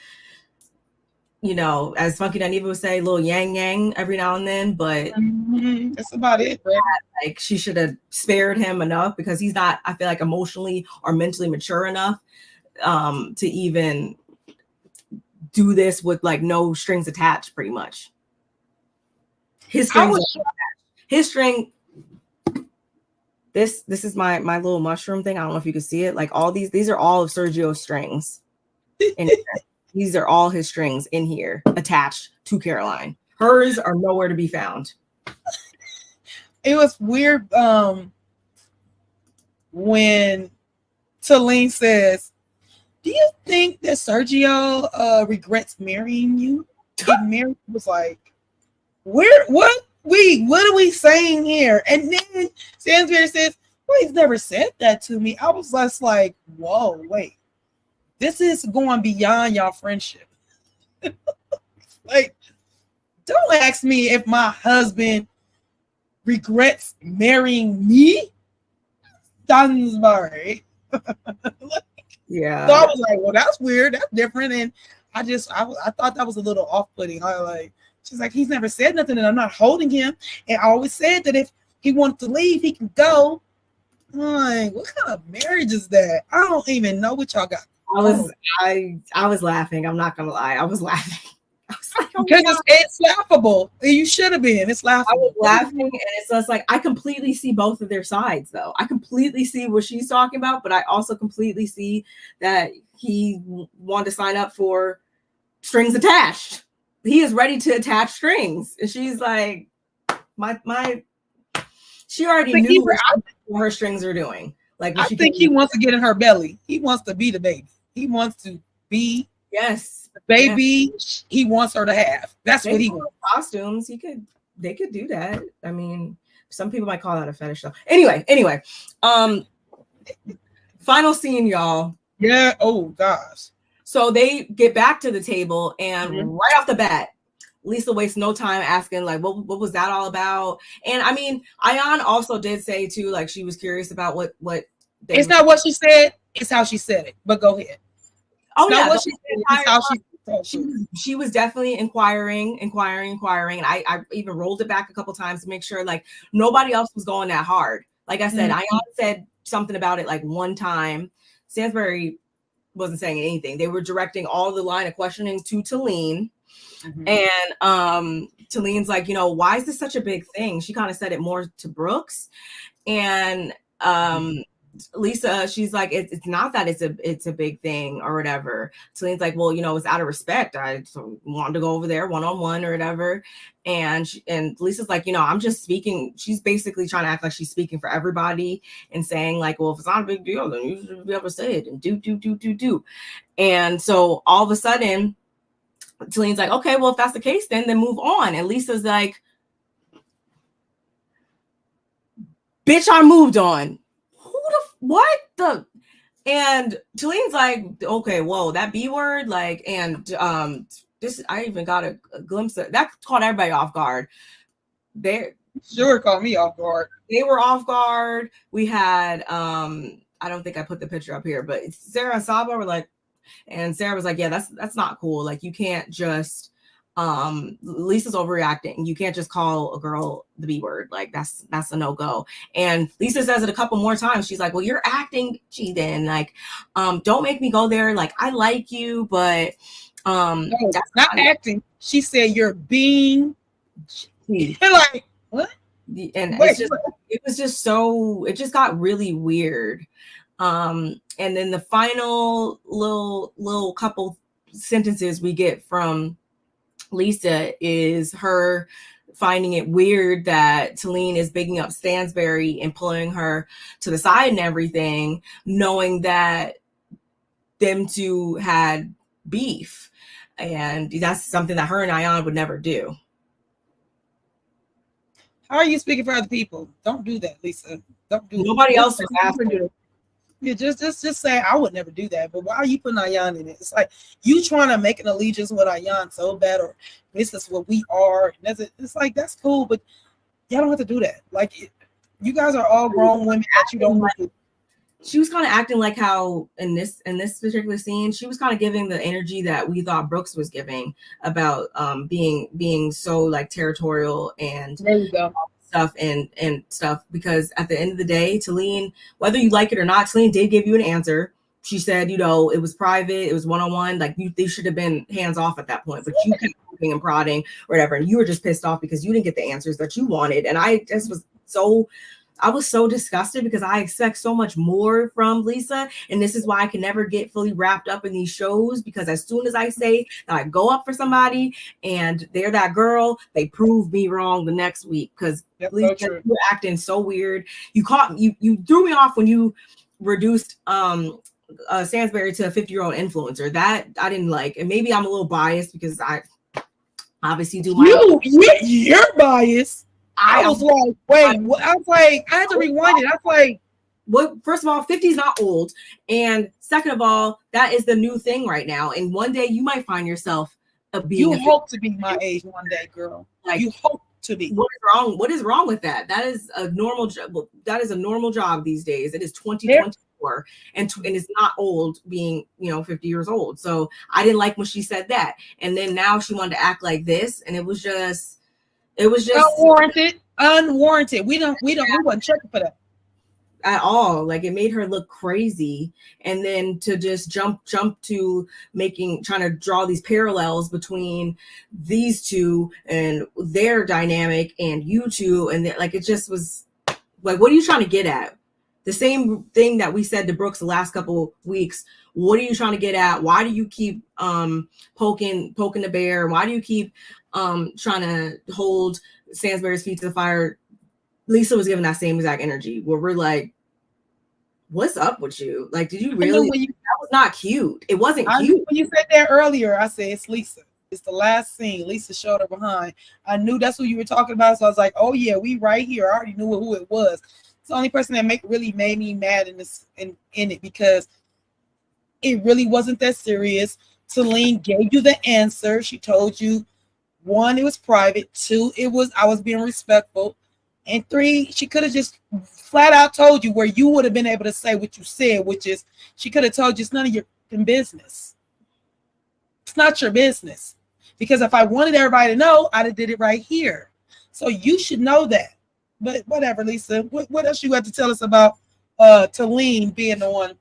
as Funky Dineva would say, a little yang yang every now and then, but that's about it. Bro. Like, she should have spared him enough, because he's not, I feel like, emotionally or mentally mature enough to even do this with like no strings attached, pretty much. His string. This is my little mushroom thing. I don't know if you can see it. Like, all these are all of Sergio's strings. These are all his strings in here attached to Caroline. Hers are nowhere to be found. It was weird when Talene says, do you think that Sergio regrets marrying you? Getting married? Was like, what are we saying here? And then Stanbury says, well, he's never said that to me. I was just like, whoa, wait. This is going beyond y'all friendship. Like, don't ask me if my husband regrets marrying me. Stanbury. Yeah. So I was like, well, that's weird. That's different. And I thought that was a little off-putting. She's like, he's never said nothing, and I'm not holding him. And I always said that if he wanted to leave, he can go. I'm like, what kind of marriage is that? I don't even know what y'all got. I was laughing. I'm not gonna lie. I was laughing. I was like, oh, because it's laughable. You should have been. It's laughable. I was laughing, and it's just like, I completely see both of their sides, though. I completely see what she's talking about, but I also completely see that he wanted to sign up for strings attached. He is ready to attach strings, and she's like, she already knew what her strings are doing. Like, I think he wants to get in her belly. He wants to be the baby. He wants to be the baby. Yes. He wants her to have. That's what he wants. Costumes. They could do that. I mean, some people might call that a fetish though. Anyway. Final scene, y'all. Yeah. Oh gosh. So they get back to the table, and right off the bat, Lesa wastes no time asking, like, what was that all about? And I mean, Ayan also did say too, like, she was curious about what It's not what she said, it's how she said it. But go ahead. Oh it's yeah, not what she said, it's how she was definitely inquiring, and I even rolled it back a couple times to make sure like nobody else was going that hard. Like I said, Ayan said something about it like one time. Stanbury wasn't saying anything. They were directing all the line of questioning to Talene. And Talene's like, you know, why is this such a big thing? She kind of said it more to Brooks. And Lesa, she's like, it's not that it's a big thing or whatever. Talene's like, well, you know, it's out of respect. I wanted to go over there one-on-one or whatever. And Lisa's like, you know, I'm just speaking. She's basically trying to act like she's speaking for everybody and saying like, well, if it's not a big deal, then you should be able to say it and do. And so all of a sudden, Talene's like, okay, well, if that's the case, then move on. And Lisa's like, bitch, I moved on. What the? And Talene's like, okay, whoa, that B word, like, and this, I even got a glimpse of that, caught everybody off guard. They sure caught me off guard. They were off guard. We had I don't think I put the picture up here, but Sara and Saba were like, and Sara was like, yeah, that's not cool. Like, you can't just Lisa's overreacting. You can't just call a girl the B word. Like, that's a no-go. And Lesa says it a couple more times. She's like, well, you're acting cheating. Like, don't make me go there. Like, I like you, but no, that's not acting. She said you're being like, what? And it was just so, it just got really weird. And then the final little couple sentences we get from Lesa is her finding it weird that Talene is bigging up Stanbury and pulling her to the side and everything, knowing that them two had beef. And that's something that her and Ayan would never do. How are you speaking for other people? Don't do that, Lesa. Don't do Nobody else was asking. Yeah, just say I would never do that. But why are you putting Ayan in it? It's like you trying to make an allegiance with Ayan so bad, or this is what we are. It's like that's cool, but y'all don't have to do that. Like you guys are all grown women that you don't have to. She was kind of acting like how in this particular scene, she was kind of giving the energy that we thought Brooks was giving about being so like territorial and there you go. Stuff and stuff, because at the end of the day, Talene, whether you like it or not, Talene did give you an answer. She said, you know, it was private, it was one-on-one, like they should have been hands off at that point, but you kept moving and prodding or whatever, and you were just pissed off because you didn't get the answers that you wanted. And I was so disgusted because I expect so much more from Lesa. And this is why I can never get fully wrapped up in these shows, because as soon as I say that I go up for somebody and they're that girl, they prove me wrong the next week. Because Lesa, you're acting so weird. You threw me off when you reduced Stanbury to a 50-year-old influencer. That I didn't like. And maybe I'm a little biased because I obviously do my you're biased. I was like, wait, what? I was like, I had to rewind it. I was like, well, first of all, 50 is not old. And second of all, that is the new thing right now. And one day you might find yourself you hope to be my age one day, girl. Like, you hope to be. What is wrong? What is wrong with that? That is a normal job. That is a normal job these days. It is 2024 and it's not old being, 50 years old. So I didn't like when she said that. And then now she wanted to act like this. And it was just unwarranted. We wasn't checking for that at all. Like, it made her look crazy. And then to just jump to trying to draw these parallels between these two and their dynamic and you two, and like, it just was like, what are you trying to get at? The same thing that we said to Brooks the last couple weeks. What are you trying to get at? Why do you keep poking the bear? Why do you keep trying to hold Stanbury's feet to the fire? Lesa was giving that same exact energy where we're like, what's up with you? Like, did you really? That was not cute. It wasn't cute. When you said that earlier, I said it's Lesa. It's the last scene. Lesa showed her behind. I knew that's who you were talking about. So I was like, oh yeah, we right here. I already knew who it was. It's the only person that really made me mad in it, because it really wasn't that serious. Talene gave you the answer. She told you, one, it was private. Two, I was being respectful. And 3, she could have just flat out told you where you would have been able to say what you said, which is she could have told you it's none of your business. It's not your business. Because if I wanted everybody to know, I'd have did it right here. So you should know that. But whatever, Lisa. What else you have to tell us about Talene being on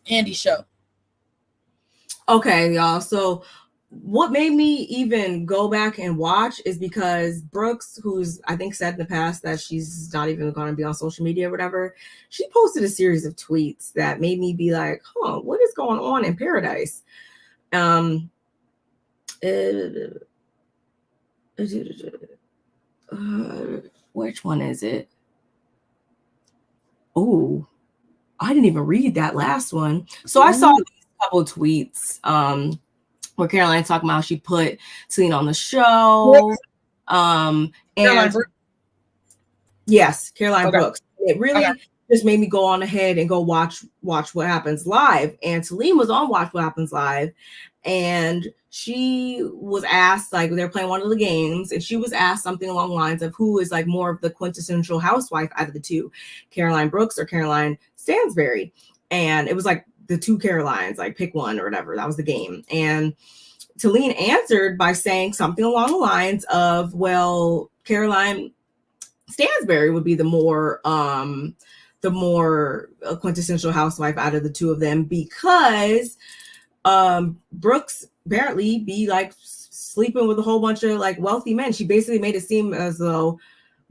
Andy's show? Okay, y'all. So what made me even go back and watch is because Brooks, who's I think said in the past that she's not even going to be on social media or whatever, she posted a series of tweets that made me be like, huh, what is going on in Paradise? Which one is it? Oh, I didn't even read that last one. So I saw a couple of tweets where Caroline's talking about how she put Talene on the show. And Caroline Brooks. Yes, Caroline Brooks. It really just made me go on ahead and go watch What Happens Live. And Talene was on Watch What Happens Live, and she was asked, like, they're playing one of the games, and she was asked something along the lines of who is like more of the quintessential housewife out of the two, Caroline Brooks or Caroline Stanbury. And it was like the two Carolines, like pick one or whatever. That was the game. And Talene answered by saying something along the lines of, well, Caroline Stanbury would be the more quintessential housewife out of the two of them, because Brooks apparently be like sleeping with a whole bunch of like wealthy men. She basically made it seem as though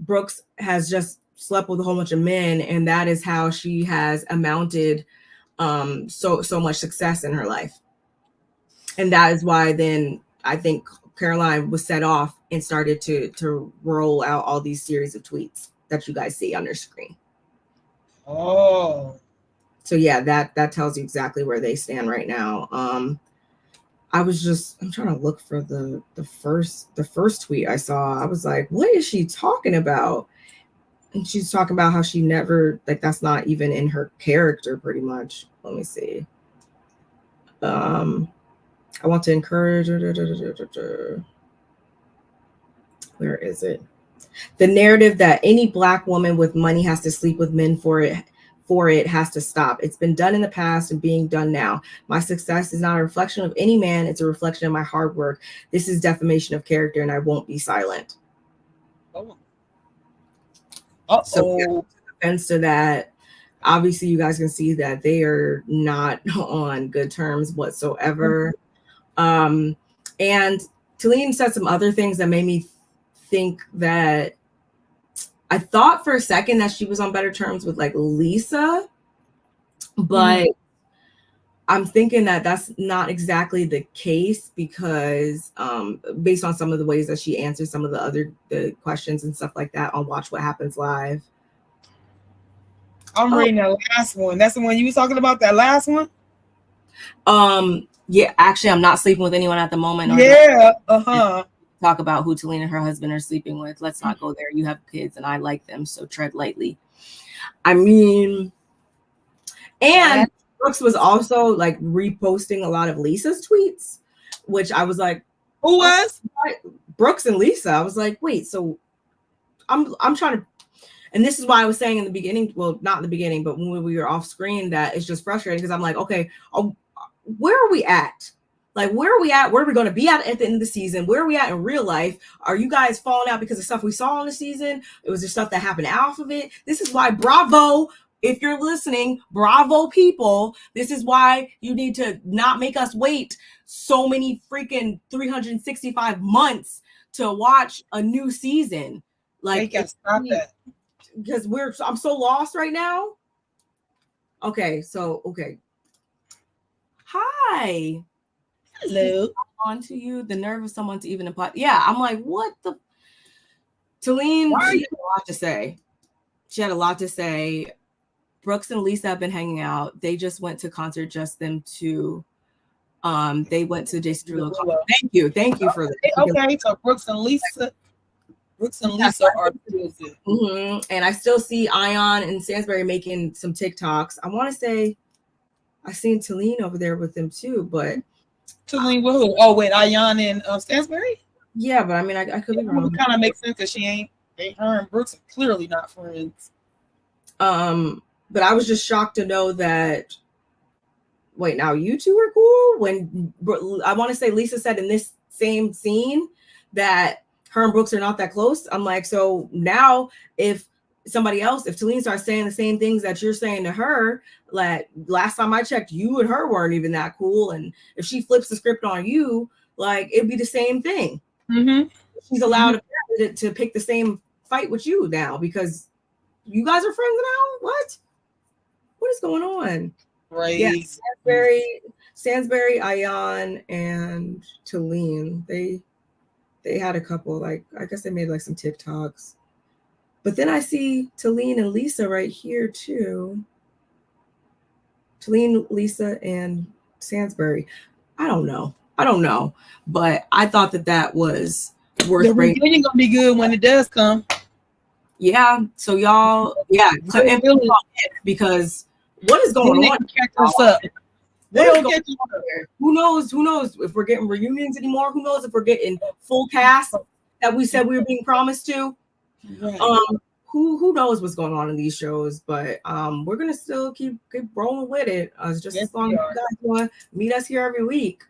Brooks has just slept with a whole bunch of men, and that is how she has amounted so much success in her life. And that is why then I think Caroline was set off and started to roll out all these series of tweets that you guys see on your screen. Oh. So yeah, that tells you exactly where they stand right now. I'm trying to look for the first tweet I saw. I was like, what is she talking about? And she's talking about how she never, like, that's not even in her character pretty much. Let me see. I want to encourage. Where is it? The narrative that any Black woman with money has to sleep with men for it has to stop. It's been done in the past and being done now. My success is not a reflection of any man. It's a reflection of my hard work. This is defamation of character, and I won't be silent. So offense to that. Obviously, you guys can see that they are not on good terms whatsoever. And Talene said some other things that made me think that I thought for a second that she was on better terms with like Lesa, but I'm thinking that that's not exactly the case, because based on some of the ways that she answered some of the questions and stuff like that on Watch What Happens Live. I'm reading the last one. That's the one you was talking about, that last one? Yeah, actually, I'm not sleeping with anyone at the moment. Yeah, Talk about who Talene and her husband are sleeping with. Let's not go there. You have kids and I like them, so tread lightly. I mean, and Brooks was also like reposting a lot of Lisa's tweets, which I was like, who was? Brooks and Lesa. I was like, wait, so I'm trying to, and this is why I was saying in the beginning, well, not in the beginning, but when we were off screen, that it's just frustrating, because I'm like, okay, where are we at? Like, where are we at? Where are we going to be at the end of the season? Where are we at in real life? Are you guys falling out because of stuff we saw in the season? It was just stuff that happened off of it. This is why, bravo, if you're listening, bravo, people. This is why you need to not make us wait so many freaking 365 months to watch a new season. Like, stop that. Because I'm so lost right now. Okay. Hi. Hello. On to you, the nerve of someone to even apply. Yeah, I'm like, what the? Talene, she had a lot to say. She had a lot to say. Brooks and Lesa have been hanging out. They just went to concert, just them two. They went to Jason Derulo. Thank you for that. Okay, so Brooks and Lesa are good. And I still see Ayan and Stanbury making some TikToks. I want to say I seen Talene over there with them too, but Talene with who? Oh, wait, Ayan and Stanbury? Yeah, but I mean, I could be It wrong. would kind of make sense because her and Brooks are clearly not friends. But I was just shocked to know that. Wait, now you two are cool? When I want to say Lesa said in this same scene that her and Brooks are not that close. I'm like, so now if somebody else, if Talene starts saying the same things that you're saying to her, like last time I checked, you and her weren't even that cool. And if she flips the script on you, like it'd be the same thing. Mm-hmm. She's allowed to pick the same fight with you now because you guys are friends now. What is going on? Right. Yeah, Stanbury, Ayan, and Talene. They had a couple, like I guess they made like some TikToks. But then I see Talene and Lesa right here too. Talene, Lesa, and Stanbury. I don't know. But I thought that was worth The reunion gonna be good when it does come. Yeah. So y'all, because what is going on? Catch us up. They don't catch us up. Who knows if we're getting reunions anymore? Who knows if we're getting full cast that we said we were being promised to? Right. Who knows what's going on in these shows? But we're gonna still keep rolling with it. Just as long as you guys want to meet us here every week.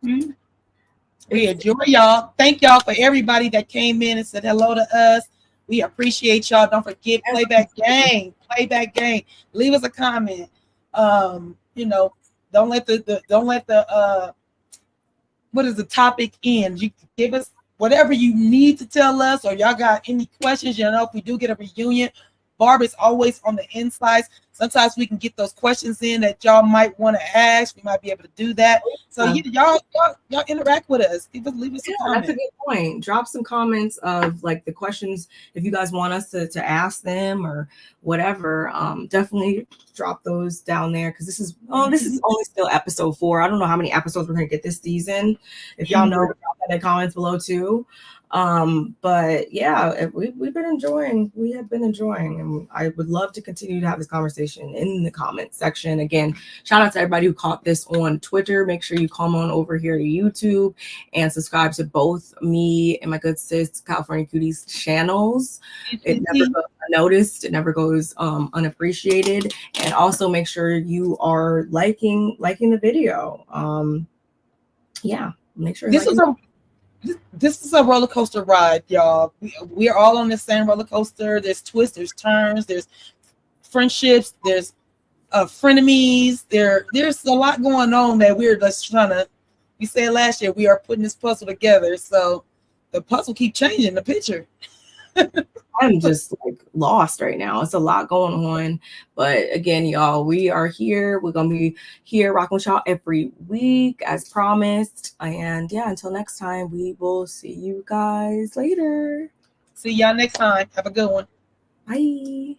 We enjoy y'all. Thank y'all for everybody that came in and said hello to us. We appreciate y'all. Don't forget playback game. Leave us a comment. You know, don't let the what is the topic end. You give us whatever you need to tell us, or y'all got any questions. You know, if we do get a reunion, Barb is always on the insides. Sometimes we can get those questions in that y'all might want to ask. We might be able to do that. So y'all interact with us. Leave us a comment. That's a good point. Drop some comments of like the questions if you guys want us to ask them or whatever. Definitely drop those down there because this is only still episode 4. I don't know how many episodes we're gonna get this season. If y'all know, drop that in the comments below too. But yeah, we have been enjoying, and I would love to continue to have this conversation in the comments section. Again, shout out to everybody who caught this on Twitter. Make sure you come on over here to YouTube and subscribe to both me and my good sis California Cuties channels. It never goes unnoticed, it never goes unappreciated. And also make sure you are liking the video. Yeah, make sure this is a roller coaster ride, y'all. We are all on the same roller coaster. There's twists, there's turns, there's friendships, there's frenemies. There's a lot going on that we're just trying to. We said last year we are putting this puzzle together, so the puzzle keep changing the picture. I'm just like lost right now. It's a lot going on. But again, y'all, we are here. We're going to be here rocking with y'all every week as promised. And yeah, until next time, we will see you guys later. See y'all next time. Have a good one. Bye.